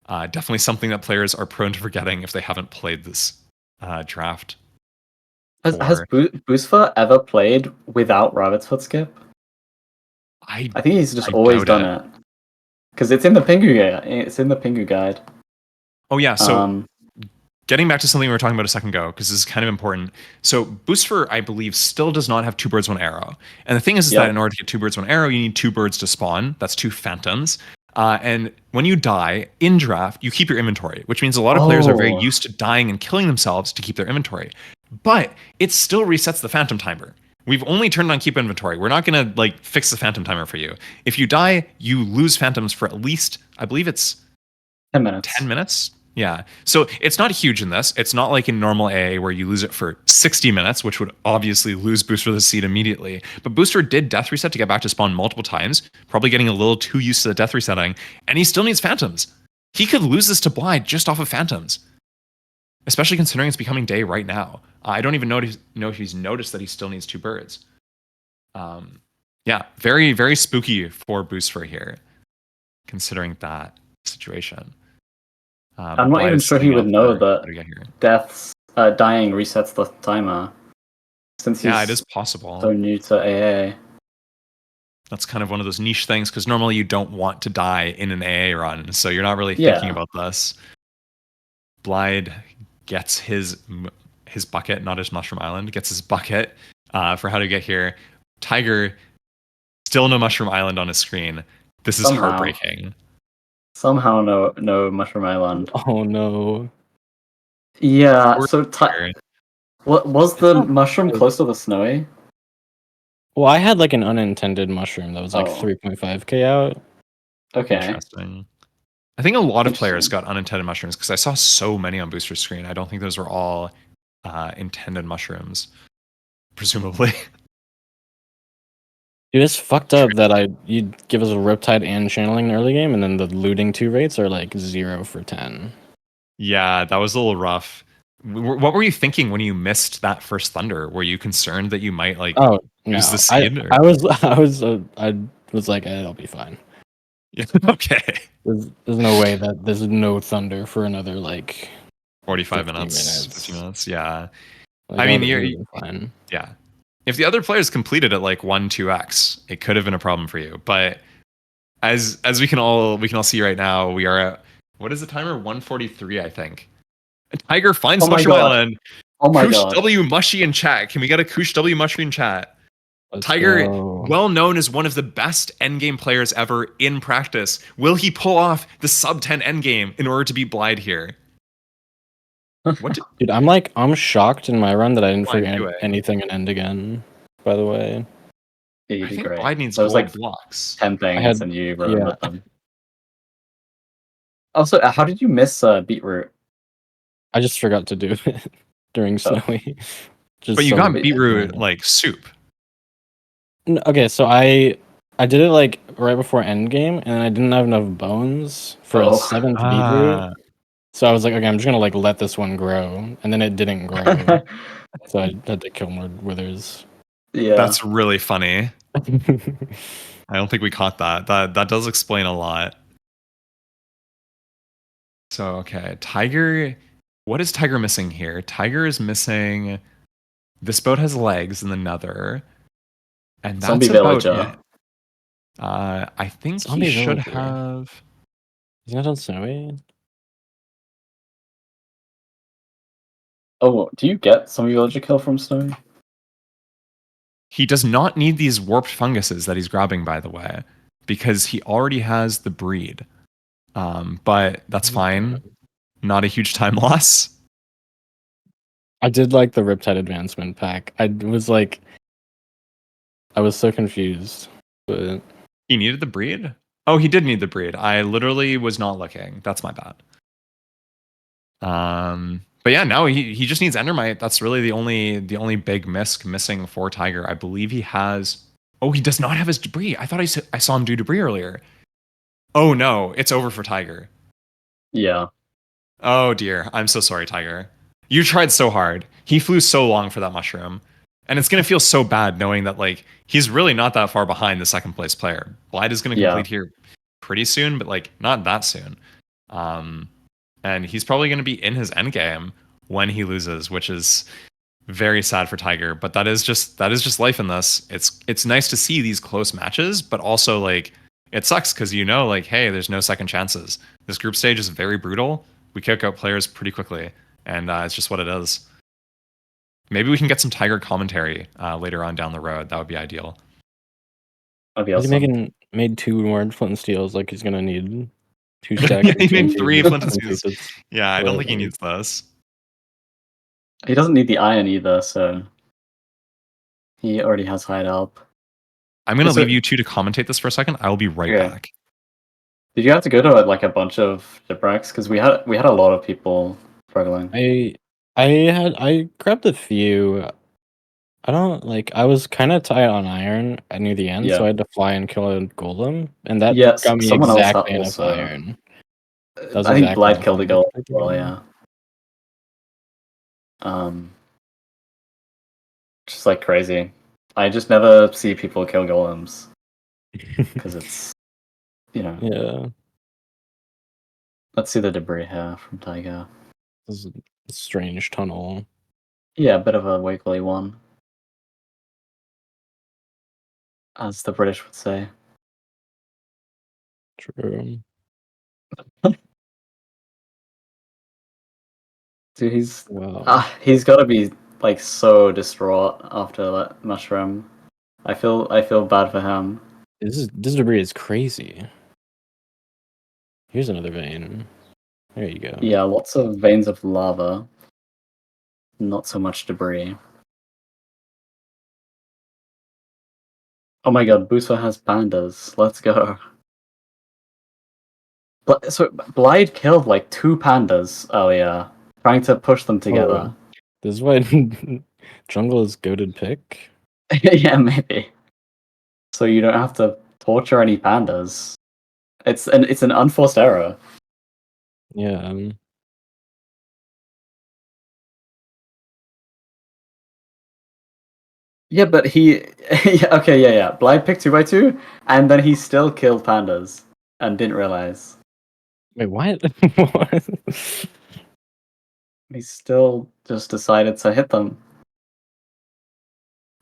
A: Definitely something that players are prone to forgetting if they haven't played this draft.
B: Has Boosfer ever played without Rabbit's Foot skip? I think he's just always done it. Because it's in the Pingu guide. It's in the Pingu guide.
A: Oh yeah, so getting back to something we were talking about a second ago, because this is kind of important. So Boosfer, I believe, still does not have 2 birds, 1 arrow. And the thing is that in order to get 2 birds, 1 arrow, you need 2 birds to spawn. That's 2 phantoms. And when you die in drAAft, you keep your inventory, which means a lot of players are very used to dying and killing themselves to keep their inventory. But it still resets the phantom timer. We've only turned on keep inventory. We're not going to like fix the phantom timer for you. If you die, you lose phantoms for at least, I believe it's
B: 10 minutes.
A: 10 minutes? Yeah. So it's not huge in this. It's not like in normal AA where you lose it for 60 minutes, which would obviously lose Booster the seed immediately. But Booster did death reset to get back to spawn multiple times, probably getting a little too used to the death resetting, and he still needs phantoms. He could lose this to Blyde just off of phantoms, especially considering it's becoming day right now. I don't even know if he's noticed that he still needs 2 birds. Yeah, very, very spooky for Boosfer here, considering that situation.
B: I'm not even sure he would know that dying resets the timer. Since he's
A: it is possible.
B: So new to AA.
A: That's kind of one of those niche things, because normally you don't want to die in an AA run, so you're not really thinking about this. Blyde gets his bucket, not his Mushroom Island, gets his bucket for how to get here. Tiger, still no Mushroom Island on his screen. This is heartbreaking.
B: Somehow no Mushroom Island.
D: Oh no.
B: Yeah, so what was the mushroom close to the snowy?
D: Well, I had like an unintended mushroom that was like 3.5k out.
B: Okay.
A: Interesting. I think a lot of players got unintended mushrooms because I saw so many on Booster's screen. I don't think those were all intended mushrooms, presumably.
D: Dude, it's fucked up that you'd give us a Riptide and channeling in early game, and then the looting 2 rates are like 0 for 10.
A: Yeah, that was a little rough. What were you thinking when you missed that first Thunder? Were you concerned that you might lose the seed?
D: I was like, I'll be fine.
A: Okay.
D: There's no way that there's no Thunder for another
A: 45 minutes, 50 minutes. Yeah.
D: Like,
A: I mean, you're
D: fine.
A: Yeah. If the other players completed at 1-2x, it could have been a problem for you. But as we can all see right now, we are at, what is the timer? 143, I think. Tiger finds Mushroom Island.
B: Oh my
A: Koosh
B: god.
A: W Mushy in chat. Can we get a Koosh W Mushy in chat? Tiger, well known as one of the best endgame players ever in practice. Will he pull off the sub 10 endgame in order to beat Blyde here?
D: Dude, I'm shocked in my run that I didn't forget anything and end again, by the way.
B: Yeah,
A: I think
B: great.
A: Blyde needs
B: those
A: blocks.
B: 10 things and you remember them. Also, how did you miss Beetroot?
D: I just forgot to do it during Snowy.
A: But you got Beetroot soup.
D: Okay, so I did it right before endgame, and I didn't have enough bones for a 7th Beetroot. So I was like, okay, I'm just gonna let this one grow, and then it didn't grow. So I had to kill more withers.
B: Yeah,
A: that's really funny. I don't think we caught that. That does explain a lot. So okay, Tiger. What is Tiger missing here? Tiger is missing. This boat has legs in the nether, and that's
B: Zombie
A: about
B: villager.
A: it. I think
D: Zombie
A: he should
D: villager.
A: have.
D: He's not on Snowy.
B: Oh, do you get Zombie villager kill from Snowy?
A: He does not need these warped funguses that he's grabbing, by the way, because he already has the breed. But that's fine. Not a huge time loss.
D: I did like the Riptide advancement pack. I was so confused. But
A: he needed the breed? Oh, he did need the breed. I literally was not looking. That's my bad. But yeah, no, he just needs Endermite. That's really the only big missing for Tiger. I believe he has. Oh, he does not have his debris. I thought I saw him do debris earlier. Oh no, it's over for Tiger.
B: Yeah.
A: Oh dear, I'm so sorry, Tiger. You tried so hard. He flew so long for that mushroom, and it's gonna feel so bad knowing that he's really not that far behind the second place player. Blyde is gonna complete here pretty soon, but not that soon. And he's probably going to be in his endgame when he loses, which is very sad for Tiger. But that is just life in this. It's nice to see these close matches, but also it sucks because hey, there's no second chances. This group stage is very brutal. We kick out players pretty quickly, and it's just what it is. Maybe we can get some Tiger commentary later on down the road. That would be ideal.
B: That'd be
D: Is
B: awesome.
D: he made 2 more flint and steels? Like he's gonna need 2 stacks.
A: He made 3 flint and
D: pieces.
A: steels. Yeah, I don't think he needs this.
B: He doesn't need the iron either, so he already has hide up.
A: I'm gonna leave you two to commentate this for a second. I will be right back.
B: Did you have to go to like a bunch of shipwrecks? Because we had a lot of people struggling.
D: I grabbed a few. I was kind of tight on iron near the end, so I had to fly and kill a golem, and that got me exactly enough iron.
B: I think Blyde killed a golem as well, yeah. Just like crazy. I just never see people kill golems because it's,
D: Yeah.
B: Let's see the debris here from Tiger.
D: This is a strange tunnel.
B: Yeah, a bit of a wiggly one, as the British would say.
D: True.
B: Dude, he's
D: wow.
B: got to be like so distraught after that mushroom. I feel bad for him.
D: This debris is crazy. Here's another vein. There you go.
B: Yeah, lots of veins of lava. Not so much debris. Oh my god, Boosfer has pandas. Let's go. So Blyde killed like 2 pandas earlier, trying to push them together.
D: Oh, this is why jungle is goated pick?
B: Yeah, maybe. So you don't have to torture any pandas. It's an unforced error.
D: Yeah.
B: Yeah, but he yeah. Blyde picked 2x2, and then he still killed pandas and didn't realize.
D: Wait, what? What?
B: He still just decided to hit them.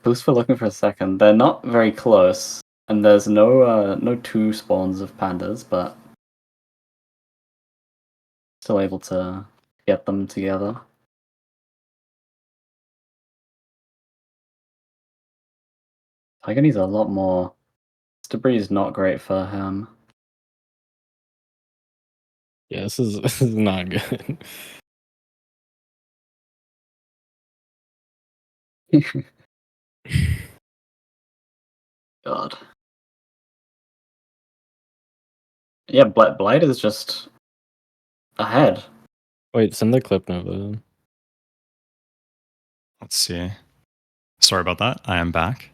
B: Boosfer looking for a second. They're not very close, and there's no 2 spawns of pandas, but still able to get them together. Tiger needs a lot more. This debris is not great for him.
D: Yeah, this is not good.
B: God. Yeah, Blyde is just ahead.
D: Wait, send the clip, Nova.
A: Let's see. Sorry about that. I am back.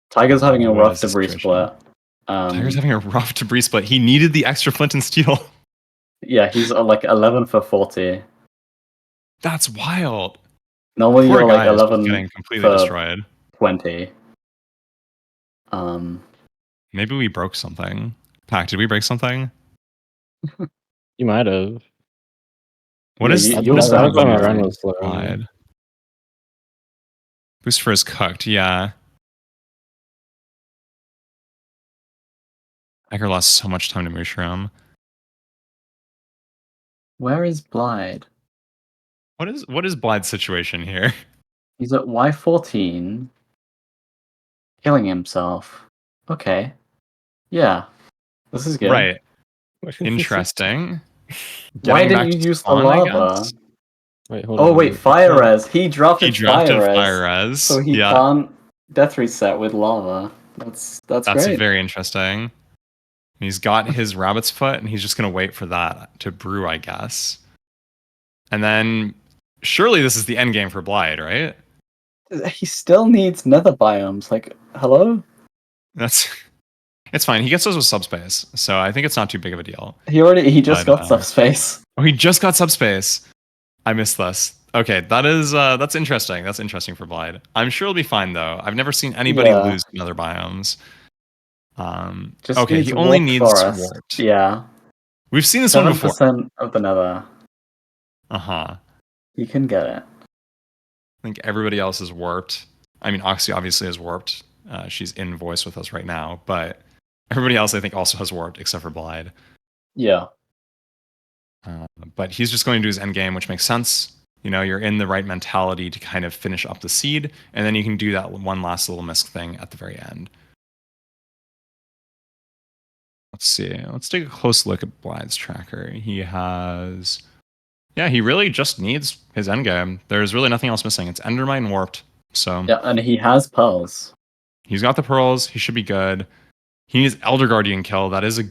B: Tiger's having a rough debris split.
A: Tiger's having a rough debris split. He needed the extra flint and steel.
B: Yeah, he's like 11 for 40.
A: That's wild.
B: Normally
A: Poor
B: you're
A: guy
B: like 11
A: getting completely
B: for
A: destroyed.
B: 20.
A: Maybe we broke something. Pac, did we break something?
D: You might have.
A: What
B: Yeah,
A: is
B: you
A: what is
B: also have
A: that?
B: run
D: was slow.
A: Blyde. Boosfer is cooked, yeah. Tiger lost so much time to mushroom.
B: Where is Blyde?
A: What is Blyde's situation here?
B: He's at Y14, killing himself. Okay. Yeah. This is good.
A: Right. Interesting.
B: Why
A: Getting back
B: didn't you
A: to
B: use the
A: spawn, I
B: lava?
A: guess?
D: Wait, hold on.
B: Oh wait, fire res. He dropped
A: He
B: his
A: dropped
B: fire
A: a
B: res,
A: fire res.
B: so he can't death reset with lava. That's great.
A: Very interesting. He's got his rabbit's foot, and he's just gonna wait for that to brew, I guess. And then, surely this is the end game for Blyde, right?
B: He still needs nether biomes. Like, hello?
A: It's fine. He gets those with subspace, so I think it's not too big of a deal.
B: He just got subspace.
A: Oh, he just got subspace. I missed this. Okay, that's interesting. That's interesting for Blyde. I'm sure it'll be fine though. I've never seen anybody lose nether biomes. Okay, he only needs warped.
B: Yeah.
A: We've seen this one before.
B: 7% of the nether.
A: Uh-huh.
B: You can get it.
A: I think everybody else is warped. I mean, Oxy obviously is warped. She's in voice with us right now, but everybody else I think also has warped except for Blyde.
B: Yeah.
A: But he's just going to do his end game, which makes sense. you know, you're in the right mentality to kind of finish up the seed, and then you can do that one last little misc thing at the very end. Let's see. Let's take a close look at Blyde's tracker. He has... Yeah, he really just needs his endgame. There's really nothing else missing. It's Endermite Warped. So
B: Yeah, and he has pearls.
A: He's got the pearls. He should be good. He needs Elder Guardian kill. That is a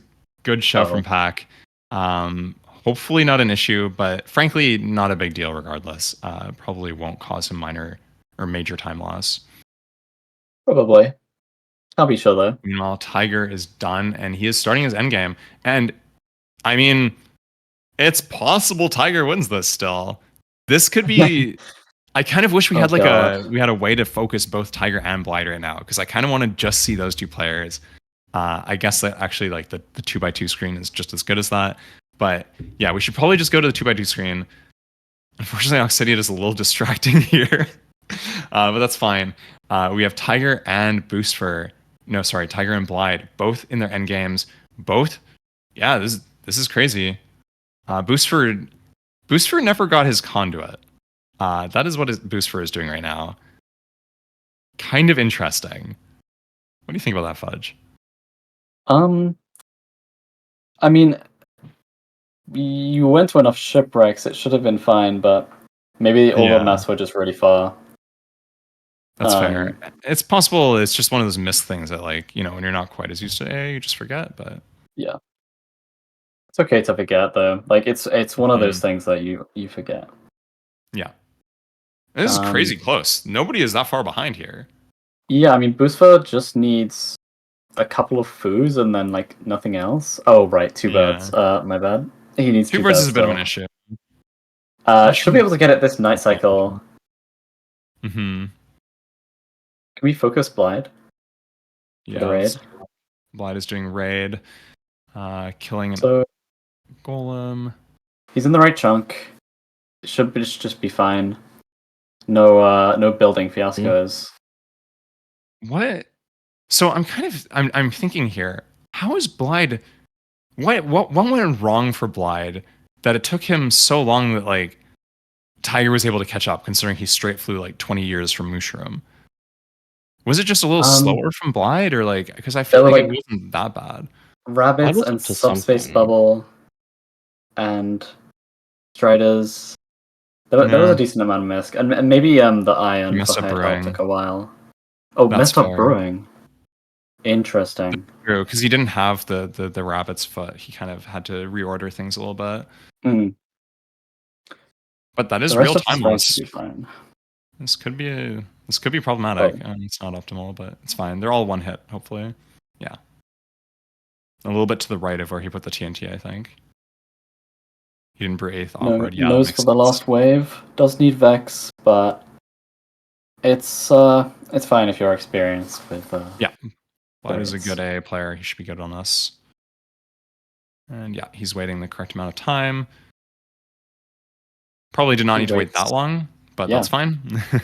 A: good show from Pack. Hopefully not an issue, but frankly, not a big deal regardless. Probably won't cause him minor or major time loss.
B: Probably. I'll be sure though.
A: Meanwhile, Tiger is done, and he is starting his endgame. And I mean, it's possible Tiger wins this still. This could be... I kind of wish we had like a way to focus both Tiger and Blyde right now, because I kind of want to just see those two players. I guess that actually like the 2x2 screen is just as good as that. But yeah, we should probably just go to the 2x2 screen. Unfortunately, Oxidiot is a little distracting here, but that's fine. We have Tiger and Boosfer. No, sorry, Tiger and Blyde, both in their end games. Both, yeah, this is crazy. Boosfer never got his conduit. That is what Boosfer is doing right now. Kind of interesting. What do you think about that, Fudge?
B: I mean, you went to enough shipwrecks, it should have been fine, but maybe all the maps were just really far.
A: That's fair. It's possible it's just one of those missed things that, like, you know, when you're not quite as used to it, you just forget, but...
B: Yeah. It's okay to forget, though. Like, it's one of those things that you forget.
A: Yeah. This is crazy close. Nobody is that far behind here.
B: Yeah, I mean, Boosfer just needs a couple of foos and then, like, nothing else. Oh, right, 2 birds. My bad. He needs 2 birds.
A: 2 birds is a bit of an issue.
B: Should be able to get it this night cycle.
A: Mm-hmm.
B: Can we focus Blyde?
A: Yeah.
B: The raid?
A: Blyde is doing raid. Killing
B: so,
A: golem.
B: He's in the right chunk. It should just be fine. No building fiascos.
A: What? So I'm thinking here. How is Blyde? What went wrong for Blyde that it took him so long that like Tiger was able to catch up, considering he straight flew like 20 years from Mushroom? Was it just a little slower from Blyde, or like, because I feel like it wasn't that bad.
B: Rabbits and subspace bubble and striders. There was a decent amount of misc, and maybe the iron
A: messed up brewing
B: took a while. Oh, messed up brewing. Interesting.
A: True, because he didn't have the rabbit's foot. He kind of had to reorder things a little bit. But that is real time loss. This could be problematic. It's not optimal, but it's fine. They're all one hit, hopefully. Yeah. A little bit to the right of where he put the TNT, I think. He didn't brew 8th awkward. Yeah,
B: nose for the last wave. Does need Vex, but it's fine if you're experienced with.
A: Yeah, Blyde is a good A player. He should be good on us. And yeah, he's waiting the correct amount of time. Probably did not need to wait that long, but that's fine.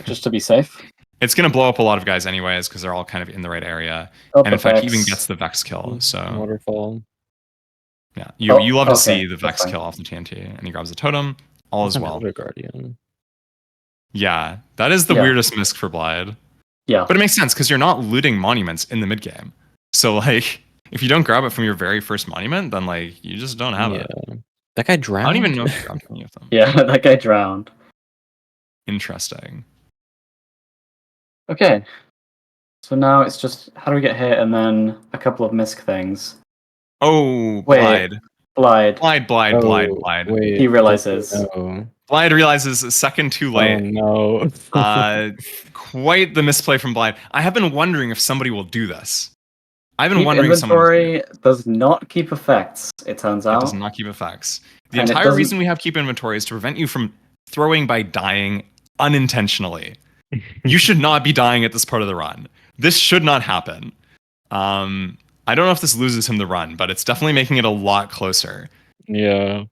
B: Just to be safe.
A: It's going to blow up a lot of guys anyways, because they're all kind of in the right area. And in fact, he even gets the Vex kill. So
D: waterfall.
A: Yeah, you love to see the Vex kill off the TNT, and he grabs the totem. All as well.
D: Guardian.
A: Yeah, that is the weirdest misc for Blyde.
B: Yeah,
A: but it makes sense because you're not looting monuments in the mid game. So like, if you don't grab it from your very first monument, then like you just don't have it.
D: That guy drowned.
A: I don't even know if you grabbed any of them.
B: Yeah, that guy drowned.
A: Interesting.
B: Okay, so now it's just how do we get hit, and then a couple of misc things.
A: Oh, Blyde.
B: Blyde.
D: Wait,
B: he realizes.
A: Blyde realizes a second too late.
D: Oh, no.
A: Quite the misplay from Blyde. I have been wondering if somebody will do this. I've been
B: keep
A: wondering if someone
B: inventory does not keep effects, it turns out.
A: It does not keep effects. The entire reason we have keep inventory is to prevent you from throwing by dying unintentionally. You should not be dying at this part of the run. This should not happen. I don't know if this loses him the run, but it's definitely making it a lot closer.
D: Yeah.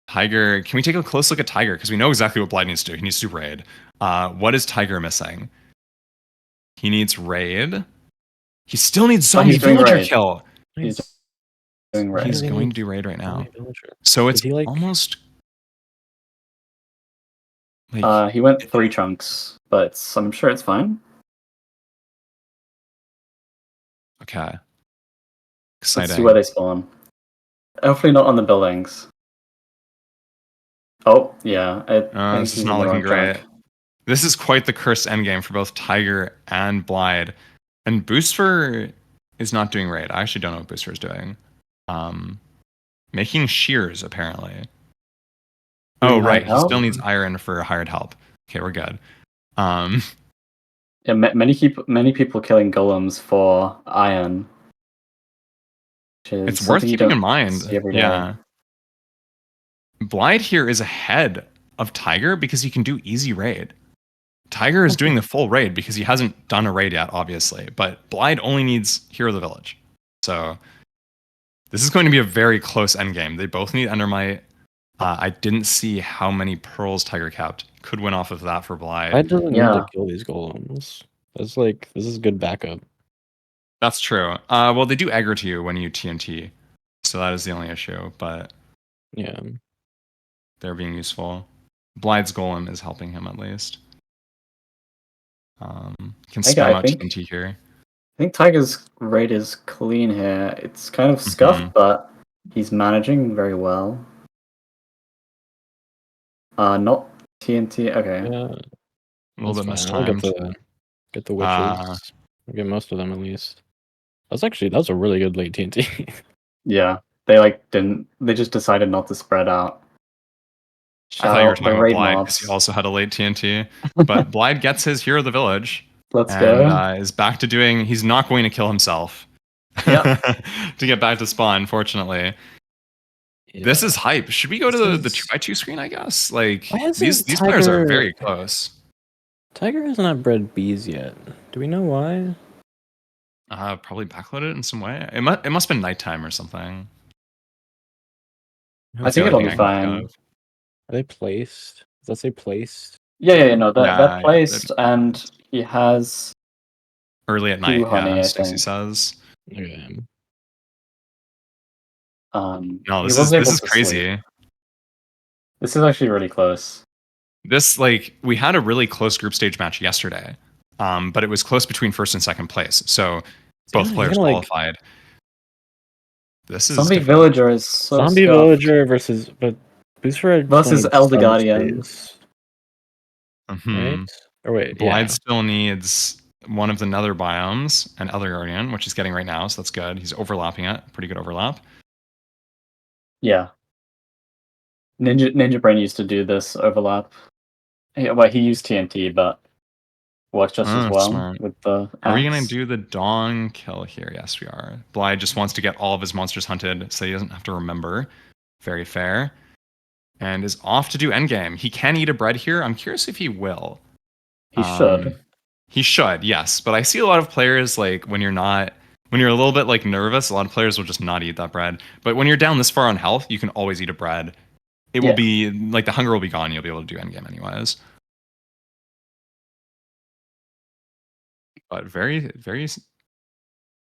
A: Tiger, can we take a close look at Tiger? Because we know exactly what Blyde needs to do. He needs to raid. What is Tiger missing? He needs raid. He still needs zombie villager kill.
B: He's doing raid.
A: He's going to do raid right now. So it's almost... Like,
B: He went 3 chunks, but I'm sure it's fine.
A: okay.
B: Let's see
A: Exciting.
B: where they spawn. Hopefully not on the buildings. Oh, yeah. I think
A: This is
B: he's
A: not
B: in the
A: looking
B: wrong
A: great.
B: chunk.
A: This is quite the cursed endgame for both Tiger and Blyde. And Boosfer is not doing raid. I actually don't know what Boosfer is doing. Making shears, apparently. Oh, right. He
B: help?
A: still needs iron for hired help. Okay, we're good.
B: Yeah, many people killing golems for iron.
A: It's worth keeping in mind.
B: Every
A: Yeah. Blyde here is ahead of Tiger because he can do easy raid. Tiger is doing the full raid because he hasn't done a raid yet, obviously. But Blyde only needs Hero of the Village. So this is going to be a very close endgame. They both need Endermite. I didn't see how many pearls Tiger kept. Could win off of that for Blyde.
D: I doesn't need to kill these golems. That's like, this is good backup.
A: That's true. Well, they do aggro to you when you TNT. So that is the only issue. But
D: yeah,
A: they're being useful. Blyde's golem is helping him at least. Can spam out TNT here.
B: I think Tiger's raid is clean here. It's kind of scuffed, but he's managing very well. Not TNT. Okay.
D: Yeah,
A: A little bit mistimed.
D: I'll get the witches. I'll get most of them at least. That was a really good late TNT.
B: Yeah, they they just decided not to spread out.
A: I thought you were talking about Blyde because he also had a late TNT. But Blyde gets his Hero of the Village.
B: Let's go.
A: Is back to doing. He's not going to kill himself.
B: Yeah.
A: To get back to spawn, fortunately. Yeah. This is hype. Should we go to the 2x2 screen, I guess? Like, these players are very close.
D: Tiger has not bred bees yet. Do we know why?
A: Probably backloaded in some way. It must have been nighttime or something.
B: I think it'll be fine.
D: Are they placed? Does that say placed?
B: Yeah, no, they're placed, and he has
A: early at night.
B: Honey,
A: Stacy says.
D: Okay.
A: No, this is crazy.
B: Sleep. This is actually really close.
A: This, like, we had a really close group stage match yesterday, but it was close between first and second place. So both players qualified. This is
B: Zombie Villager is so
D: Zombie
B: scuffed.
D: Villager versus
B: Elder Guardian.
D: Right? Or wait,
A: Blyde still needs one of the nether biomes and Elder Guardian, which he's getting right now, so that's good. He's overlapping it. Pretty good overlap.
B: Yeah. Ninja Brain used to do this overlap. Yeah, well, he used TNT, but works just as well with the axe.
A: Are we going to do the Dawn kill here? Yes, we are. Blyde just wants to get all of his monsters hunted so he doesn't have to remember. Very fair. And is off to do endgame. He can eat a bread here. I'm curious if he will.
B: He should.
A: He should, yes. But I see a lot of players, like, when you're a little bit, like, nervous, a lot of players will just not eat that bread. But when you're down this far on health, you can always eat a bread. It will be, like, the hunger will be gone. You'll be able to do endgame anyways. But very, very,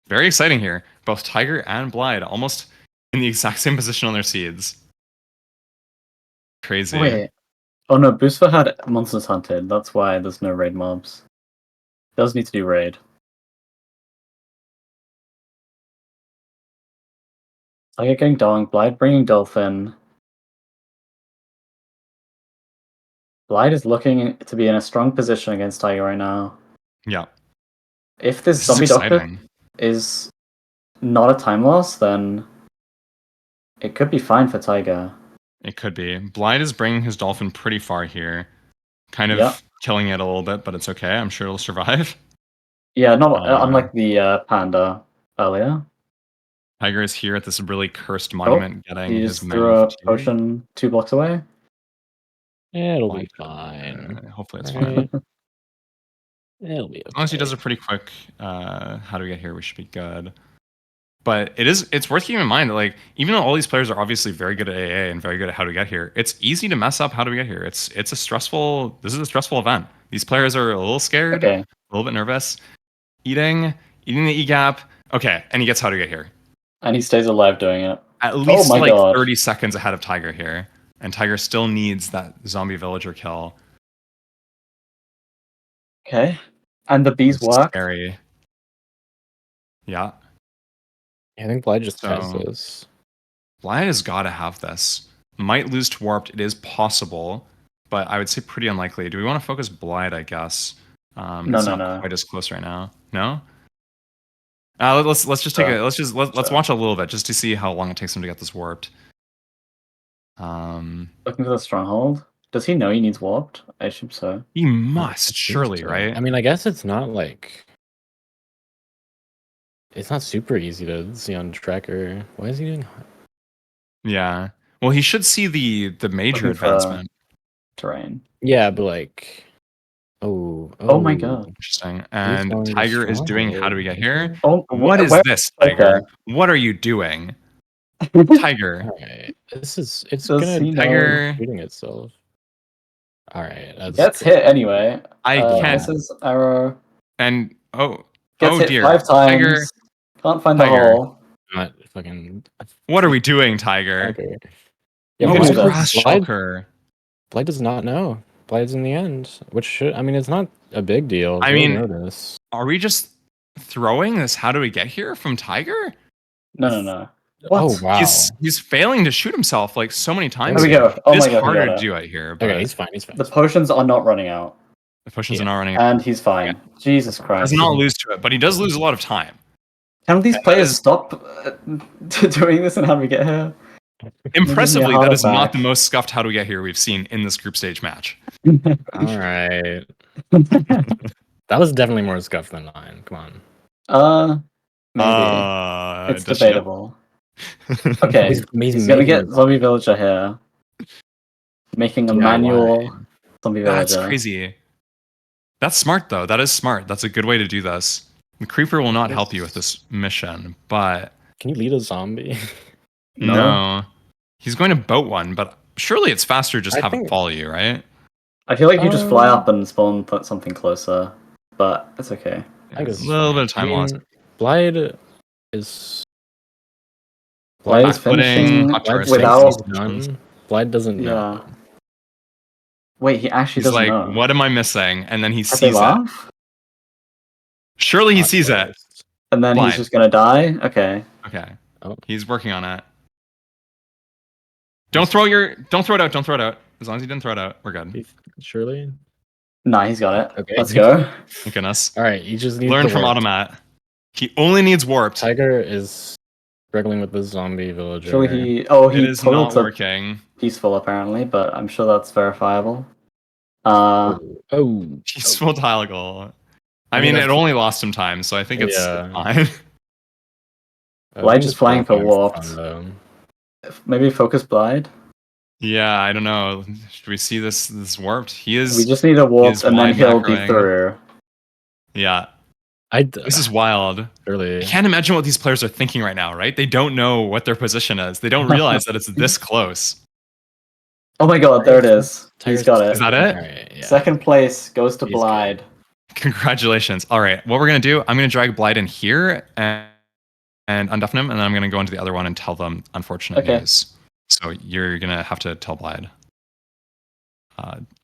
A: very exciting here. Both Tiger and Blyde almost in the exact same position on their seeds. Crazy.
B: Wait. Oh no, Boosfer had monsters hunted. That's why there's no raid mobs. Does need to do raid. Tiger getting Dong, Blyde bringing Dolphin. Blyde is looking to be in a strong position against Tiger right now.
A: Yeah.
B: If this zombie doctor is not a time loss, then it could be fine for Tiger.
A: It could be. Blyde is bringing his Dolphin pretty far here. Kind of killing it a little bit, but it's okay. I'm sure it'll survive.
B: Yeah, not unlike the Panda earlier.
A: Tiger is here at this really cursed monument getting
B: he
A: his
B: just threw a potion 2 blocks away.
D: Yeah, it'll be fine.
A: Hopefully it's fine.
D: It'll be okay.
A: As long as he does a pretty quick how do we get here, we should be good. But it's worth keeping in mind that, like, even though all these players are obviously very good at AA and very good at how to get here, it's easy to mess up how do we get here. This is a stressful event. These players are a little scared, a little bit nervous. Eating the E gap. Okay, and he gets how to get here.
B: And he stays alive doing it.
A: At least 30 seconds ahead of Tiger here. And Tiger still needs that zombie villager kill.
B: Okay. And the bees
A: This is
B: work.
A: scary. Yeah.
D: I think Blyde just has
A: So-
D: this.
A: Blyde has got to have this. Might lose to Warped. It is possible, but I would say pretty unlikely. Do we want to focus Blyde? I guess.
B: No,
A: it's
B: no,
A: not
B: no.
A: quite as close right now. No. Let's just take
B: Sure.
A: let's
B: Sure.
A: watch a little bit just to see how long it takes him to get this warped.
B: Looking for the stronghold. Does he know he needs warped? I assume so.
A: He
D: I
A: must
D: think
A: surely,
D: so.
A: right?
D: I mean, I guess it's not like it's not super easy to see on tracker. Why is he doing?
A: Yeah. Well, he should see the major
B: Looking for-
A: advancement.
B: Terrain.
D: Yeah, but like, oh
B: my God.
A: Interesting.
D: He's
A: And
D: going to
A: Tiger is doing. How do we get here?
B: Oh,
A: What is
B: where-
A: this, Tiger? What are you doing, Tiger?
D: All right, it's
B: Does
D: gonna
B: he know?
A: Tiger.
D: shooting itself. All right, that's
B: Gets
D: cool.
B: hit anyway.
A: I can't.
B: Misses arrow.
A: And
B: Gets hit
A: dear,
B: 5 times.
A: Tiger.
B: Can't find
A: Tiger.
B: the hole.
D: Not fucking
A: What are we doing, Tiger?
D: Tiger.
A: Oh,
B: Okay,
A: it's
B: so
A: grass
D: Blyde
A: shulker.
D: does not know. Blyde's in the end, which should, I mean, it's not a big deal.
A: I
D: He'll
A: mean,
D: know this.
A: Are we just throwing this? How do we get here from Tiger?
B: No. What?
D: Oh wow.
A: He's failing to shoot himself like so many times.
B: There we
A: here.
B: go. Oh
A: It is
B: my God, he
A: harder
B: got
A: to
B: it.
A: do it here, but
D: Okay, he's fine. He's fine.
B: The potions are not running out.
A: the potions
D: Yeah.
A: are not running.
B: And he's fine.
A: Okay.
B: Jesus Christ.
A: Does not lose to it, but he does lose a lot of time.
B: Can these
A: That
B: players
A: is-
B: stop doing this and how do we get here?
A: Impressively,
B: harder
A: that is not
B: back.
A: the most scuffed how do we get here we've seen in this group stage match.
D: All right. That was definitely more scuffed than mine. Come on.
B: Maybe. It's
A: does she know?
B: debatable. Okay,
D: He's
B: he's gonna
D: making
B: get
D: it-
B: zombie villager here. Making a
D: DIY.
B: manual zombie
A: That's
B: villager.
A: crazy. That's smart though. That is smart. That's a good way to do this. The creeper will not help you with this mission, but
D: Can you lead a zombie?
A: no. He's going to boat one, but surely it's faster just
D: I
A: have it
D: think-
A: follow you, right?
B: I feel like you just fly
D: Um,
B: up and spawn something closer, but it's okay.
D: I think it's
A: a little
D: fine.
A: bit of time
D: I mean,
A: lost.
D: Blyde is.
B: Blyde is
A: Backfooting,
B: finishing
A: hot
D: Blyde
A: tourist,
B: without-
D: thinks he's
A: options.
D: done. Blyde doesn't
B: Yeah.
D: know.
B: Wait, he actually
A: He's
B: doesn't
A: like,
B: know.
A: what am I missing? And then he
B: Have they
A: sees it.
B: laugh?
A: Surely he
D: Not
A: sees it.
D: first.
B: And then he's
A: Blind.
B: just gonna die? Okay.
A: Okay.
D: Oh.
A: He's working on it. Don't throw it out. Don't throw it out. As long as you didn't throw it out, we're good.
D: Surely.
B: Nah, he's got it.
D: Okay.
B: Let's go.
A: Thank goodness.
D: All right, you just need
A: Learn
D: to
A: from
D: warp.
A: Automat. He only needs warped.
D: Tiger is struggling with the zombie villager.
B: Surely he
A: It
B: he
A: is
B: totaled
A: not
B: to
A: working.
B: peaceful apparently, but I'm sure that's verifiable.
D: Oh.
A: Peaceful tile goal. I
D: I mean,
A: mean, it
D: that's-
A: only lost him time, so I think it's
D: Yeah.
A: fine.
B: Blyde just flying for
D: fun,
B: warped.
D: though.
B: Maybe focus Blyde.
A: Yeah, I don't know. Should we see this warped? He is.
B: We just need a warped
A: is
B: and then
A: wide
B: he'll be
A: macroing.
B: through.
A: Yeah,
D: I
A: this is wild.
D: surely.
A: I can't imagine what these players are thinking right now, right? They don't know what their position is. They don't realize that it's this close.
B: Oh my god, there it is. He's
D: Tiger's-
B: got it.
A: Is that it?
D: All right, yeah.
B: Second place goes to
D: He's
B: Blyde.
D: good.
A: Congratulations. All right, what we're gonna do? I'm gonna drag Blyde in here and undeafen him, and then I'm gonna go into the other one and tell them unfortunate
B: Okay.
A: news. So you're gonna have to tell Blyde.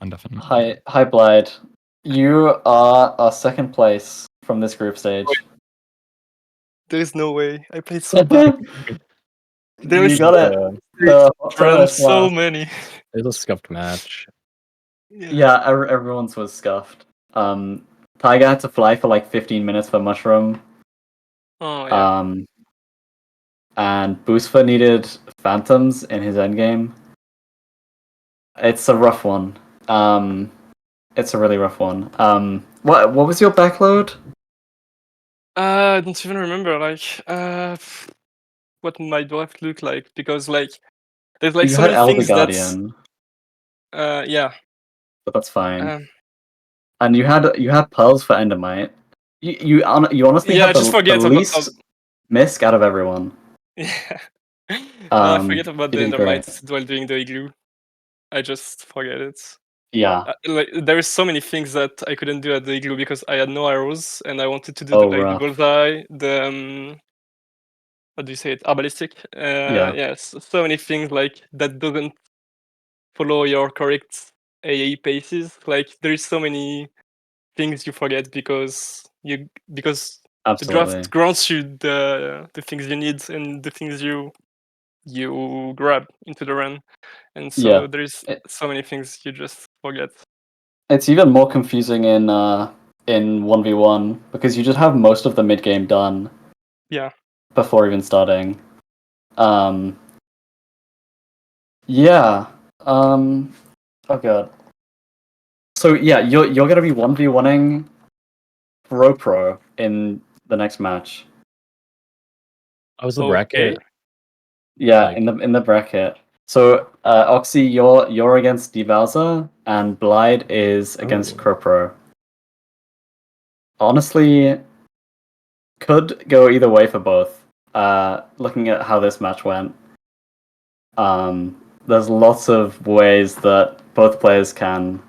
A: Undeafen.
B: Hi Blyde. You are our second place from this group stage.
C: There is no way. I played so bad. There
B: You
C: is
B: got it.
C: run so many.
D: It's a scuffed match.
B: Yeah, everyone's was scuffed. Tiger had to fly for like 15 minutes for Mushroom.
C: Oh yeah.
B: And Boosfer needed Phantoms in his endgame. It's a rough one. It's a really rough one. What was your backload?
C: I don't even remember what my draft looked like because there's
B: You
C: so
B: had
C: many
B: Elder
C: things
B: Guardian,
C: yeah.
B: but that's fine.
C: Um,
B: And you had Pearls for Endermite. You honestly
C: Yeah,
B: had
C: just forget
B: the
C: about-
B: least misc out of everyone.
C: yeah. I forget about the
B: you did great.
C: Endermites while doing the igloo. I just forget it.
B: Yeah.
C: There is so many things that I couldn't do at the igloo because I had no arrows and I wanted to do
B: Oh,
C: the
B: rough.
C: bullseye, the what do you say it, arbalistic?
B: Yeah.
C: Yes, so many things that doesn't follow your correct AAE paces. There is so many things you forget because the
B: Absolutely.
C: draft grants you the things you need and the things you grab into the run, and so
B: Yeah.
C: there's so many things you just forget.
B: It's even more confusing in 1v1 because you just have most of the mid game done.
C: Yeah.
B: Before even starting. Yeah. Oh god. So yeah, you're gonna be 1v1ing Pro in the next match.
D: I was the bracket.
B: Yeah, in the bracket. So Oxy, you're against Devalza, and Blyde is against Pro. Honestly, could go either way for both. Looking at how this match went, there's lots of ways that both players can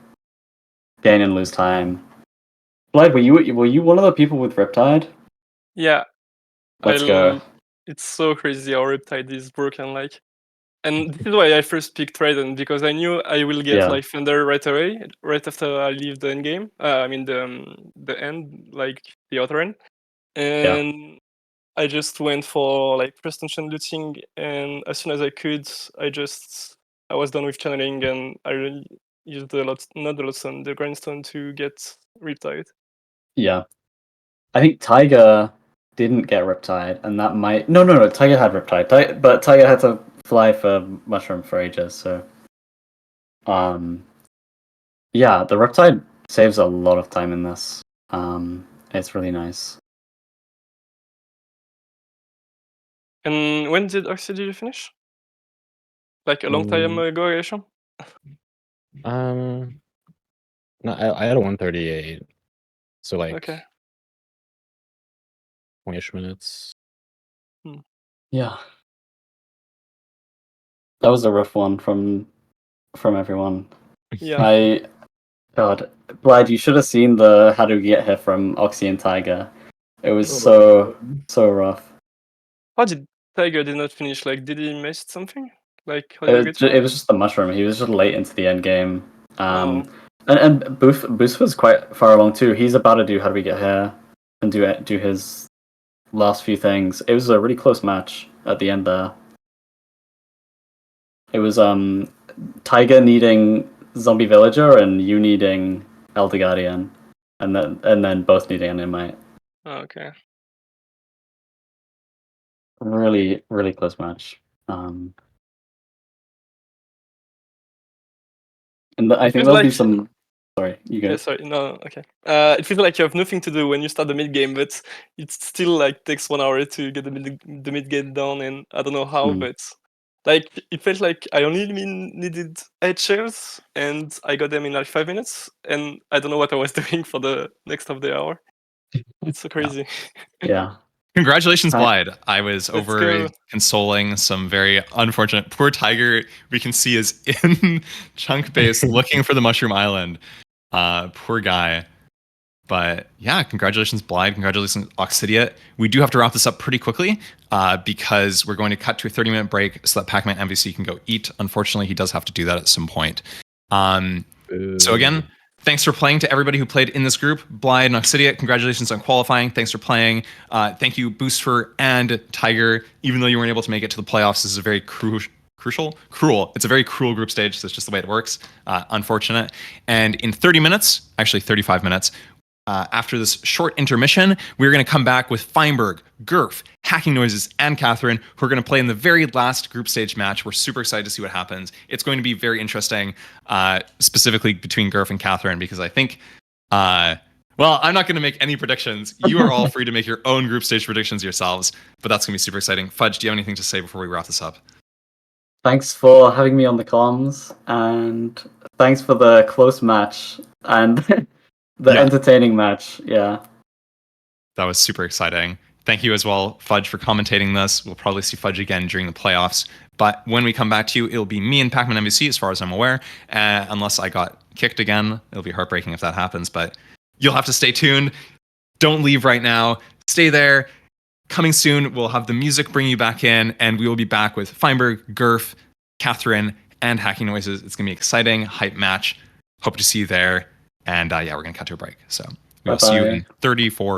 B: gain and lose time. Blyde, were you one of the people with Riptide?
C: Yeah.
B: Let's go.
C: It's so crazy how Riptide is broken, like. And this is why I first picked Raiden, because I knew I will get like Thunder right away, right after I leave the end game. I mean the end, like the other end. And I just went for like first tension looting, and as soon as I could, I was done with channeling, and I really used the grindstone to get Riptide.
B: Yeah. I think Tiger didn't get Riptide, and that might... No, Tiger had Riptide, but Tiger had to fly for Mushroom for ages, so... Yeah, the Riptide saves a lot of time in this. It's really nice.
C: And when did Oxidiot finish? Like a long time ago, I assume?
D: No, I had a 138. So like 20-ish minutes.
B: Yeah. That was a rough one from everyone.
C: Yeah.
B: God, Blyde, you should have seen the how to get hit from Oxy and Tiger. It was so rough.
C: How did Tiger did not finish? Like, did he miss something? Like, how
B: It
C: did
B: was just the mushroom. He was just late into the end game.
C: Oh.
B: And Boosfer was quite far along too. He's about to do how do we get here and do his last few things. It was a really close match at the end there. It was Tiger needing Zombie Villager and you needing Elder Guardian, and then both needing an Invite.
C: Okay.
B: Really, really close match. And I think there'll be some. Sorry, you go.
C: Yeah, sorry. No, okay. It feels like you have nothing to do when you start the mid game, but it still like takes 1 hour to get the mid game done, and I don't know how, but like it felt like I only needed 8 shares, and I got them in like 5 minutes, and I don't know what I was doing for the next half the hour. It's so crazy.
B: Yeah.
A: Congratulations, Blyde. I was over consoling some very unfortunate. Poor Tiger, we can see, is in chunk base looking for the Mushroom Island. Poor guy. But yeah, congratulations, Blyde. Congratulations, Oxidiot. We do have to wrap this up pretty quickly because we're going to cut to a 30-minute break so that Pac-Man MVC can go eat. Unfortunately, he does have to do that at some point. So again, thanks for playing to everybody who played in this group. Blyde and Oxidiot, congratulations on qualifying. Thanks for playing. Thank you, Boosfer and Tiger. Even though you weren't able to make it to the playoffs, this is a very cruel. It's a very cruel group stage. So it's just the way it works. Unfortunate. And in 30 minutes, actually 35 minutes, after this short intermission, we're going to come back with Feinberg, Gurf, Hacking Noises, and Catherine, who are going to play in the very last group stage match. We're super excited to see what happens. It's going to be very interesting, specifically between Gurf and Catherine, because I think, well, I'm not going to make any predictions. You are all free to make your own group stage predictions yourselves, but that's going to be super exciting. Fudge, do you have anything to say before we wrap this up?
B: Thanks for having me on the comms, and thanks for the close match and the entertaining match. Yeah.
A: That was super exciting. Thank you as well, Fudge, for commentating this. We'll probably see Fudge again during the playoffs. But when we come back to you, it'll be me and Pac-Man MVC, as far as I'm aware. Unless I got kicked again. It'll be heartbreaking if that happens. But you'll have to stay tuned. Don't leave right now. Stay there. Coming soon, we'll have the music bring you back in, and we will be back with Feinberg, Gurf, Catherine, and Hacking Noises. It's going to be an exciting, hype match. Hope to see you there. And yeah, we're going to cut to a break. So we will see you in 34